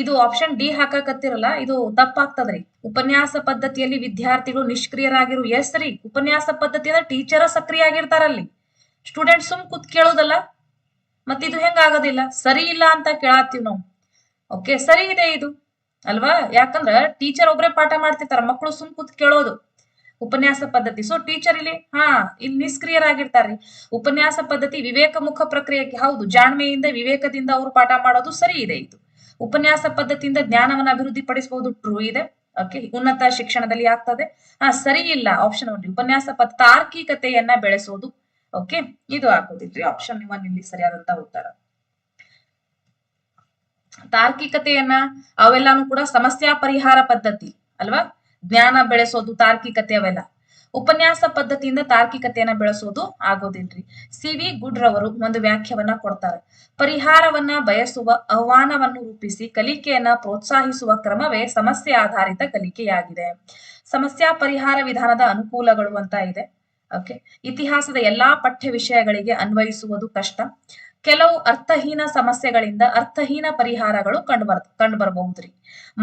ಇದು ಆಪ್ಷನ್ ಡಿ ಹಾಕಕತ್ತಿರಲ್ಲ, ಇದು ತಪ್ಪಾಗ್ತದ್ರಿ. ಉಪನ್ಯಾಸ ಪದ್ಧತಿಯಲ್ಲಿ ವಿದ್ಯಾರ್ಥಿಗಳು ನಿಷ್ಕ್ರಿಯರಾಗಿರು. ಎಸ್ ರೀ, ಉಪನ್ಯಾಸ ಪದ್ಧತಿಯಿಂದ ಟೀಚರ್ ಸಕ್ರಿಯ ಆಗಿರ್ತಾರಲ್ಲಿ, ಸ್ಟೂಡೆಂಟ್ ಸುಮ್ ಕೂತ್ ಕೇಳೋದಲ್ಲ. ಮತ್ತಿದು ಹೆಂಗ ಆಗೋದಿಲ್ಲ? ಸರಿ ಇಲ್ಲ ಅಂತ ಕೇಳತ್ತೀವಿ ನಾವು. ಓಕೆ, ಸರಿ ಇದೆ ಇದು ಅಲ್ವಾ. ಯಾಕಂದ್ರ ಟೀಚರ್ ಒಬ್ರೇ ಪಾಠ ಮಾಡ್ತಿರ್ತಾರ, ಮಕ್ಕಳು ಸುಮ್ ಕೂತ್ ಕೇಳೋದು ಉಪನ್ಯಾಸ ಪದ್ಧತಿ. ಸೊ ಟೀಚರ್ ಇಲ್ಲಿ ಇಲ್ಲಿ ನಿಷ್ಕ್ರಿಯರಾಗಿರ್ತಾರ್ರಿ. ಉಪನ್ಯಾಸ ಪದ್ಧತಿ ವಿವೇಕ ಮುಖ ಪ್ರಕ್ರಿಯೆಗೆ, ಹೌದು, ಜಾಣ್ಮೆಯಿಂದ ವಿವೇಕದಿಂದ ಅವರು ಪಾಠ ಮಾಡೋದು ಸರಿ ಇದೆ. ಇದು ಉಪನ್ಯಾಸ ಪದ್ಧತಿಯಿಂದ ಜ್ಞಾನವನ್ನು ಅಭಿವೃದ್ಧಿ ಪಡಿಸಬಹುದು, ಟ್ರೂ ಇದೆ. ಓಕೆ, ಉನ್ನತ ಶಿಕ್ಷಣದಲ್ಲಿ ಆಗ್ತದೆ. ಸರಿ ಇಲ್ಲ ಆಪ್ಷನ್ 1, ಉಪನ್ಯಾಸ ತಾರ್ಕಿಕತೆಯನ್ನ ಬೆಳೆಸೋದು. ಓಕೆ, ಇದು ಆಗೋದಿಲ್ರಿ. ಆಪ್ಷನ್ 1 ಇಲ್ಲಿ ಸರಿಯಾದಂತ ಉತ್ತರ. ತಾರ್ಕಿಕತೆಯನ್ನ ಅವೆಲ್ಲಾನು ಕೂಡ ಸಮಸ್ಯಾ ಪರಿಹಾರ ಪದ್ಧತಿ ಅಲ್ವಾ. ಜ್ಞಾನ ಬೆಳೆಸೋದು, ತಾರ್ಕಿಕತೆ ಅವೆಲ್ಲ. ಉಪನ್ಯಾಸ ಪದ್ಧತಿಯಿಂದ ತಾರ್ಕಿಕತೆಯನ್ನ ಬೆಳೆಸೋದು ಆಗೋದಿಲ್ರಿ. CV ಗುಡ್ ರವರು ಒಂದು ವ್ಯಾಖ್ಯವನ್ನ ಕೊಡ್ತಾರೆ. ಪರಿಹಾರವನ್ನ ಬಯಸುವ ಆಹ್ವಾನವನ್ನು ರೂಪಿಸಿ ಕಲಿಕೆಯನ್ನ ಪ್ರೋತ್ಸಾಹಿಸುವ ಕ್ರಮವೇ ಸಮಸ್ಯೆ ಆಧಾರಿತ ಕಲಿಕೆಯಾಗಿದೆ. ಸಮಸ್ಯಾ ಪರಿಹಾರ ವಿಧಾನದ ಅನುಕೂಲಗಳು ಅಂತ ಇದೆ. ಓಕೆ, ಇತಿಹಾಸದ ಎಲ್ಲಾ ಪಠ್ಯ ವಿಷಯಗಳಿಗೆ ಅನ್ವಯಿಸುವುದು ಕಷ್ಟ. ಕೆಲವು ಅರ್ಥಹೀನ ಸಮಸ್ಯೆಗಳಿಂದ ಅರ್ಥಹೀನ ಪರಿಹಾರಗಳು ಕಂಡು ಬರಬಹುದ್ರಿ.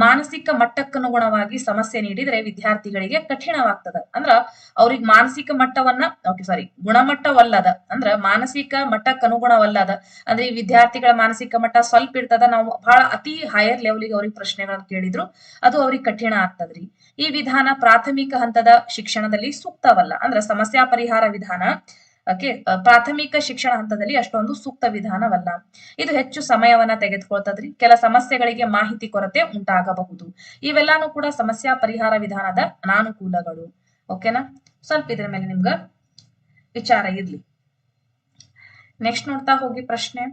ಮಾನಸಿಕ ಮಟ್ಟಕ್ಕನುಗುಣವಾಗಿ ಸಮಸ್ಯೆ ನೀಡಿದ್ರೆ ವಿದ್ಯಾರ್ಥಿಗಳಿಗೆ ಕಠಿಣವಾಗ್ತದ. ಅಂದ್ರ ಅವ್ರಿಗೆ ಮಾನಸಿಕ ಮಟ್ಟವನ್ನ ಗುಣಮಟ್ಟವಲ್ಲದ ಅಂದ್ರ ಮಾನಸಿಕ ಮಟ್ಟಕ್ಕನುಗುಣವಲ್ಲದ ಅಂದ್ರೆ ಈ ವಿದ್ಯಾರ್ಥಿಗಳ ಮಾನಸಿಕ ಮಟ್ಟ ಸ್ವಲ್ಪ ಇರ್ತದ, ನಾವು ಬಹಳ ಅತಿ ಹೈಯರ್ ಲೆವೆಲ್ಗೆ ಅವ್ರಿಗೆ ಪ್ರಶ್ನೆಗಳನ್ನ ಕೇಳಿದ್ರು ಅದು ಅವ್ರಿಗೆ ಕಠಿಣ ಆಗ್ತದ್ರಿ. ಈ ವಿಧಾನ ಪ್ರಾಥಮಿಕ ಹಂತದ ಶಿಕ್ಷಣದಲ್ಲಿ ಸೂಕ್ತವಲ್ಲ. ಅಂದ್ರ ಸಮಸ್ಯಾ ಪರಿಹಾರ ವಿಧಾನ ಪ್ರಾಥಮಿಕ ಶಿಕ್ಷಣ ಹಂತದಲ್ಲಿ ಅಷ್ಟೊಂದು ಸೂಕ್ತ ವಿಧಾನವಲ್ಲ. ಇದು ಹೆಚ್ಚು ಸಮಯವನ್ನ ತೆಗೆದುಕೊಳ್ತದ್ರಿ. ಕೆಲ ಸಮಸ್ಯೆಗಳಿಗೆ ಮಾಹಿತಿ ಕೊರತೆ ಉಂಟಾಗಬಹುದು. ಇವೆಲ್ಲಾನು ಕೂಡ ಸಮಸ್ಯಾ ಪರಿಹಾರ ವಿಧಾನದ ಅನಾನುಕೂಲಗಳು. ಓಕೆನಾ? ಸ್ವಲ್ಪ ಇದ್ರ ಮೇಲೆ ನಿಮ್ಗ ವಿಚಾರ ಇರ್ಲಿ. ನೆಕ್ಸ್ಟ್ ನೋಡ್ತಾ ಹೋಗಿ ಪ್ರಶ್ನೆ.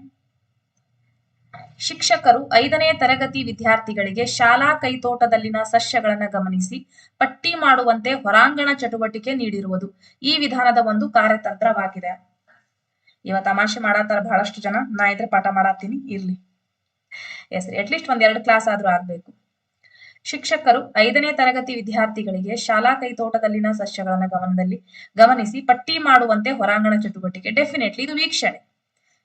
ಶಿಕ್ಷಕರು 5ನೇ ತರಗತಿ ವಿದ್ಯಾರ್ಥಿಗಳಿಗೆ ಶಾಲಾ ಕೈತೋಟದಲ್ಲಿನ ಸಸ್ಯಗಳನ್ನ ಗಮನಿಸಿ ಪಟ್ಟಿ ಮಾಡುವಂತೆ ಹೊರಾಂಗಣ ಚಟುವಟಿಕೆ ನೀಡಿರುವುದು ಈ ವಿಧಾನದ ಒಂದು ಕಾರ್ಯತಂತ್ರವಾಗಿದೆ. ಇವ ತಮಾಷೆ ಮಾಡಾತಾರ ಬಹಳಷ್ಟು ಜನ, ನಾ ಇದ್ರೆ ಪಾಠ ಮಾಡಾತೀನಿ, ಇರ್ಲಿ. ಅಟ್ಲೀಸ್ಟ್ 1-2 ಕ್ಲಾಸ್ ಆದ್ರೂ ಆಗ್ಬೇಕು. ಶಿಕ್ಷಕರು 5ನೇ ತರಗತಿ ವಿದ್ಯಾರ್ಥಿಗಳಿಗೆ ಶಾಲಾ ಕೈತೋಟದಲ್ಲಿನ ಸಸ್ಯಗಳನ್ನ ಗಮನಿಸಿ ಪಟ್ಟಿ ಮಾಡುವಂತೆ ಹೊರಾಂಗಣ ಚಟುವಟಿಕೆ. ಡೆಫಿನೆಟ್ಲಿ ಇದು ವೀಕ್ಷಣೆ.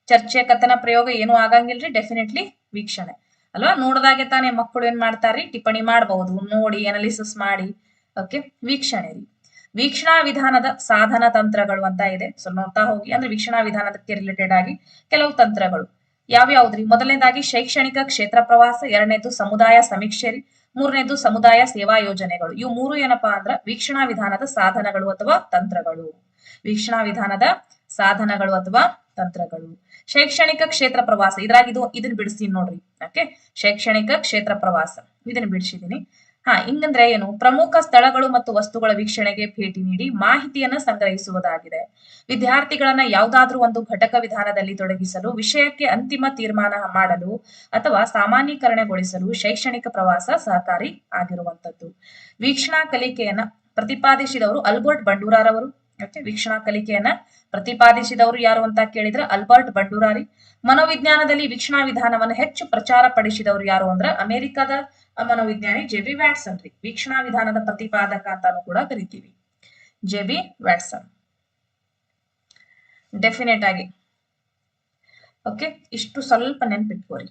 ಚರ್ಚೆ, ಕಥನ, ಪ್ರಯೋಗ ಏನು ಆಗಂಗಿಲ್ರಿ. ಡೆಫಿನೆಟ್ಲಿ ವೀಕ್ಷಣೆ ಅಲ್ವಾ? ನೋಡ್ದಾಗೆ ತಾನೇ ಮಕ್ಕಳು ಏನ್ ಮಾಡ್ತಾರ್ರಿ, ಟಿಪ್ಪಣಿ ಮಾಡಬಹುದು, ನೋಡಿ ಅನಾಲಿಸಿಸ್ ಮಾಡಿ. ಓಕೆ, ವೀಕ್ಷಣೆ ರೀ. ವೀಕ್ಷಣಾ ವಿಧಾನದ ಸಾಧನ ತಂತ್ರಗಳು ಅಂತ ಇದೆ. ಸೊ ನೋಡ್ತಾ ಹೋಗಿ. ಅಂದ್ರೆ ವೀಕ್ಷಣಾ ವಿಧಾನದಕ್ಕೆ ರಿಲೇಟೆಡ್ ಆಗಿ ಕೆಲವು ತಂತ್ರಗಳು ಯಾವ್ಯಾವ್ದ್ರಿ? ಮೊದಲನೇದಾಗಿ ಶೈಕ್ಷಣಿಕ ಕ್ಷೇತ್ರ ಪ್ರವಾಸ, 2ನೇದು ಸಮುದಾಯ ಸಮೀಕ್ಷೆ ರೀ, 3ನೇದು ಸಮುದಾಯ ಸೇವಾ ಯೋಜನೆಗಳು. ಇವು 3 ಏನಪ್ಪಾ ಅಂದ್ರ ವೀಕ್ಷಣಾ ವಿಧಾನದ ಸಾಧನಗಳು ಅಥವಾ ತಂತ್ರಗಳು. ವೀಕ್ಷಣಾ ವಿಧಾನದ ಸಾಧನಗಳು ಅಥವಾ ತಂತ್ರಗಳು. ಶೈಕ್ಷಣಿಕ ಕ್ಷೇತ್ರ ಪ್ರವಾಸ, ಇದನ್ನ ಬಿಡಿಸಿ ನೋಡ್ರಿ. ಓಕೆ, ಶೈಕ್ಷಣಿಕ ಕ್ಷೇತ್ರ ಪ್ರವಾಸ ಇದನ್ನ ಬಿಡಿಸಿದೀನಿ. ಹಿಂಗಂದ್ರೆ ಏನು? ಪ್ರಮುಖ ಸ್ಥಳಗಳು ಮತ್ತು ವಸ್ತುಗಳ ವೀಕ್ಷಣೆಗೆ ಭೇಟಿ ನೀಡಿ ಮಾಹಿತಿಯನ್ನ ಸಂಗ್ರಹಿಸುವುದಾಗಿದೆ. ವಿದ್ಯಾರ್ಥಿಗಳನ್ನ ಯಾವುದಾದ್ರೂ ಒಂದು ಘಟಕ ವಿಧಾನದಲ್ಲಿ ತೊಡಗಿಸಲು, ವಿಷಯಕ್ಕೆ ಅಂತಿಮ ತೀರ್ಮಾನ ಮಾಡಲು ಅಥವಾ ಸಾಮಾನ್ಯೀಕರಣಗೊಳಿಸಲು ಶೈಕ್ಷಣಿಕ ಪ್ರವಾಸ ಸಹಕಾರಿ ಆಗಿರುವಂತದ್ದು. ವೀಕ್ಷಣಾ ಕಲಿಕೆಯನ್ನ ಪ್ರತಿಪಾದಿಸಿದವರು ಆಲ್ಬರ್ಟ್ ಬಂಡೂರಾರವರು. ವೀಕ್ಷಣಾ ಕಲಿಕೆಯನ್ನ ಪ್ರತಿಪಾದಿಸಿದವರು ಯಾರು ಅಂತ ಕೇಳಿದ್ರೆ ಆಲ್ಬರ್ಟ್ ಬಂಡೂರಾರಿ. ಮನೋವಿಜ್ಞಾನದಲ್ಲಿ ವೀಕ್ಷಣಾ ವಿಧಾನವನ್ನು ಹೆಚ್ಚು ಪ್ರಚಾರ ಪಡಿಸಿದವರು ಯಾರು ಅಂದ್ರ ಅಮೆರಿಕದ ಮನೋವಿಜ್ಞಾನಿ ಜೆ.ಬಿ. ವ್ಯಾಟ್ಸನ್ ರೀ. ವೀಕ್ಷಣಾ ವಿಧಾನದ ಪ್ರತಿಪಾದಕ ಅಂತಾನು ಕೂಡ ಕರಿತೀವಿ, ಜೆ.ಬಿ. ವ್ಯಾಟ್ಸನ್. ಡೆಫಿನೆಟ್ ಆಗಿ ಓಕೆ, ಇಷ್ಟು ಸ್ವಲ್ಪ ನೆನ್ಪಿಟ್ಕೋರಿ.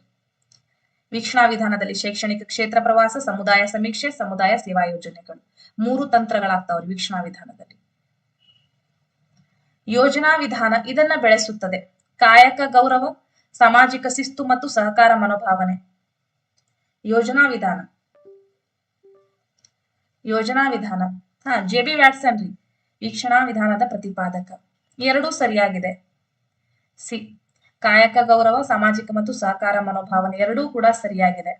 ವೀಕ್ಷಣಾ ವಿಧಾನದಲ್ಲಿ ಶೈಕ್ಷಣಿಕ ಕ್ಷೇತ್ರ ಪ್ರವಾಸ, ಸಮುದಾಯ ಸಮೀಕ್ಷೆ, ಸಮುದಾಯ ಸೇವಾ ಯೋಜನೆಗಳು 3 ತಂತ್ರಗಳಾಗ್ತಾವ್ರಿ ವೀಕ್ಷಣಾ ವಿಧಾನದಲ್ಲಿ. ಯೋಜನಾ ವಿಧಾನ ಇದನ್ನ ಬೆಳೆಸುತ್ತದೆ. ಕಾಯಕ ಗೌರವ, ಸಾಮಾಜಿಕ ಶಿಸ್ತು ಮತ್ತು ಸಹಕಾರ ಮನೋಭಾವನೆ. ಯೋಜನಾ ವಿಧಾನ ಜೆ.ಬಿ. ವ್ಯಾಟ್ಸನ್ ರೀ ವೀಕ್ಷಣಾ ವಿಧಾನದ ಪ್ರತಿಪಾದಕ. 2 ಸರಿಯಾಗಿದೆ. ಸಿ, ಕಾಯಕ ಗೌರವ, ಸಾಮಾಜಿಕ ಮತ್ತು ಸಹಕಾರ ಮನೋಭಾವನೆ 2 ಕೂಡ ಸರಿಯಾಗಿದೆ.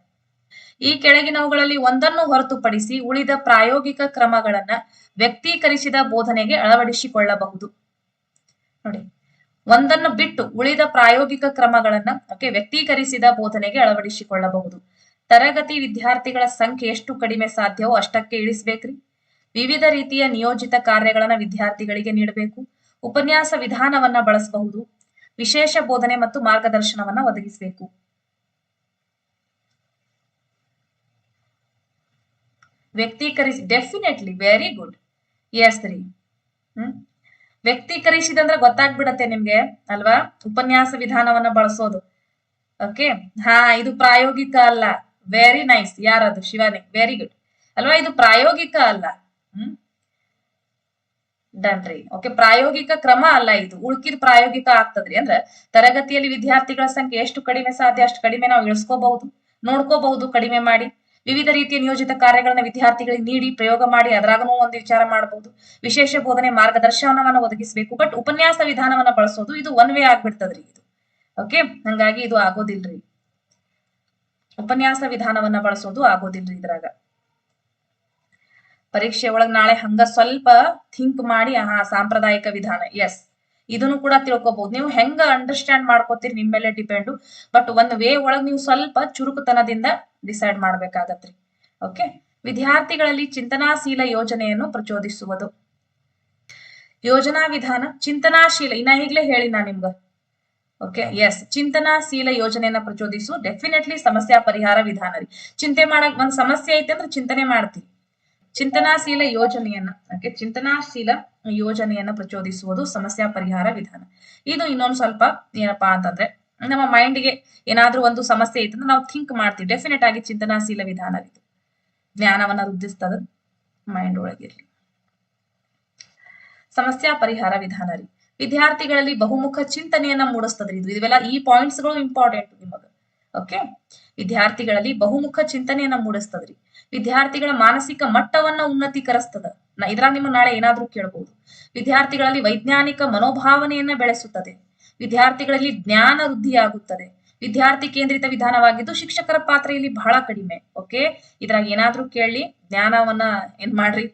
ಈ ಕೆಳಗಿನವುಗಳಲ್ಲಿ ಒಂದನ್ನು ಹೊರತುಪಡಿಸಿ ಉಳಿದ ಪ್ರಾಯೋಗಿಕ ಕ್ರಮಗಳನ್ನ ವ್ಯಕ್ತೀಕರಿಸಿದ ಬೋಧನೆಗೆ ಅಳವಡಿಸಿಕೊಳ್ಳಬಹುದು. ನೋಡಿ, ಒಂದನ್ನು ಬಿಟ್ಟು ಉಳಿದ ಪ್ರಾಯೋಗಿಕ ಕ್ರಮಗಳನ್ನ ವ್ಯಕ್ತೀಕರಿಸಿದ ಬೋಧನೆಗೆ ಅಳವಡಿಸಿಕೊಳ್ಳಬಹುದು. ತರಗತಿ ವಿದ್ಯಾರ್ಥಿಗಳ ಸಂಖ್ಯೆ ಎಷ್ಟು ಕಡಿಮೆ ಸಾಧ್ಯವೋ ಅಷ್ಟಕ್ಕೆ ಇಳಿಸ್ಬೇಕ್ರಿ. ವಿವಿಧ ರೀತಿಯ ನಿಯೋಜಿತ ಕಾರ್ಯಗಳನ್ನ ವಿದ್ಯಾರ್ಥಿಗಳಿಗೆ ನೀಡಬೇಕು. ಉಪನ್ಯಾಸ ವಿಧಾನವನ್ನ ಬಳಸಬಹುದು. ವಿಶೇಷ ಬೋಧನೆ ಮತ್ತು ಮಾರ್ಗದರ್ಶನವನ್ನ ಒದಗಿಸಬೇಕು. ವ್ಯಕ್ತೀಕರಿಸಿ, ಡೆಫಿನೆಟ್ಲಿ ವೆರಿ ಗುಡ್. ಎಸ್ ರೀ. ವ್ಯಕ್ತೀಕರಿಸಿದಂದ್ರೆ ಗೊತ್ತಾಗ್ಬಿಡತ್ತೆ ನಿಮ್ಗೆ ಅಲ್ವಾ? ಉಪನ್ಯಾಸ ವಿಧಾನವನ್ನ ಬಳಸೋದು. ಓಕೆ, ಇದು ಪ್ರಾಯೋಗಿಕ ಅಲ್ಲ. Very nice. ಯಾರದು? ಶಿವಾನಿ. ವೆರಿ ಗುಡ್ ಅಲ್ವಾ? ಇದು ಪ್ರಾಯೋಗಿಕ ಅಲ್ಲ. ಡನ್ರಿ. ಓಕೆ, ಪ್ರಾಯೋಗಿಕ ಕ್ರಮ ಅಲ್ಲ ಇದು. ಉಳ್ಕಿದ್ ಪ್ರಾಯೋಗಿಕ ಆಗ್ತದ್ರಿ. ಅಂದ್ರ ತರಗತಿಯಲ್ಲಿ ವಿದ್ಯಾರ್ಥಿಗಳ ಸಂಖ್ಯೆ ಎಷ್ಟು ಕಡಿಮೆ ಸಾಧ್ಯ ಅಷ್ಟು ಕಡಿಮೆ ನಾವು ಇಳಿಸ್ಕೋಬಹುದು, ನೋಡ್ಕೋಬಹುದು, ಕಡಿಮೆ ಮಾಡಿ. ವಿವಿಧ ರೀತಿಯ ನಿಯೋಜಿತ ಕಾರ್ಯಗಳನ್ನ ವಿದ್ಯಾರ್ಥಿಗಳಿಗೆ ನೀಡಿ ಪ್ರಯೋಗ ಮಾಡಿ ಅದ್ರಾಗನೂ ಒಂದು ವಿಚಾರ ಮಾಡಬಹುದು. ವಿಶೇಷ ಬೋಧನೆ ಮಾರ್ಗದರ್ಶನವನ್ನ ಒದಗಿಸಬೇಕು. ಬಟ್ ಉಪನ್ಯಾಸ ವಿಧಾನವನ್ನ ಬಳಸೋದು ಇದು ಒನ್ ವೇ ಆಗ್ಬಿಡ್ತದ್ರಿ ಇದು. ಓಕೆ, ಹಂಗಾಗಿ ಇದು ಆಗೋದಿಲ್ರಿ. ಉಪನ್ಯಾಸ ವಿಧಾನವನ್ನ ಬಳಸೋದು ಆಗೋದಿಲ್ರಿ ಇದ್ರಾಗ. ಪರೀಕ್ಷೆ ಒಳಗ್ ನಾಳೆ ಹಂಗ ಸ್ವಲ್ಪ ಥಿಂಕ್ ಮಾಡಿ ಸಾಂಪ್ರದಾಯಿಕ ವಿಧಾನ, ಎಸ್, ಇದನ್ನು ಕೂಡ ತಿಳ್ಕೊಬಹುದು. ನೀವು ಹೆಂಗ ಅಂಡರ್ಸ್ಟ್ಯಾಂಡ್ ಮಾಡ್ಕೋತೀರಿ ನಿಮ್ ಮೇಲೆ ಡಿಪೆಂಡು. ಬಟ್ ಒಂದ್ ವೇ ಒಳಗ್ ನೀವು ಸ್ವಲ್ಪ ಚುರುಕುತನದಿಂದ ಡಿಸೈಡ್ ಮಾಡ್ಬೇಕಾಗತ್ರಿ. ಓಕೆ, ವಿದ್ಯಾರ್ಥಿಗಳಲ್ಲಿ ಚಿಂತನಾಶೀಲ ಯೋಜನೆಯನ್ನು ಪ್ರಚೋದಿಸುವುದು. ಯೋಜನಾ ವಿಧಾನ ಚಿಂತನಾಶೀಲ, ಇನ್ನ ಈಗ್ಲೇ ಹೇಳಿ ನಾ ನಿಮ್ಗ. ಓಕೆ, ಎಸ್, ಚಿಂತನಾಶೀಲ ಯೋಜನೆಯನ್ನ ಪ್ರಚೋದಿಸು. ಡೆಫಿನೆಟ್ಲಿ ಸಮಸ್ಯಾ ಪರಿಹಾರ ವಿಧಾನ ರೀ. ಚಿಂತೆ ಮಾಡಕ್ ಒಂದ್ ಸಮಸ್ಯೆ ಐತೆ ಅಂದ್ರೆ ಚಿಂತನೆ ಮಾಡ್ತೀವಿ. ಚಿಂತನಾಶೀಲ ಯೋಜನೆಯನ್ನ ಪ್ರಚೋದಿಸುವುದು ಸಮಸ್ಯಾ ಪರಿಹಾರ ವಿಧಾನ. ಇದು ಇನ್ನೊಂದು ಸ್ವಲ್ಪ ಏನಪ್ಪಾ ಅಂತಂದ್ರೆ ನಮ್ಮ ಮೈಂಡ್ಗೆ ಏನಾದ್ರೂ ಒಂದು ಸಮಸ್ಯೆ ಇತ್ತು ನಾವು ಥಿಂಕ್ ಮಾಡ್ತೀವಿ, ಡೆಫಿನೆಟ್ ಆಗಿ ಚಿಂತನಾಶೀಲ ವಿಧಾನ ಇದು ಜ್ಞಾನವನ್ನ ವೃದ್ಧಿಸ್ತದ ಮೈಂಡ್ ಒಳಗಿರ್ಲಿ. ಸಮಸ್ಯಾ ಪರಿಹಾರ ವಿಧಾನ ರೀ, ವಿದ್ಯಾರ್ಥಿಗಳಲ್ಲಿ ಬಹುಮುಖ ಚಿಂತನೆಯನ್ನ ಮೂಡಿಸ್ತದ್ರಿ ಇದು. ಇವೆಲ್ಲ ಈ ಪಾಯಿಂಟ್ಸ್ ಗಳು ಇಂಪಾರ್ಟೆಂಟ್ ನಿಮಗ. ಓಕೆ, ವಿದ್ಯಾರ್ಥಿಗಳಲ್ಲಿ ಬಹುಮುಖ ಚಿಂತನೆಯನ್ನ ಮೂಡಿಸ್ತದ್ರಿ, ವಿದ್ಯಾರ್ಥಿಗಳ ಮಾನಸಿಕ ಮಟ್ಟವನ್ನ ಉನ್ನತೀಕರಿಸ್ತದ. ಇದ್ರಾಗ ನಿಮ್ಮ ನಾಳೆ ಏನಾದ್ರೂ ಕೇಳಬಹುದು. ವಿದ್ಯಾರ್ಥಿಗಳಲ್ಲಿ ವೈಜ್ಞಾನಿಕ ಮನೋಭಾವನೆಯನ್ನ ಬೆಳೆಸುತ್ತದೆ, ವಿದ್ಯಾರ್ಥಿಗಳಲ್ಲಿ ಜ್ಞಾನ ವೃದ್ಧಿಯಾಗುತ್ತದೆ, ವಿದ್ಯಾರ್ಥಿ ಕೇಂದ್ರಿತ ವಿಧಾನವಾಗಿದ್ದು ಶಿಕ್ಷಕರ ಪಾತ್ರ ಇಲ್ಲಿ ಬಹಳ ಕಡಿಮೆ. ಓಕೆ, ಇದ್ರಾಗ ಏನಾದ್ರೂ ಕೇಳಿ ಜ್ಞಾನವನ್ನ ಏನ್ ಮಾಡ್ರಿ,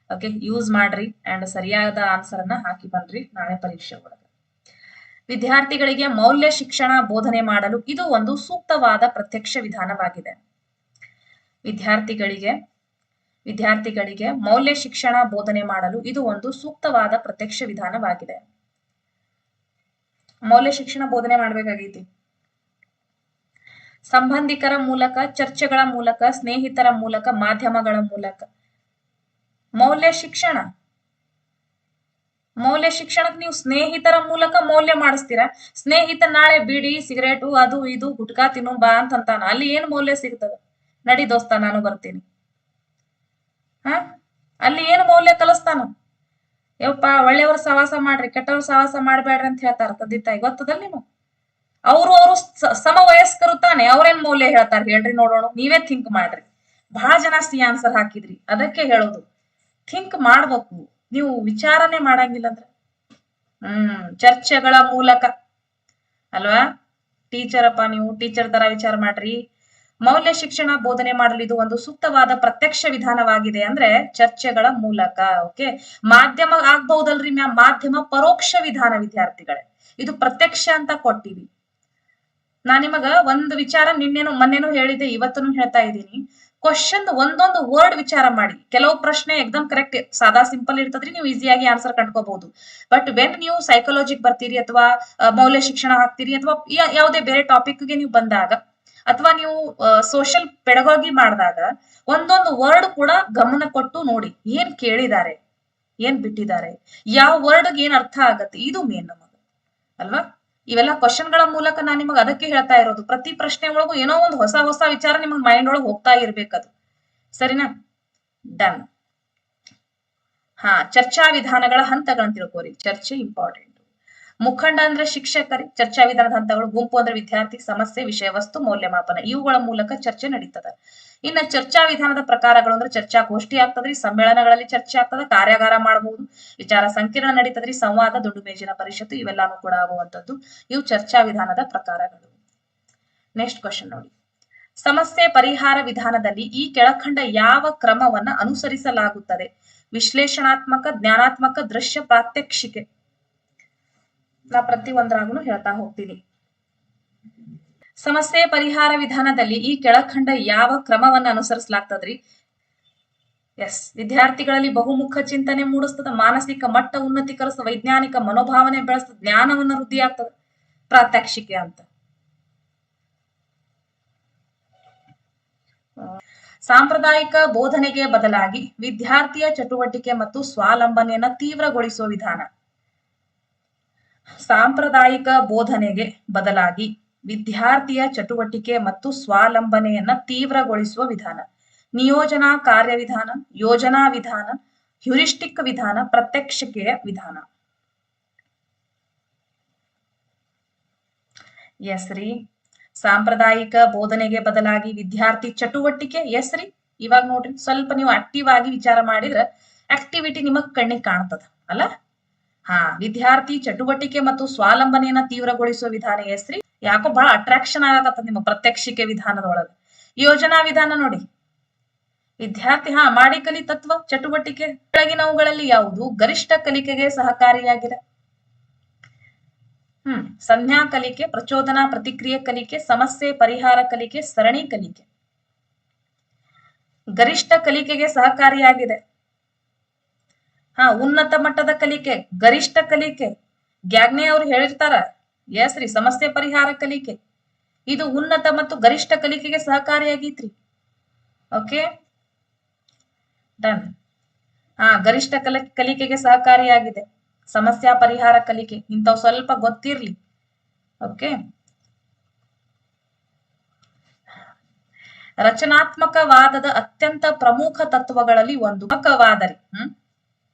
ಓಕೆ ಯೂಸ್ ಮಾಡ್ರಿ ಅಂಡ್ ಸರಿಯಾದ ಆನ್ಸರ್ ಅನ್ನ ಹಾಕಿ ಬನ್ರಿ ನಾಳೆ ಪರೀಕ್ಷೆ ಒಳಗೆ. ವಿದ್ಯಾರ್ಥಿಗಳಿಗೆ ಮೌಲ್ಯ ಶಿಕ್ಷಣ ಬೋಧನೆ ಮಾಡಲು ಇದು ಒಂದು ಸೂಕ್ತವಾದ ಪ್ರತ್ಯಕ್ಷ ವಿಧಾನವಾಗಿದೆ. ವಿದ್ಯಾರ್ಥಿಗಳಿಗೆ ಮೌಲ್ಯ ಶಿಕ್ಷಣ ಬೋಧನೆ ಮಾಡಲು ಇದು ಒಂದು ಸೂಕ್ತವಾದ ಪ್ರತ್ಯಕ್ಷ ವಿಧಾನವಾಗಿದೆ. ಮೌಲ್ಯ ಶಿಕ್ಷಣ ಬೋಧನೆ ಮಾಡ್ಬೇಕಾಗೈತಿ. ಸಂಬಂಧಿಕರ ಮೂಲಕ, ಚರ್ಚೆಗಳ ಮೂಲಕ, ಸ್ನೇಹಿತರ ಮೂಲಕ, ಮಾಧ್ಯಮಗಳ ಮೂಲಕ. ಮೌಲ್ಯ ಶಿಕ್ಷಣಕ್ಕೆ ನೀವು ಸ್ನೇಹಿತರ ಮೂಲಕ ಮೌಲ್ಯ ಮಾಡಿಸ್ತೀರಾ. ಸ್ನೇಹಿತ ನಾಳೆ ಬೀಡಿ ಸಿಗರೇಟು ಅದು ಇದು ಗುಟ್ಕಾ ತಿನ್ನು ಬಾ ಅಂತಾನ, ಅಲ್ಲಿ ಏನ್ ಮೌಲ್ಯ ಸಿಗ್ತದ? ನಡಿ ದೋಸ್ತ ನಾನು ಬರ್ತೀನಿ. ಅಲ್ಲಿ ಏನು ಮೌಲ್ಯ ಕಲಿಸ್ತಾನ? ಯಪ್ಪ ಒಳ್ಳೆಯವ್ರ ಸವಾಸ ಮಾಡ್ರಿ, ಕೆಟ್ಟವ್ರ ಸವಾಸ ಮಾಡ್ಬೇಡ್ರಿ ಅಂತ ಹೇಳ್ತಾರ ತಂದೆ ತಾಯಿ, ಗೊತ್ತದಲ್ಲ ನೀವು? ಅವರು ಸಮವಯಸ್ಕರು ತಾನೆ, ಅವ್ರೇನ್ ಮೌಲ್ಯ ಹೇಳ್ತಾರ ಹೇಳ್ರಿ ನೋಡೋಣ. ನೀವೇ ಥಿಂಕ್ ಮಾಡ್ರಿ. ಬಹಳ ಜನ ಸಿ ಆನ್ಸರ್ ಹಾಕಿದ್ರಿ, ಅದಕ್ಕೆ ಹೇಳೋದು ಥಿಂಕ್ ಮಾಡ್ಬೇಕು. ನೀವು ವಿಚಾರನೆ ಮಾಡಂಗಿಲ್ಲ ಅಂದ್ರೆ ಚರ್ಚೆಗಳ ಮೂಲಕ ಅಲ್ವಾ? ಟೀಚರಪ್ಪ ನೀವು ಟೀಚರ್ ತರ ವಿಚಾರ ಮಾಡ್ರಿ. ಮೌಲ್ಯ ಶಿಕ್ಷಣ ಬೋಧನೆ ಮಾಡಲು ಇದು ಒಂದು ಸೂಕ್ತವಾದ ಪ್ರತ್ಯಕ್ಷ ವಿಧಾನವಾಗಿದೆ ಅಂದ್ರೆ ಚರ್ಚೆಗಳ ಮೂಲಕ. ಓಕೆ, ಮಾಧ್ಯಮ ಆಗ್ಬಹುದಲ್ರಿ ಮ್ಯಾಮ್, ಮಾಧ್ಯಮ ಪರೋಕ್ಷ ವಿಧಾನ ವಿದ್ಯಾರ್ಥಿಗಳೇ, ಇದು ಪ್ರತ್ಯಕ್ಷ ಅಂತ ಕೊಟ್ಟಿವಿ. ನಾನ್ ನಿಮಗ ಒಂದು ವಿಚಾರ ಮೊನ್ನೆನೂ ಹೇಳಿದ್ದೆ, ಇವತ್ತೂ ಹೇಳ್ತಾ ಇದ್ದೀನಿ. ಕ್ವಶನ್ ಒಂದೊಂದು ವರ್ಡ್ ವಿಚಾರ ಮಾಡಿ. ಕೆಲವು ಪ್ರಶ್ನೆ ಎಕ್ದಮ್ ಕರೆಕ್ಟ್ ಸಾದಾ ಸಿಂಪಲ್ ಇರ್ತದ್ರಿ, ನೀವು ಈಸಿಯಾಗಿ ಆನ್ಸರ್ ಕಂಡ್ಕೋಬಹುದು. ಬಟ್ ವೆನ್ ನೀವು ಸೈಕಾಲಜಿಗೆ ಬರ್ತೀರಿ ಅಥವಾ ಮೌಲ್ಯ ಶಿಕ್ಷಣ ಹಾಕ್ತೀರಿ ಅಥವಾ ಯಾವುದೇ ಬೇರೆ ಟಾಪಿಕ್ಗೆ ನೀವು ಬಂದಾಗ ಅಥವಾ ನೀವು ಸೋಷಿಯಲ್ ಪೆಡಗಾಗಿ ಮಾಡಿದಾಗ ಒಂದೊಂದು ವರ್ಡ್ ಕೂಡ ಗಮನ ಕೊಟ್ಟು ನೋಡಿ, ಏನ್ ಕೇಳಿದ್ದಾರೆ, ಏನ್ ಬಿಟ್ಟಿದ್ದಾರೆ, ಯಾವ ವರ್ಡ್ಗೆ ಏನ್ ಅರ್ಥ ಆಗತ್ತೆ, ಇದು ಮೇನ್ ನಮಗ ಅಲ್ವಾ? ಇವೆಲ್ಲ ಕ್ವಶನ್ಗಳ ಮೂಲಕ ನಾನ್ ನಿಮಗ್ ಅದಕ್ಕೆ ಹೇಳ್ತಾ ಇರೋದು. ಪ್ರತಿ ಪ್ರಶ್ನೆ ಒಳಗೂ ಏನೋ ಒಂದು ಹೊಸ ವಿಚಾರ ನಿಮಗ್ ಮೈಂಡ್ ಒಳಗೆ ಹೋಗ್ತಾ ಇರ್ಬೇಕದು. ಸರಿನಾ? ಡನ್. ಚರ್ಚಾ ವಿಧಾನಗಳ ಹಂತಗಳನ್ನ ತಿಳ್ಕೋರಿ. ಚರ್ಚೆ ಇಂಪಾರ್ಟೆಂಟ್. ಮುಖಂಡ ಅಂದ್ರೆ ಶಿಕ್ಷಕರಿ. ಚರ್ಚಾ ವಿಧಾನದ ಹಂತಗಳು: ಗುಂಪು ಅಂದ್ರೆ ವಿದ್ಯಾರ್ಥಿ, ಸಮಸ್ಯೆ, ವಿಷಯ ವಸ್ತು, ಮೌಲ್ಯಮಾಪನ. ಇವುಗಳ ಮೂಲಕ ಚರ್ಚೆ ನಡೀತದ. ಇನ್ನ ಚರ್ಚಾ ವಿಧಾನದ ಪ್ರಕಾರಗಳು ಅಂದ್ರೆ ಚರ್ಚಾಗೋಷ್ಠಿ ಆಗ್ತದ್ರಿ, ಸಮ್ಮೇಳನಗಳಲ್ಲಿ ಚರ್ಚೆ ಆಗ್ತದ, ಕಾರ್ಯಾಗಾರ ಮಾಡಬಹುದು, ವಿಚಾರ ಸಂಕಿರಣ ನಡೀತದ್ರಿ, ಸಂವಾದ, ದುಂಡು ಮೇಜಿನ ಪರಿಷತ್ತು, ಇವೆಲ್ಲಾನು ಕೂಡ ಆಗುವಂತದ್ದು. ಇವು ಚರ್ಚಾ ವಿಧಾನದ ಪ್ರಕಾರಗಳು. ನೆಕ್ಸ್ಟ್ ಕ್ವಶನ್ ನೋಡಿ. ಸಮಸ್ಯೆ ಪರಿಹಾರ ವಿಧಾನದಲ್ಲಿ ಈ ಕೆಳಕಂಡ ಯಾವ ಕ್ರಮವನ್ನ ಅನುಸರಿಸಲಾಗುತ್ತದೆ? ವಿಶ್ಲೇಷಣಾತ್ಮಕ, ಜ್ಞಾನಾತ್ಮಕ, ದೃಶ್ಯ, ಪ್ರಾತ್ಯಕ್ಷಿಕೆ. ನಾ ಪ್ರತಿ ಒಂದ್ರಾಗೂ ಹೇಳ್ತಾ ಹೋಗ್ತೀನಿ. ಸಮಸ್ಯೆ ಪರಿಹಾರ ವಿಧಾನದಲ್ಲಿ ಈ ಕೆಳಕಂಡ ಯಾವ ಕ್ರಮವನ್ನ ಅನುಸರಿಸಲಾಗ್ತದ್ರಿ? ಎಸ್, ವಿದ್ಯಾರ್ಥಿಗಳಲ್ಲಿ ಬಹುಮುಖ ಚಿಂತನೆ ಮೂಡಿಸ್ತದ, ಮಾನಸಿಕ ಮಟ್ಟ ಉನ್ನತೀಕರಿಸ್ತದ, ವೈಜ್ಞಾನಿಕ ಮನೋಭಾವನೆ ಬೆಳೆಸ್ತದ, ಜ್ಞಾನವನ್ನ ವೃದ್ಧಿ ಆಗ್ತದ, ಪ್ರಾತ್ಯಕ್ಷಿಕೆ ಅಂತ. ಸಾಂಪ್ರದಾಯಿಕ ಬೋಧನೆಗೆ ಬದಲಾಗಿ ವಿದ್ಯಾರ್ಥಿಯ ಚಟುವಟಿಕೆ ಮತ್ತು ಸ್ವಾವಲಂಬನೆಯನ್ನ ತೀವ್ರಗೊಳಿಸುವ ವಿಧಾನ. ಸಾಂಪ್ರದಾಯಿಕ ಬೋಧನೆಗೆ ಬದಲಾಗಿ ವಿದ್ಯಾರ್ಥಿಯ ಚಟುವಟಿಕೆ ಮತ್ತು ಸ್ವಾವಲಂಬನೆಯನ್ನ ತೀವ್ರಗೊಳಿಸುವ ವಿಧಾನ. ನಿಯೋಜನಾ ಕಾರ್ಯವಿಧಾನ, ಯೋಜನಾ ವಿಧಾನ, ಹ್ಯೂರಿಸ್ಟಿಕ್ ವಿಧಾನ, ಪ್ರತ್ಯಕ್ಷಿಕೆಯ ವಿಧಾನ. ಎಸ್ ರೀ, ಸಾಂಪ್ರದಾಯಿಕ ಬೋಧನೆಗೆ ಬದಲಾಗಿ ವಿದ್ಯಾರ್ಥಿ ಚಟುವಟಿಕೆ. ಎಸ್ ರೀ, ಇವಾಗ ನೋಡ್ರಿ, ಸ್ವಲ್ಪ ನೀವು ಆಕ್ಟಿವ್ ಆಗಿ ವಿಚಾರ ಮಾಡಿದ್ರೆ ಆಕ್ಟಿವಿಟಿ ನಿಮಗ್ ಕಣ್ಣಿಗೆ ಕಾಣ್ತದ ಅಲ್ಲ? ವಿದ್ಯಾರ್ಥಿ ಚಟುವಟಿಕೆ ಮತ್ತು ಸ್ವಾವಲಂಬನೆಯನ್ನ ತೀವ್ರಗೊಳಿಸುವ ವಿಧಾನ. ಎಸ್ ರೀ, ಯಾಕೋ ಬಹಳ ಅಟ್ರಾಕ್ಷನ್ ಆಗತ್ತ ನಿಮ್ಮ ಪ್ರತ್ಯಕ್ಷಿಕೆ ವಿಧಾನದೊಳಗ. ಯೋಜನಾ ವಿಧಾನ ನೋಡಿ, ವಿದ್ಯಾರ್ಥಿ ಮಾಡಿ ಕಲಿ ತತ್ವ ಚಟುವಟಿಕೆ ಕೆಳಗಿನವುಗಳಲ್ಲಿ ಯಾವುದು ಗರಿಷ್ಠ ಕಲಿಕೆಗೆ ಸಹಕಾರಿಯಾಗಿದೆ? ಸಂಜ್ಞಾ ಕಲಿಕೆ, ಪ್ರಚೋದನಾ ಪ್ರತಿಕ್ರಿಯೆ ಕಲಿಕೆ, ಸಮಸ್ಯೆ ಪರಿಹಾರ ಕಲಿಕೆ, ಸರಣಿ ಕಲಿಕೆ. ಗರಿಷ್ಠ ಕಲಿಕೆಗೆ ಸಹಕಾರಿಯಾಗಿದೆ. ಉನ್ನತ ಮಟ್ಟದ ಕಲಿಕೆ, ಗರಿಷ್ಠ ಕಲಿಕೆ, ಗ್ಯಾಗ್ನೆ ಅವ್ರು ಹೇಳಿರ್ತಾರ. ಎಸ್ ರೀ, ಸಮಸ್ಯೆ ಪರಿಹಾರ ಕಲಿಕೆ ಇದು ಉನ್ನತ ಮತ್ತು ಗರಿಷ್ಠ ಕಲಿಕೆಗೆ ಸಹಕಾರಿಯಾಗೈತ್ರಿ. Okay, done. ಗರಿಷ್ಠ ಕಲಿಕೆಗೆ ಸಹಕಾರಿಯಾಗಿದೆ. ಸಮಸ್ಯಾ ಪರಿಹಾರ ಕಲಿಕೆ ಇಂಥವು ಸ್ವಲ್ಪ ಗೊತ್ತಿರ್ಲಿ. ಓಕೆ, ರಚನಾತ್ಮಕವಾದದ ಅತ್ಯಂತ ಪ್ರಮುಖ ತತ್ವಗಳಲ್ಲಿ ಒಂದು ವಾದರಿ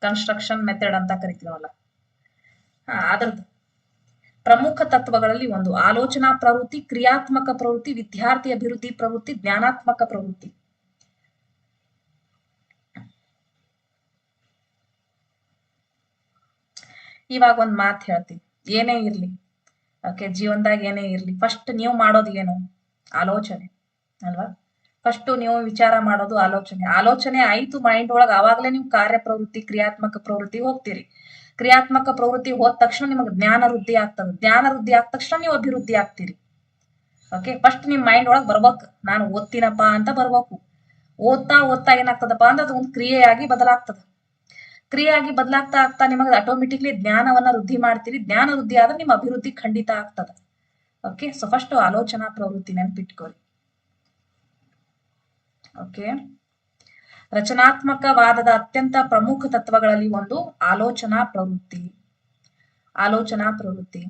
ಕನ್ಸ್ಟ್ರಕ್ಷನ್ ಮೆಥಡ್ ಅಂತ ಕರಿತೀವಲ್ಲ, ಅದರದ್ದು ಪ್ರಮುಖ ತತ್ವಗಳಲ್ಲಿ ಒಂದು ಆಲೋಚನಾ ಪ್ರವೃತ್ತಿ, ಕ್ರಿಯಾತ್ಮಕ ಪ್ರವೃತ್ತಿ, ವಿದ್ಯಾರ್ಥಿ ಅಭಿವೃದ್ಧಿ ಪ್ರವೃತ್ತಿ, ಜ್ಞಾನಾತ್ಮಕ ಪ್ರವೃತ್ತಿ. ಇವಾಗ ಒಂದ್ ಮಾತು ಹೇಳ್ತೀನಿ, ಏನೇ ಇರ್ಲಿ ಓಕೆ, ಜೀವನದಾಗ ಏನೇ ಇರ್ಲಿ, ಫಸ್ಟ್ ನೀವು ಮಾಡೋದು ಏನು? ಆಲೋಚನೆ ಅಲ್ವಾ? ಫಸ್ಟ್ ನೀವು ವಿಚಾರ ಮಾಡೋದು ಆಲೋಚನೆ. ಆಲೋಚನೆ ಆಯ್ತು ಮೈಂಡ್ ಒಳಗ, ಅವಾಗ್ಲೇ ನೀವು ಕಾರ್ಯ ಪ್ರವೃತ್ತಿ, ಕ್ರಿಯಾತ್ಮಕ ಪ್ರವೃತ್ತಿ ಹೋಗ್ತೀರಿ. ಕ್ರಿಯಾತ್ಮಕ ಪ್ರವೃತ್ತಿ ಹೋದ ತಕ್ಷಣ ನಿಮಗೆ ಜ್ಞಾನ ವೃದ್ಧಿ ಆಗ್ತದೆ. ಜ್ಞಾನ ವೃದ್ಧಿ ಆದ ತಕ್ಷಣ ನೀವು ಅಭಿವೃದ್ಧಿ ಆಗ್ತೀರಿ. ಓಕೆ, ಫಸ್ಟ್ ನಿಮ್ ಮೈಂಡ್ ಒಳಗ್ ಬರ್ಬೇಕು, ನಾನು ಓದ್ತೀನಪ್ಪ ಅಂತ ಬರ್ಬೇಕು. ಓದ್ತಾ ಓದ್ತಾ ಏನಾಗ್ತದಪ್ಪ ಅಂದ್ರೆ ಅದು ಒಂದು ಕ್ರಿಯೆಯಾಗಿ ಬದಲಾಗ್ತದೆ. ಕ್ರಿಯೆಯಾಗಿ ಬದಲಾಗ್ತಾ ಆಗ್ತಾ ನಿಮಗೆ ಆಟೋಮೆಟಿಕ್ಲಿ ಜ್ಞಾನವನ್ನ ವೃದ್ಧಿ ಮಾಡ್ತೀರಿ. ಜ್ಞಾನ ವೃದ್ಧಿ ಆದ್ರೆ ನಿಮ್ಮ ಅಭಿವೃದ್ಧಿ ಖಂಡಿತ ಆಗ್ತದೆ. ಓಕೆ, ಸೊ ಫಸ್ಟ್ ಆಲೋಚನಾ ಪ್ರವೃತ್ತಿ ನೆನ್ಪಿಟ್ಕೊಳ್ಳಿ. ಓಕೆ, ರಚನಾತ್ಮಕವಾದದ ಅತ್ಯಂತ ಪ್ರಮುಖ ತತ್ವಗಳಲ್ಲಿ ಒಂದು ಆಲೋಚನಾ ಪ್ರವೃತ್ತಿ. ಆಲೋಚನಾ ಪ್ರವೃತ್ತಿ,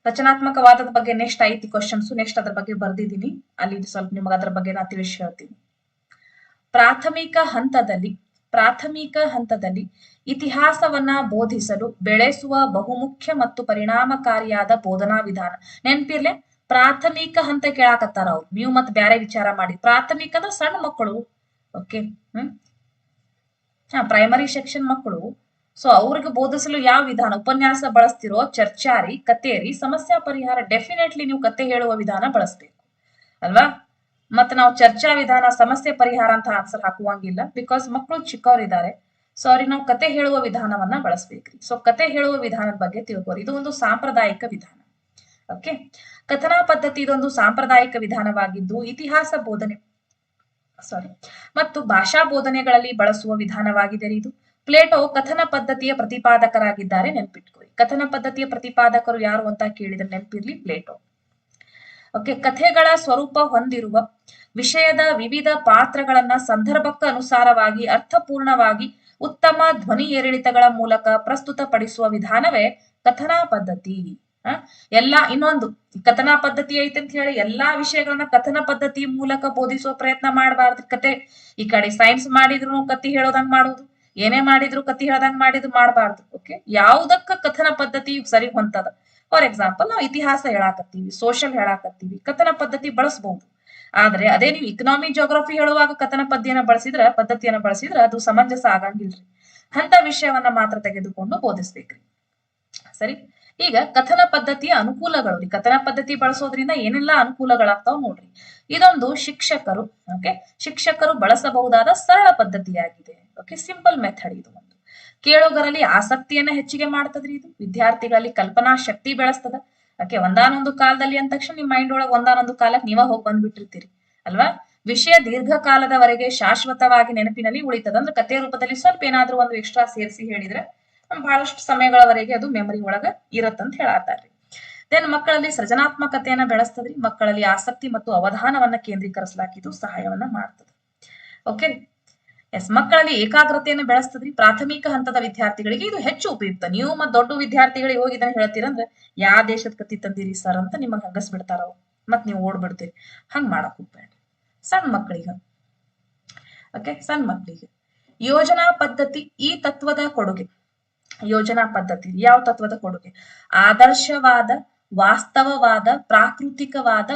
ರಚನಾತ್ಮಕವಾದದ ಬಗ್ಗೆ ನೆಕ್ಸ್ಟ್ ಐತಿ ಕ್ವಶನ್ಸ್, ನೆಕ್ಸ್ಟ್ ಅದ್ರ ಬಗ್ಗೆ ಬರ್ದಿದ್ದೀನಿ, ಅಲ್ಲಿ ಸ್ವಲ್ಪ ನಿಮಗೆ ಅದ್ರ ಬಗ್ಗೆ ನಾ ತಿಳಿಸಿ ಹೇಳ್ತೀನಿ. ಪ್ರಾಥಮಿಕ ಹಂತದಲ್ಲಿ ಇತಿಹಾಸವನ್ನ ಬೋಧಿಸಲು ಬೆಳೆಸುವ ಬಹುಮುಖ್ಯ ಮತ್ತು ಪರಿಣಾಮಕಾರಿಯಾದ ಬೋಧನಾ ವಿಧಾನ. ನೆನ್ಪಿರ್ಲೆ, ಪ್ರಾಥಮಿಕ ಹಂತ ಕೇಳಾಕತ್ತಾರ ಅವ್ರು, ನೀವು ಮತ್ತೆ ಬ್ಯಾರೆ ವಿಚಾರ ಮಾಡಿ. ಪ್ರಾಥಮಿಕ ಅಂದ್ರೆ ಸಣ್ಣ ಮಕ್ಕಳು. ಓಕೆ, ಪ್ರೈಮರಿ ಸೆಕ್ಷನ್ ಮಕ್ಕಳು. ಸೊ ಅವ್ರಿಗೆ ಬೋಧಿಸಲು ಯಾವ ವಿಧಾನ? ಉಪನ್ಯಾಸ ಬಳಸ್ತಿರೋ, ಚರ್ಚಾರಿ, ಕಥೆರಿ, ಸಮಸ್ಯಾ ಪರಿಹಾರ. ಡೆಫಿನೆಟ್ಲಿ ನೀವು ಕತೆ ಹೇಳುವ ವಿಧಾನ ಬಳಸ್ಬೇಕು ಅಲ್ವಾ? ಮತ್ತೆ ನಾವು ಚರ್ಚಾ ವಿಧಾನ, ಸಮಸ್ಯೆ ಪರಿಹಾರ ಅಂತ ಆನ್ಸರ್ ಹಾಕುವಂಗಿಲ್ಲ, ಬಿಕಾಸ್ ಮಕ್ಕಳು ಚಿಕ್ಕವರಿದ್ದಾರೆ. ಸೊ ಅವ್ರಿಗೆ ನಾವು ಕತೆ ಹೇಳುವ ವಿಧಾನವನ್ನ ಬಳಸ್ಬೇಕ್ರಿ. ಸೊ ಕತೆ ಹೇಳುವ ವಿಧಾನದ ಬಗ್ಗೆ ತಿಳ್ಕೋರಿ. ಇದು ಒಂದು ಸಾಂಪ್ರದಾಯಿಕ ವಿಧಾನ. ಓಕೆ, ಕಥನಾ ಪದ್ಧತಿ ಇದೊಂದು ಸಾಂಪ್ರದಾಯಿಕ ವಿಧಾನವಾಗಿದ್ದು ಇತಿಹಾಸ ಬೋಧನೆ ಮತ್ತು ಭಾಷಾ ಬೋಧನೆಗಳಲ್ಲಿ ಬಳಸುವ ವಿಧಾನವಾಗಿದೆ. ಇದು ಪ್ಲೇಟೋ ಕಥನ ಪದ್ಧತಿಯ ಪ್ರತಿಪಾದಕರಾಗಿದ್ದಾರೆ, ನೆನ್ಪಿಟ್ಕೊಳ್ಳಿ. ಕಥನ ಪದ್ಧತಿಯ ಪ್ರತಿಪಾದಕರು ಯಾರು ಅಂತ ಕೇಳಿದ್ರೆ ನೆನ್ಪಿರ್ಲಿ, ಪ್ಲೇಟೋ. ಓಕೆ, ಕಥೆಗಳ ಸ್ವರೂಪ ಹೊಂದಿರುವ ವಿಷಯದ ವಿವಿಧ ಪಾತ್ರಗಳನ್ನ ಸಂದರ್ಭಕ್ಕ ಅನುಸಾರವಾಗಿ ಅರ್ಥಪೂರ್ಣವಾಗಿ ಉತ್ತಮ ಧ್ವನಿ ಏರಿಳಿತಗಳ ಮೂಲಕ ಪ್ರಸ್ತುತಪಡಿಸುವ ವಿಧಾನವೇ ಕಥನಾ ಪದ್ಧತಿ. ಇನ್ನೊಂದು ಕಥನಾ ಪದ್ಧತಿ ಐತೆ ಅಂತ ಹೇಳಿ ಎಲ್ಲಾ ವಿಷಯಗಳನ್ನ ಕಥನ ಪದ್ಧತಿ ಮೂಲಕ ಬೋಧಿಸುವ ಪ್ರಯತ್ನ ಮಾಡಬಾರ್ದು. ಕತೆ ಈ ಕಡೆ ಸೈನ್ಸ್ ಮಾಡಿದ್ರು ಕತಿ ಹೇಳೋದಂಗ್ ಮಾಡೋದು, ಏನೇ ಮಾಡಿದ್ರು ಕತಿ ಹೇಳೋದಂಗ್ ಮಾಡಬಾರ್ದು. ಓಕೆ, ಯಾವುದಕ್ಕ ಕಥನ ಪದ್ಧತಿ ಸರಿ ಹೊಂತದ. ಫಾರ್ ಎಕ್ಸಾಂಪಲ್, ನಾವು ಇತಿಹಾಸ ಹೇಳಾಕತ್ತೀವಿ, ಸೋಷಲ್ ಹೇಳಾಕತ್ತೀವಿ, ಕಥನ ಪದ್ಧತಿ ಬಳಸಬಹುದು. ಆದ್ರೆ ಅದೇ ನೀವು ಇಕನಾಮಿ, ಜಿಯೋಗ್ರಫಿ ಹೇಳುವಾಗ ಕಥನ ಪದ್ಧತಿಯನ್ನ ಬಳಸಿದ್ರ ಅದು ಸಮಂಜಸ ಆಗಂಗಿಲ್ರಿ. ಅಂತ ವಿಷಯವನ್ನ ಮಾತ್ರ ತೆಗೆದುಕೊಂಡು ಬೋಧಿಸ್ಬೇಕ್ರಿ. ಸರಿ, ಈಗ ಕಥನ ಪದ್ಧತಿಯ ಅನುಕೂಲಗಳು. ಕಥನ ಪದ್ಧತಿ ಬಳಸೋದ್ರಿಂದ ಏನೆಲ್ಲಾ ಅನುಕೂಲಗಳಾಗ್ತಾವ್ ನೋಡ್ರಿ. ಇದೊಂದು ಶಿಕ್ಷಕರು ಬಳಸಬಹುದಾದ ಸರಳ ಪದ್ಧತಿಯಾಗಿದೆ. ಓಕೆ, ಸಿಂಪಲ್ ಮೆಥಡ್ ಇದು. ಒಂದು ಕೇಳುಗರಲ್ಲಿ ಆಸಕ್ತಿಯನ್ನ ಹೆಚ್ಚಿಗೆ ಮಾಡ್ತದ್ರಿ. ಇದು ವಿದ್ಯಾರ್ಥಿಗಳಲ್ಲಿ ಕಲ್ಪನಾ ಶಕ್ತಿ ಬೆಳೆಸ್ತದ. ಓಕೆ, ಒಂದಾನೊಂದು ಕಾಲದಲ್ಲಿ ಅಂದ ತಕ್ಷಣ ನಿಮ್ ಮೈಂಡ್ ಒಳಗೆ ಒಂದಾನೊಂದು ಕಾಲಕ್ಕೆ ನೀವ ಹೋಗಿ ಬಂದ್ಬಿಟ್ಟಿರ್ತೀರಿ ಅಲ್ವಾ? ವಿಷಯ ದೀರ್ಘಕಾಲದವರೆಗೆ ಶಾಶ್ವತವಾಗಿ ನೆನಪಿನಲ್ಲಿ ಉಳಿತದ. ಅಂದ್ರೆ ಕಥೆ ರೂಪದಲ್ಲಿ ಸ್ವಲ್ಪ ಏನಾದ್ರೂ ಒಂದು ಎಕ್ಸ್ಟ್ರಾ ಸೇರಿಸಿ ಹೇಳಿದ್ರೆ ಬಹಳಷ್ಟು ಸಮಯಗಳವರೆಗೆ ಅದು ಮೆಮರಿ ಒಳಗ ಇರತ್ತಂತ ಹೇಳಾತಾರ್ರಿ. ದೆನ್ ಮಕ್ಕಳಲ್ಲಿ ಸೃಜನಾತ್ಮಕತೆಯನ್ನ ಬೆಳೆಸ್ತದ್ರಿ. ಮಕ್ಕಳಲ್ಲಿ ಆಸಕ್ತಿ ಮತ್ತು ಅವಧಾನವನ್ನ ಕೇಂದ್ರೀಕರಿಸಲಾಕಿದ್ದು ಸಹಾಯವನ್ನ ಮಾಡ್ತದೆ. ಓಕೆ, ಎಸ್, ಮಕ್ಕಳಲ್ಲಿ ಏಕಾಗ್ರತೆಯನ್ನು ಬೆಳೆಸ್ತದ್ರಿ. ಪ್ರಾಥಮಿಕ ಹಂತದ ವಿದ್ಯಾರ್ಥಿಗಳಿಗೆ ಇದು ಹೆಚ್ಚು ಉಪಯುಕ್ತ. ನೀವು ಮತ್ತೆ ದೊಡ್ಡ ವಿದ್ಯಾರ್ಥಿಗಳಿಗೆ ಹೋಗಿ ಇದನ್ನ ಹೇಳ್ತೀರಂದ್ರೆ ಯಾವ ದೇಶದ ಕತಿ ತಂದಿರಿ ಸರ್ ಅಂತ ನಿಮಗ್ ಹಗ್ಗಸ್ ಬಿಡ್ತಾರ ಅವ್ರು, ಮತ್ ನೀವು ಓಡ್ಬಿಡ್ತೀರಿ. ಹಂಗ್ ಮಾಡಕ್ ಹೋಗ್ಬೇಡ. ಸಣ್ಣ ಮಕ್ಕಳಿಗೆ ಯೋಜನಾ ಪದ್ಧತಿ ಈ ತತ್ವದ ಕೊಡುಗೆ. ಯೋಜನಾ ಪದ್ಧತಿ ಯಾವ ತತ್ವದ ಕೊಡುಗೆ? ಆದರ್ಶವಾದ, ವಾಸ್ತವವಾದ, ಪ್ರಾಕೃತಿಕವಾದ,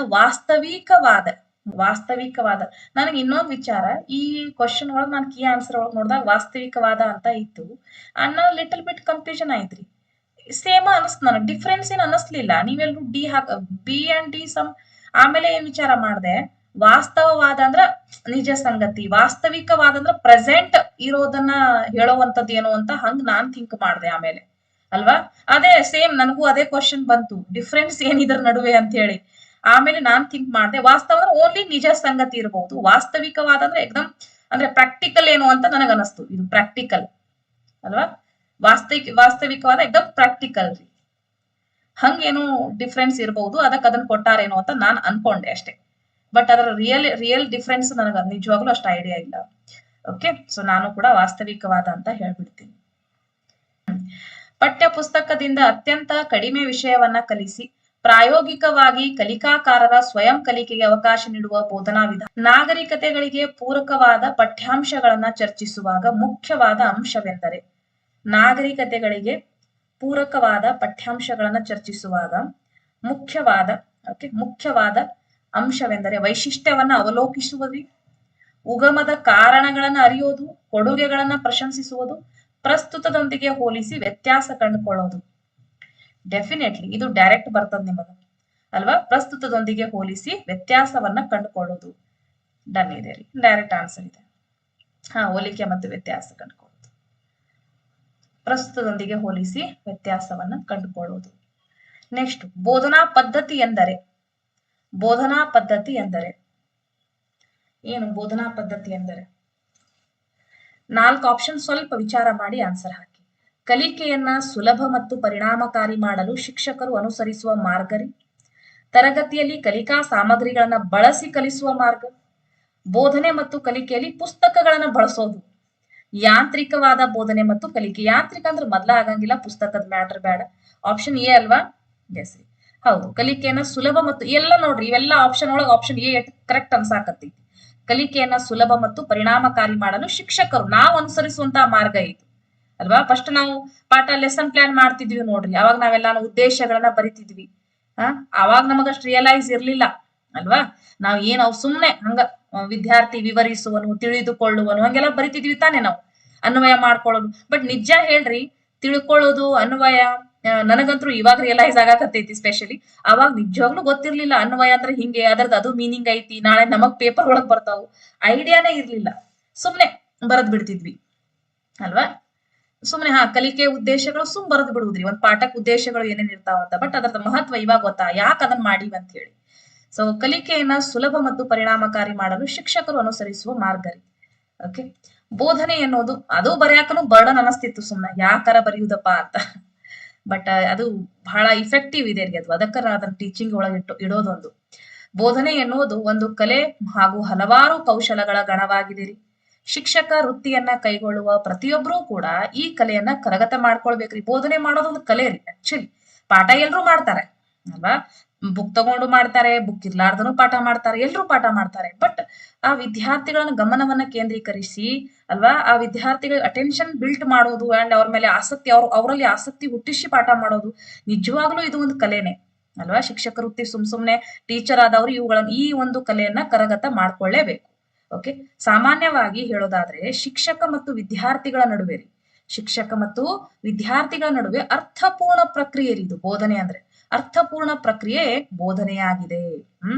ವಾಸ್ತವಿಕವಾದ. ನನಗೆ ಇನ್ನೊಂದು ವಿಚಾರ, ಈ ಕ್ವಶನ್ ಒಳಗ್ ನಾನು ಕೀ ಆನ್ಸರ್ ಒಳಗ್ ನೋಡಿದಾಗ ವಾಸ್ತವಿಕವಾದ ಅಂತ ಇತ್ತು. ಅನ್ನ ಲಿಟಲ್ ಬಿಟ್ ಕನ್ಫ್ಯೂಷನ್ ಆಯ್ತ್ರಿ. ಸೇಮ್ ಅನಿಸ್ತು ನನಗೆ, ಡಿಫ್ರೆನ್ಸ್ ಏನ್ ಅನ್ನಿಸ್ಲಿಲ್ಲ. ನೀವೆಲ್ಲರೂ ಬಿ ಅಂಡ್ ಡಿ ಸಮ್. ಆಮೇಲೆ ಏನ್ ವಿಚಾರ ಮಾಡಿದೆ, ವಾಸ್ತವವಾದ ಅಂದ್ರ ನಿಜ ಸಂಗತಿ, ವಾಸ್ತವಿಕವಾದ ಅಂದ್ರ ಪ್ರೆಸೆಂಟ್ ಇರೋದನ್ನ ಹೇಳೋವಂಥದ್ದು ಏನು ಅಂತ ಹಂಗ್ ನಾನ್ ಥಿಂಕ್ ಮಾಡಿದೆ ಆಮೇಲೆ ಅಲ್ವಾ? ಅದೇ ಸೇಮ್ ನನಗೂ ಅದೇ ಕ್ವಶನ್ ಬಂತು, ಡಿಫ್ರೆನ್ಸ್ ಏನಿದ್ರ ನಡುವೆ ಅಂತ ಹೇಳಿ. ಆಮೇಲೆ ನಾನ್ ಥಿಂಕ್ ಮಾಡಿದೆ, ವಾಸ್ತವ ಅಂದ್ರೆ ಓನ್ಲಿ ನಿಜ ಸಂಗತಿ ಇರಬಹುದು, ವಾಸ್ತವಿಕವಾದ ಅಂದ್ರೆ ಎಕ್ದಮ್ ಅಂದ್ರೆ ಪ್ರಾಕ್ಟಿಕಲ್ ಏನು ಅಂತ ನನಗ ಅನಿಸ್ತು. ಇದು ಪ್ರಾಕ್ಟಿಕಲ್ ಅಲ್ವಾ? ವಾಸ್ತವಿಕವಾದ ಎಕ್ದಮ್ ಪ್ರಾಕ್ಟಿಕಲ್ ರೀ. ಹಂಗೇನು ಡಿಫ್ರೆನ್ಸ್ ಇರಬಹುದು, ಅದನ್ನ ಕೊಟ್ಟಾರೇನೋ ಅಂತ ನಾನ್ ಅನ್ಕೊಂಡೆ ಅಷ್ಟೇ. ಬಟ್ ಅದರ ರಿಯಲ್ ಡಿಫ್ರೆನ್ಸ್ ನನಗ ನಿಜವಾಗ್ಲೂ ಅಷ್ಟು ಐಡಿಯಾ ಇಲ್ಲ. ಓಕೆ, ಸೊ ನಾನು ಕೂಡ ವಾಸ್ತವಿಕವಾದ ಅಂತ ಹೇಳ್ಬಿಡ್ತೀನಿ. ಪಠ್ಯ ಪುಸ್ತಕದಿಂದ ಅತ್ಯಂತ ಕಡಿಮೆ ವಿಷಯವನ್ನ ಕಲಿಸಿ ಪ್ರಾಯೋಗಿಕವಾಗಿ ಕಲಿಕಾಕಾರರ ಸ್ವಯಂ ಕಲಿಕೆಗೆ ಅವಕಾಶ ನೀಡುವ ಬೋಧನಾ ವಿಧಾನ. ನಾಗರಿಕತೆಗಳಿಗೆ ಪೂರಕವಾದ ಪಠ್ಯಾಂಶಗಳನ್ನ ಚರ್ಚಿಸುವಾಗ ಮುಖ್ಯವಾದ ಅಂಶವೆಂದರೆ ನಾಗರಿಕತೆಗಳಿಗೆ ಪೂರಕವಾದ ಪಠ್ಯಾಂಶಗಳನ್ನ ಚರ್ಚಿಸುವಾಗ ಮುಖ್ಯವಾದ ಅಂಶವೆಂದರೆ ವೈಶಿಷ್ಟ್ಯವನ್ನ ಅವಲೋಕಿಸುವುದು, ಉಗಮದ ಕಾರಣಗಳನ್ನ ಅರಿಯೋದು, ಕೊಡುಗೆಗಳನ್ನ ಪ್ರಶಂಸಿಸುವುದು, ಪ್ರಸ್ತುತದೊಂದಿಗೆ ಹೋಲಿಸಿ ವ್ಯತ್ಯಾಸ ಕಂಡುಕೊಳ್ಳೋದು. ಡೆಫಿನೆಟ್ಲಿ ಇದು ಡೈರೆಕ್ಟ್ ಬರ್ತದ ನಿಮಗ ಅಲ್ವಾ? ಪ್ರಸ್ತುತದೊಂದಿಗೆ ಹೋಲಿಸಿ ವ್ಯತ್ಯಾಸವನ್ನ ಕಂಡುಕೊಳ್ಳೋದು. ಡನ್ ಇದೆ ರೀ, ಡೈರೆಕ್ಟ್ ಆನ್ಸರ್ ಇದೆ. ಹೋಲಿಕೆ ಮತ್ತು ವ್ಯತ್ಯಾಸ ಕಂಡುಕೊಳ್ಳೋದು, ಪ್ರಸ್ತುತದೊಂದಿಗೆ ಹೋಲಿಸಿ ವ್ಯತ್ಯಾಸವನ್ನ ಕಂಡುಕೊಳ್ಳೋದು. ನೆಕ್ಸ್ಟ್, ಬೋಧನಾ ಪದ್ಧತಿ ಎಂದರೆ ಏನು? ಬೋಧನಾ ಪದ್ಧತಿ ಎಂದರೆ 4 ಆಪ್ಷನ್ ಸ್ವಲ್ಪ ವಿಚಾರ ಮಾಡಿ ಆನ್ಸರ್ ಹಾಕಿ. ಕಲಿಕೆಯನ್ನ ಸುಲಭ ಮತ್ತು ಪರಿಣಾಮಕಾರಿ ಮಾಡಲು ಶಿಕ್ಷಕರು ಅನುಸರಿಸುವ ಮಾರ್ಗರಿ. ತರಗತಿಯಲ್ಲಿ ಕಲಿಕಾ ಸಾಮಗ್ರಿಗಳನ್ನ ಬಳಸಿ ಕಲಿಸುವ ಮಾರ್ಗ. ಬೋಧನೆ ಮತ್ತು ಕಲಿಕೆಯಲ್ಲಿ ಪುಸ್ತಕಗಳನ್ನ ಬಳಸೋದು. ಯಾಂತ್ರಿಕವಾದ ಬೋಧನೆ ಮತ್ತು ಕಲಿಕೆ. ಯಾಂತ್ರಿಕ ಅಂದ್ರೆ ಮೊದ್ಲ ಆಗಂಗಿಲ್ಲ, ಪುಸ್ತಕದ ಮ್ಯಾಟರ್ ಬೇಡ. ಆಪ್ಷನ್ ಎ ಅಲ್ವಾ? ಎಸ್ ರೀ, ಹೌದು. ಕಲಿಕೆಯನ್ನ ಸುಲಭ ಮತ್ತು ಎಲ್ಲ ನೋಡ್ರಿ, ಇವೆಲ್ಲ ಆಪ್ಷನ್ ಒಳಗೆ ಆಪ್ಷನ್ ಎ ಕರೆಕ್ಟ್ ಅನ್ಸಾಕತ್ತಿ. ಕಲಿಕೆಯನ್ನ ಸುಲಭ ಮತ್ತು ಪರಿಣಾಮಕಾರಿ ಮಾಡಲು ಶಿಕ್ಷಕರು ನಾವು ಅನುಸರಿಸುವಂತಹ ಮಾರ್ಗ ಇದು ಅಲ್ವಾ? ಫಸ್ಟ್ ನಾವು ಪಾಠ ಲೆಸನ್ ಪ್ಲಾನ್ ಮಾಡ್ತಿದ್ವಿ ನೋಡ್ರಿ, ಅವಾಗ ನಾವೆಲ್ಲಾನು ಉದ್ದೇಶಗಳನ್ನ ಬರಿತಿದ್ವಿ. ಅವಾಗ ನಮಗಷ್ಟು ರಿಯಲೈಸ್ ಇರ್ಲಿಲ್ಲ ಅಲ್ವಾ? ನಾವ್ ಅವ್ ಸುಮ್ನೆ ಹಂಗ ವಿದ್ಯಾರ್ಥಿ ವಿವರಿಸುವನು, ತಿಳಿದುಕೊಳ್ಳುವನು ಹಂಗೆಲ್ಲ ಬರಿತಿದ್ವಿ ತಾನೆ ನಾವು, ಅನ್ವಯ ಮಾಡ್ಕೊಳ್ಳೋದು. ಬಟ್ ನಿಜ ಹೇಳ್ರಿ, ತಿಳ್ಕೊಳ್ಳೋದು ಅನ್ವಯ ನನಗಂತೂ ಇವಾಗ ರಿಯಲೈಸ್ ಆಗಾಕತ್ತೈತಿ. ಸ್ಪೆಷಲಿ ಅವಾಗ ನಿಜವಾಗ್ಲೂ ಗೊತ್ತಿರ್ಲಿಲ್ಲ ಅನ್ವಯ ಅಂದ್ರೆ ಹಿಂಗೆ, ಅದರದ್ದು ಅದು ಮೀನಿಂಗ್ ಐತಿ, ನಾಳೆ ನಮಗ್ ಪೇಪರ್ ಒಳಗ್ ಬರ್ತಾವು, ಐಡಿಯಾನೇ ಇರ್ಲಿಲ್ಲ. ಸುಮ್ನೆ ಬರದ್ ಬಿಡ್ತಿದ್ವಿ ಅಲ್ವಾ? ಸುಮ್ನೆ ಕಲಿಕೆ ಉದ್ದೇಶಗಳು ಬರದ್ ಬಿಡುದ್ರಿ, ಒಂದ್ ಪಾಠಕ್ ಉದ್ದೇಶಗಳು ಏನೇನ್ ಇರ್ತಾವಂತ. ಬಟ್ ಅದರದ ಮಹತ್ವ ಇವಾಗ ಗೊತ್ತಾ, ಯಾಕೆ ಅದನ್ನ ಮಾಡಿವ್ ಅಂತ ಹೇಳಿ. ಸೊ ಕಲಿಕೆಯನ್ನ ಸುಲಭ ಮತ್ತು ಪರಿಣಾಮಕಾರಿ ಮಾಡಲು ಶಿಕ್ಷಕರು ಅನುಸರಿಸುವ ಮಾರ್ಗರಿ. ಓಕೆ, ಬೋಧನೆ ಎನ್ನುವುದು ಅದು ಬರೆಯಾಕನು ಬರ್ಡನ್ ಅನಸ್ತಿತ್ತು, ಸುಮ್ನೆ ಯಾಕಾರ ಬರೆಯುವುದಪ್ಪ ಅಂತ. ಬಟ್ ಅದು ಬಹಳ ಇಫೆಕ್ಟಿವ್ ಇದೆ ರೀ ಅದು, ಅದಕ್ಕರ ಅದನ್ನ ಟೀಚಿಂಗ್ ಒಳಗೆ ಇಡೋದೊಂದು. ಬೋಧನೆ ಎನ್ನುವುದು ಒಂದು ಕಲೆ ಹಾಗೂ ಹಲವಾರು ಕೌಶಲಗಳ ಗಣವಾಗಿದೆ ರೀ. ಶಿಕ್ಷಕ ವೃತ್ತಿಯನ್ನ ಕೈಗೊಳ್ಳುವ ಪ್ರತಿಯೊಬ್ಬರೂ ಕೂಡ ಈ ಕಲೆಯನ್ನ ಕರಗತ ಮಾಡ್ಕೊಳ್ಬೇಕ್ರಿ. ಬೋಧನೆ ಮಾಡೋದೊಂದು ಕಲೆ ರೀ. ಆಕ್ಚುಲಿ ಪಾಠ ಎಲ್ರು ಮಾಡ್ತಾರೆ ಅಲ್ವಾ? ಬುಕ್ ತಗೊಂಡು ಮಾಡ್ತಾರೆ, ಬುಕ್ ಇರ್ಲಾರ್ದನು ಪಾಠ ಮಾಡ್ತಾರೆ, ಎಲ್ರು ಪಾಠ ಮಾಡ್ತಾರೆ. ಬಟ್ ಆ ವಿದ್ಯಾರ್ಥಿಗಳನ್ನ ಗಮನವನ್ನ ಕೇಂದ್ರೀಕರಿಸಿ ಅಲ್ವಾ, ಆ ವಿದ್ಯಾರ್ಥಿಗಳ ಅಟೆನ್ಷನ್ ಬಿಲ್ಟ್ ಮಾಡೋದು ಅಂಡ್ ಅವ್ರ ಮೇಲೆ ಆಸಕ್ತಿ, ಅವರಲ್ಲಿ ಆಸಕ್ತಿ ಹುಟ್ಟಿಸಿ ಪಾಠ ಮಾಡೋದು ನಿಜವಾಗ್ಲೂ ಇದು ಒಂದು ಕಲೆನೆ ಅಲ್ವಾ? ಶಿಕ್ಷಕ ವೃತ್ತಿ ಸುಮ್ನೆ ಟೀಚರ್ ಆದವರು ಈ ಒಂದು ಕಲೆಯನ್ನ ಕರಗತ ಮಾಡ್ಕೊಳ್ಳೇಬೇಕು. ಓಕೆ, ಸಾಮಾನ್ಯವಾಗಿ ಹೇಳೋದಾದ್ರೆ ಶಿಕ್ಷಕ ಮತ್ತು ವಿದ್ಯಾರ್ಥಿಗಳ ನಡುವೆ ಅರ್ಥಪೂರ್ಣ ಪ್ರಕ್ರಿಯೆ ಇದು. ಬೋಧನೆ ಅಂದ್ರೆ ಅರ್ಥಪೂರ್ಣ ಪ್ರಕ್ರಿಯೆ ಬೋಧನೆಯಾಗಿದೆ.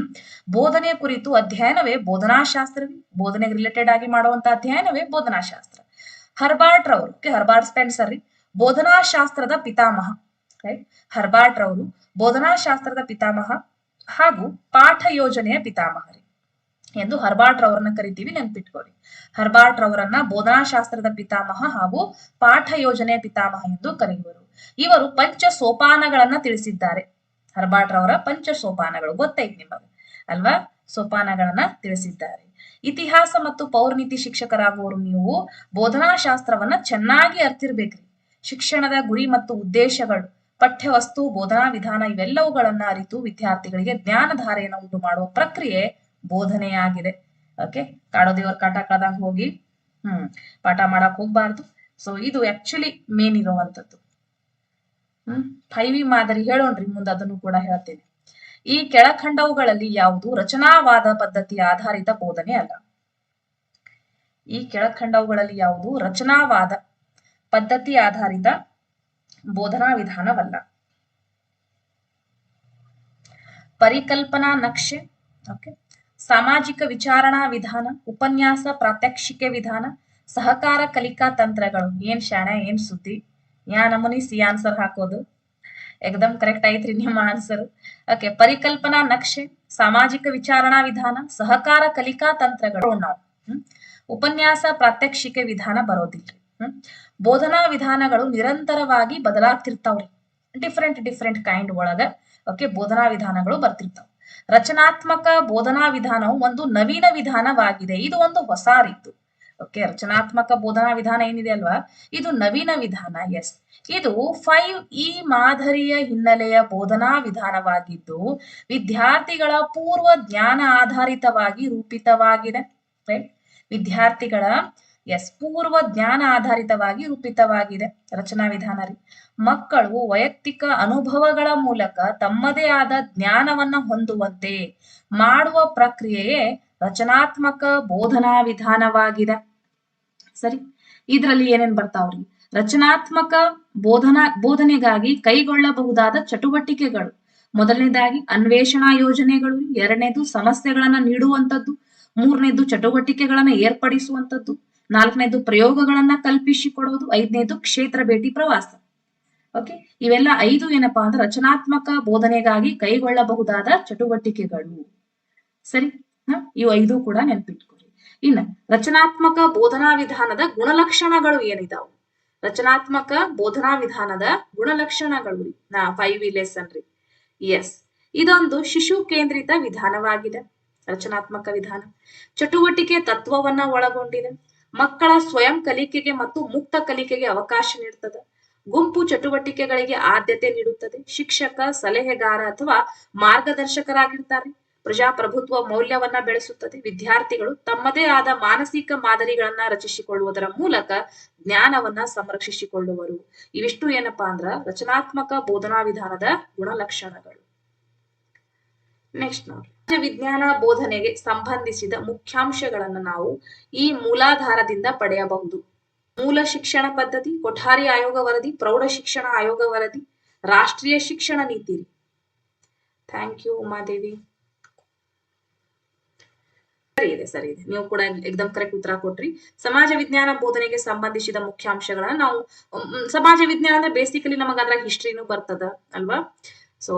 ಬೋಧನೆ ಕುರಿತು ಅಧ್ಯಯನವೇ ಬೋಧನಾಶಾಸ್ತ್ರ. ಬೋಧನೆಗೆ ರಿಲೇಟೆಡ್ ಆಗಿ ಮಾಡುವಂತ ಅಧ್ಯಯನವೇ ಬೋಧನಾಶಾಸ್ತ್ರ. ಹರ್ಬರ್ಟ್ ಸ್ಪೆನ್ಸರ್ ಬೋಧನಾಶಾಸ್ತ್ರದ ಪಿತಾಮಹ. ರೈಟ್, ಹರ್ಬರ್ಟ್ ರವರು ಬೋಧನಾಶಾಸ್ತ್ರದ ಪಿತಾಮಹ ಹಾಗೂ ಪಾಠ ಯೋಜನೆಯ ಪಿತಾಮಹ ಎಂದು ಹರ್ಬರ್ಟ್ ರವರನ್ನ ಕರಿತೀವಿ, ನೆನ್ಪಿಟ್ಕೊಳ್ಳಿ. ಹರ್ಬರ್ಟ್ ರವರನ್ನ ಬೋಧನಾಶಾಸ್ತ್ರದ ಪಿತಾಮಹ ಹಾಗೂ ಪಾಠ ಯೋಜನೆಯ ಪಿತಾಮಹ ಎಂದು ಕರೆಯುವರು. ಇವರು ಪಂಚ ಸೋಪಾನಗಳನ್ನ ತಿಳಿಸಿದ್ದಾರೆ. ಹರ್ಬರ್ಟ್ ರವರ ಪಂಚ ಸೋಪಾನಗಳು ಗೊತ್ತೈತಿ ನಿಮಗೆ ಅಲ್ವಾ? ಸೋಪಾನಗಳನ್ನ ತಿಳಿಸಿದ್ದಾರೆ. ಇತಿಹಾಸ ಮತ್ತು ಪೌರ್ಣಿತಿ ಶಿಕ್ಷಕರಾಗುವವರು ನೀವು ಬೋಧನಾಶಾಸ್ತ್ರವನ್ನ ಚೆನ್ನಾಗಿ ಅರ್ತಿರ್ಬೇಕ್ರಿ. ಶಿಕ್ಷಣದ ಗುರಿ ಮತ್ತು ಉದ್ದೇಶಗಳು, ಪಠ್ಯವಸ್ತು, ಬೋಧನಾ ವಿಧಾನ ಇವೆಲ್ಲವುಗಳನ್ನ ಅರಿತು ವಿದ್ಯಾರ್ಥಿಗಳಿಗೆ ಜ್ಞಾನಧಾರೆಯನ್ನು ಉಂಟು ಮಾಡುವ ಪ್ರಕ್ರಿಯೆ ಬೋಧನೆಯಾಗಿದೆ. ಓಕೆ, ಕಾಡೋದೇವ್ರ ಕಾಟ ಕಳ್ದಂಗ್ ಹೋಗಿ ಪಾಠ ಮಾಡಕ್ ಹೋಗ್ಬಾರ್ದು. ಸೊ ಇದು ಆಕ್ಚುಲಿ ಮೇನ್ ಇರುವಂತದ್ದು. 5 ಮಾದರಿ ಹೇಳೋಣ್ರಿ, ಮುಂದೆ ಅದನ್ನು ಕೂಡ ಹೇಳ್ತೇನೆ. ಈ ಕೆಳಕಂಡವುಗಳಲ್ಲಿ ಯಾವುದು ರಚನಾವಾದ ಪದ್ಧತಿಯ ಆಧಾರಿತ ಬೋಧನೆ ಅಲ್ಲ? ಈ ಕೆಳಕಂಡವುಗಳಲ್ಲಿ ಯಾವುದು ರಚನಾವಾದ ಪದ್ಧತಿ ಆಧಾರಿತ ಬೋಧನಾ ವಿಧಾನವಲ್ಲ? ಪರಿಕಲ್ಪನಾ ನಕ್ಷೆ, ಓಕೆ, ಸಾಮಾಜಿಕ ವಿಚಾರಣಾ ವಿಧಾನ, ಉಪನ್ಯಾಸ ಪ್ರಾತ್ಯಕ್ಷಿಕೆ ವಿಧಾನ, ಸಹಕಾರ ಕಲಿಕಾ ತಂತ್ರಗಳು. ಏನ್ ಶಾಣೆ, ಏನ್ ಸುದ್ದಿ, ಯಾ ನಮೂನಿ ಸಿ ಆನ್ಸರ್ ಹಾಕೋದು. ಏಕದಮ್ ಕರೆಕ್ಟ್ ಐತ್ರಿ ನಿಮ್ಮ ಆನ್ಸರ್. ಓಕೆ, ಪರಿಕಲ್ಪನಾ ನಕ್ಷೆ, ಸಾಮಾಜಿಕ ವಿಚಾರಣಾ ವಿಧಾನ, ಸಹಕಾರ ಕಲಿಕಾ ತಂತ್ರಗಳು. ನಾವು ಉಪನ್ಯಾಸ ಪ್ರಾತ್ಯಕ್ಷಿಕೆ ವಿಧಾನ ಬರೋದಿಲ್ರಿ. ಬೋಧನಾ ವಿಧಾನಗಳು ನಿರಂತರವಾಗಿ ಬದಲಾಗ್ತಿರ್ತಾವ್ರಿ, ಡಿಫ್ರೆಂಟ್ ಕೈಂಡ್ ಒಳಗ. ಓಕೆ, ಬೋಧನಾ ವಿಧಾನಗಳು ಬರ್ತಿರ್ತಾವ. ರಚನಾತ್ಮಕ ಬೋಧನಾ ವಿಧಾನವು ಒಂದು ನವೀನ ವಿಧಾನವಾಗಿದೆ. ಇದು ಒಂದು ಹೊಸ ರೀತು. ಓಕೆ, ರಚನಾತ್ಮಕ ಬೋಧನಾ ವಿಧಾನ ಏನಿದೆ ಅಲ್ವಾ, ಇದು ನವೀನ ವಿಧಾನ. ಎಸ್, ಇದು 5E ಮಾದರಿಯ ಹಿನ್ನೆಲೆಯ ಬೋಧನಾ ವಿಧಾನವಾಗಿದ್ದು ವಿದ್ಯಾರ್ಥಿಗಳ ಪೂರ್ವ ಜ್ಞಾನ ಆಧಾರಿತವಾಗಿ ರೂಪಿತವಾಗಿದೆ. ವಿದ್ಯಾರ್ಥಿಗಳ ಪೂರ್ವ ಜ್ಞಾನ ಆಧಾರಿತವಾಗಿ ರೂಪಿತವಾಗಿದೆ ರಚನಾ ವಿಧಾನ ರೀ. ಮಕ್ಕಳು ವೈಯಕ್ತಿಕ ಅನುಭವಗಳ ಮೂಲಕ ತಮ್ಮದೇ ಆದ ಜ್ಞಾನವನ್ನ ಹೊಂದುವಂತೆ ಮಾಡುವ ಪ್ರಕ್ರಿಯೆಯೇ ರಚನಾತ್ಮಕ ಬೋಧನಾ ವಿಧಾನವಾಗಿದೆ. ಸರಿ, ಇದರಲ್ಲಿ ಏನೇನ್ ಬರ್ತಾವ್ರಿ? ರಚನಾತ್ಮಕ ಬೋಧನೆಗಾಗಿ ಕೈಗೊಳ್ಳಬಹುದಾದ ಚಟುವಟಿಕೆಗಳು. ಮೊದಲನೇದಾಗಿ ಅನ್ವೇಷಣಾ ಯೋಜನೆಗಳು, ಎರಡನೇದು ಸಮಸ್ಯೆಗಳನ್ನ ನೀಡುವಂಥದ್ದು, ಮೂರನೇದು ಚಟುವಟಿಕೆಗಳನ್ನ ಏರ್ಪಡಿಸುವಂಥದ್ದು, ನಾಲ್ಕನೇದು ಪ್ರಯೋಗಗಳನ್ನ ಕಲ್ಪಿಸಿಕೊಡುವುದು, ಐದನೇದು ಕ್ಷೇತ್ರ ಭೇಟಿ ಪ್ರವಾಸ. ಓಕೆ, ಇವೆಲ್ಲ 5 ಏನಪ್ಪಾ ಅಂದ್ರೆ ರಚನಾತ್ಮಕ ಬೋಧನೆಗಾಗಿ ಕೈಗೊಳ್ಳಬಹುದಾದ ಚಟುವಟಿಕೆಗಳು. ಸರಿ, ಇವು 5 ಕೂಡ ನೆನ್ಪಿಟ್ಕೊಳ್ಳಿ. ಇನ್ನು ರಚನಾತ್ಮಕ ಬೋಧನಾ ವಿಧಾನದ ಗುಣಲಕ್ಷಣಗಳು ಏನಿದಾವು? ರಚನಾತ್ಮಕ ಬೋಧನಾ ವಿಧಾನದ ಗುಣಲಕ್ಷಣಗಳು 5E ಲೆಸನ್ ರೀ. ಎಸ್, ಇದೊಂದು ಶಿಶು ಕೇಂದ್ರಿತ ವಿಧಾನವಾಗಿದೆ. ರಚನಾತ್ಮಕ ವಿಧಾನ ಚಟುವಟಿಕೆ ತತ್ವವನ್ನ ಒಳಗೊಂಡಿದೆ. ಮಕ್ಕಳ ಸ್ವಯಂ ಕಲಿಕೆಗೆ ಮತ್ತು ಮುಕ್ತ ಕಲಿಕೆಗೆ ಅವಕಾಶ ನೀಡುತ್ತದೆ. ಗುಂಪು ಚಟುವಟಿಕೆಗಳಿಗೆ ಆದ್ಯತೆ ನೀಡುತ್ತದೆ. ಶಿಕ್ಷಕ, ಸಲಹೆಗಾರ ಅಥವಾ ಮಾರ್ಗದರ್ಶಕರಾಗಿರ್ತಾರೆ. ಪ್ರಜಾಪ್ರಭುತ್ವ ಮೌಲ್ಯವನ್ನ ಬೆಳೆಸುತ್ತದೆ. ವಿದ್ಯಾರ್ಥಿಗಳು ತಮ್ಮದೇ ಆದ ಮಾನಸಿಕ ಮಾದರಿಗಳನ್ನ ರಚಿಸಿಕೊಳ್ಳುವುದರ ಮೂಲಕ ಜ್ಞಾನವನ್ನ ಸಂರಕ್ಷಿಸಿಕೊಳ್ಳುವರು. ಇವಿಷ್ಟು ಏನಪ್ಪಾ ಅಂದ್ರ ರಚನಾತ್ಮಕ ಬೋಧನಾ ವಿಧಾನದ ಗುಣಲಕ್ಷಣಗಳು. ನೆಕ್ಸ್ಟ್ ನೋಡಿ, ವಿಜ್ಞಾನ ಬೋಧನೆಗೆ ಸಂಬಂಧಿಸಿದ ಮುಖ್ಯಾಂಶಗಳನ್ನು ನಾವು ಈ ಮೂಲಾಧಾರದಿಂದ ಪಡೆಯಬಹುದು. ಮೂಲ ಶಿಕ್ಷಣ ಪದ್ಧತಿ, ಕೊಠಾರಿ ಆಯೋಗ ವರದಿ, ಪ್ರೌಢ ಶಿಕ್ಷಣ ಆಯೋಗ ವರದಿ, ರಾಷ್ಟ್ರೀಯ ಶಿಕ್ಷಣ ನೀತಿ. Thank you Umadevi. ಸರಿ ಇದೆ, ನೀವು ಕೂಡ ಎಕ್ದಮ್ ಕರೆಕ್ಟ್ ಉತ್ತರ ಕೊಟ್ರಿ. ಸಮಾಜ ವಿಜ್ಞಾನ ಬೋಧನೆಗೆ ಸಂಬಂಧಿಸಿದ ಮುಖ್ಯಾಂಶಗಳನ್ನ ನಾವು, ಸಮಾಜ ವಿಜ್ಞಾನ ಅಂದ್ರೆ ಬೇಸಿಕಲಿ ನಮಗ ಅದ್ರ ಹಿಸ್ಟ್ರಿನೂ ಬರ್ತದ ಅಲ್ವಾ. ಸೊ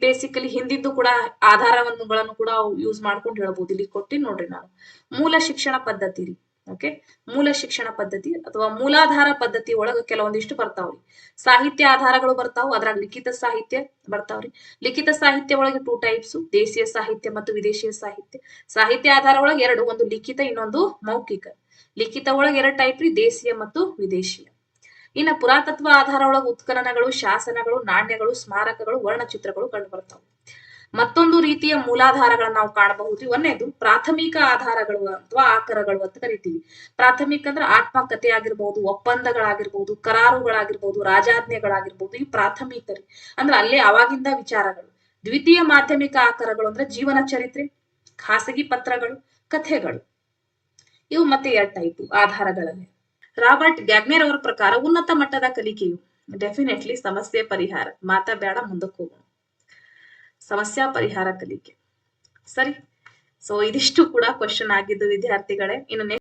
ಬೇಸಿಕಲಿ ಹಿಂದಿದ್ದು ಕೂಡ ಆಧಾರಗಳನ್ನು ಕೂಡ ಯೂಸ್ ಮಾಡ್ಕೊಂಡು ಹೇಳ್ಬೋದು. ಇಲ್ಲಿ ಕೊಟ್ಟಿನಿ ನೋಡ್ರಿ ನಾನು. ಮೂಲ ಶಿಕ್ಷಣ ಪದ್ಧತಿ ರೀ. ಓಕೆ, ಮೂಲ ಶಿಕ್ಷಣ ಪದ್ಧತಿ ಅಥವಾ ಮೂಲಾಧಾರ ಪದ್ಧತಿ ಒಳಗ ಕೆಲವೊಂದಿಷ್ಟು ಬರ್ತಾವ್ರಿ. ಸಾಹಿತ್ಯ ಆಧಾರಗಳು ಬರ್ತಾವ್, ಅದ್ರಾಗ ಲಿಖಿತ ಸಾಹಿತ್ಯ ಬರ್ತಾವ್ರಿ. ಲಿಖಿತ ಸಾಹಿತ್ಯ ಒಳಗೆ 2 ಟೈಪ್ಸ್, ದೇಶೀಯ ಸಾಹಿತ್ಯ ಮತ್ತು ವಿದೇಶಿಯ ಸಾಹಿತ್ಯ. ಸಾಹಿತ್ಯ ಆಧಾರ ಒಳಗೆ 2, ಒಂದು ಲಿಖಿತ, ಇನ್ನೊಂದು ಮೌಖಿಕ. ಲಿಖಿತ ಒಳಗೆ 2 ಟೈಪ್ ರೀ, ದೇಶೀಯ ಮತ್ತು ವಿದೇಶಿಯ. ಇನ್ನು ಪುರಾತತ್ವ ಆಧಾರ ಒಳಗೆ ಉತ್ಖನನಗಳು, ಶಾಸನಗಳು, ನಾಣ್ಯಗಳು, ಸ್ಮಾರಕಗಳು, ವರ್ಣಚಿತ್ರಗಳು ಕಂಡು ಬರ್ತಾವೆ. ಮತ್ತೊಂದು ರೀತಿಯ ಮೂಲಾಧಾರಗಳನ್ನ ನಾವು ಕಾಣಬಹುದು. ಒಂದೇದು ಪ್ರಾಥಮಿಕ ಆಧಾರಗಳು ಅಥವಾ ಆಕರಗಳು ಅಂತ ಕರಿತೀವಿ. ಪ್ರಾಥಮಿಕ ಅಂದ್ರೆ ಆತ್ಮಕಥೆ ಆಗಿರ್ಬಹುದು, ಒಪ್ಪಂದಗಳಾಗಿರ್ಬಹುದು, ಕರಾರುಗಳಾಗಿರ್ಬಹುದು, ರಾಜಾಜ್ಞೆಗಳಾಗಿರ್ಬಹುದು, ಈ ಪ್ರಾಥಮಿಕ ರೀ. ಅಂದ್ರೆ ಅಲ್ಲೇ ಅವಾಗಿಂದ ವಿಚಾರಗಳು. ದ್ವಿತೀಯ ಮಾಧ್ಯಮಿಕ ಆಕರಗಳು ಅಂದ್ರೆ ಜೀವನ ಚರಿತ್ರೆ, ಖಾಸಗಿ ಪತ್ರಗಳು, ಕಥೆಗಳು. ಇವು ಮತ್ತೆ 2 ಟೈಪ್ ಆಧಾರಗಳಲ್ಲಿ. ರಾಬರ್ಟ್ ಗ್ಯಾಗ್ನೇರ್ ಅವರ ಪ್ರಕಾರ ಉನ್ನತ ಮಟ್ಟದ ಕಲಿಕೆಯು ಡೆಫಿನೆಟ್ಲಿ ಸಮಸ್ಯೆ ಪರಿಹಾರ. ಮಾತಾಬೇಡ, ಮುಂದಕ್ಕೆ ಹೋಗೋಣ. ಸಮಸ್ಯಾ ಪರಿಹಾರ ಕಲಿಕೆ. ಸರಿ, ಸೊ ಇದಿಷ್ಟು ಕೂಡ ಕ್ವಶನ್ ಆಗಿದ್ದು ವಿದ್ಯಾರ್ಥಿಗಳೇ. ಇನ್ನು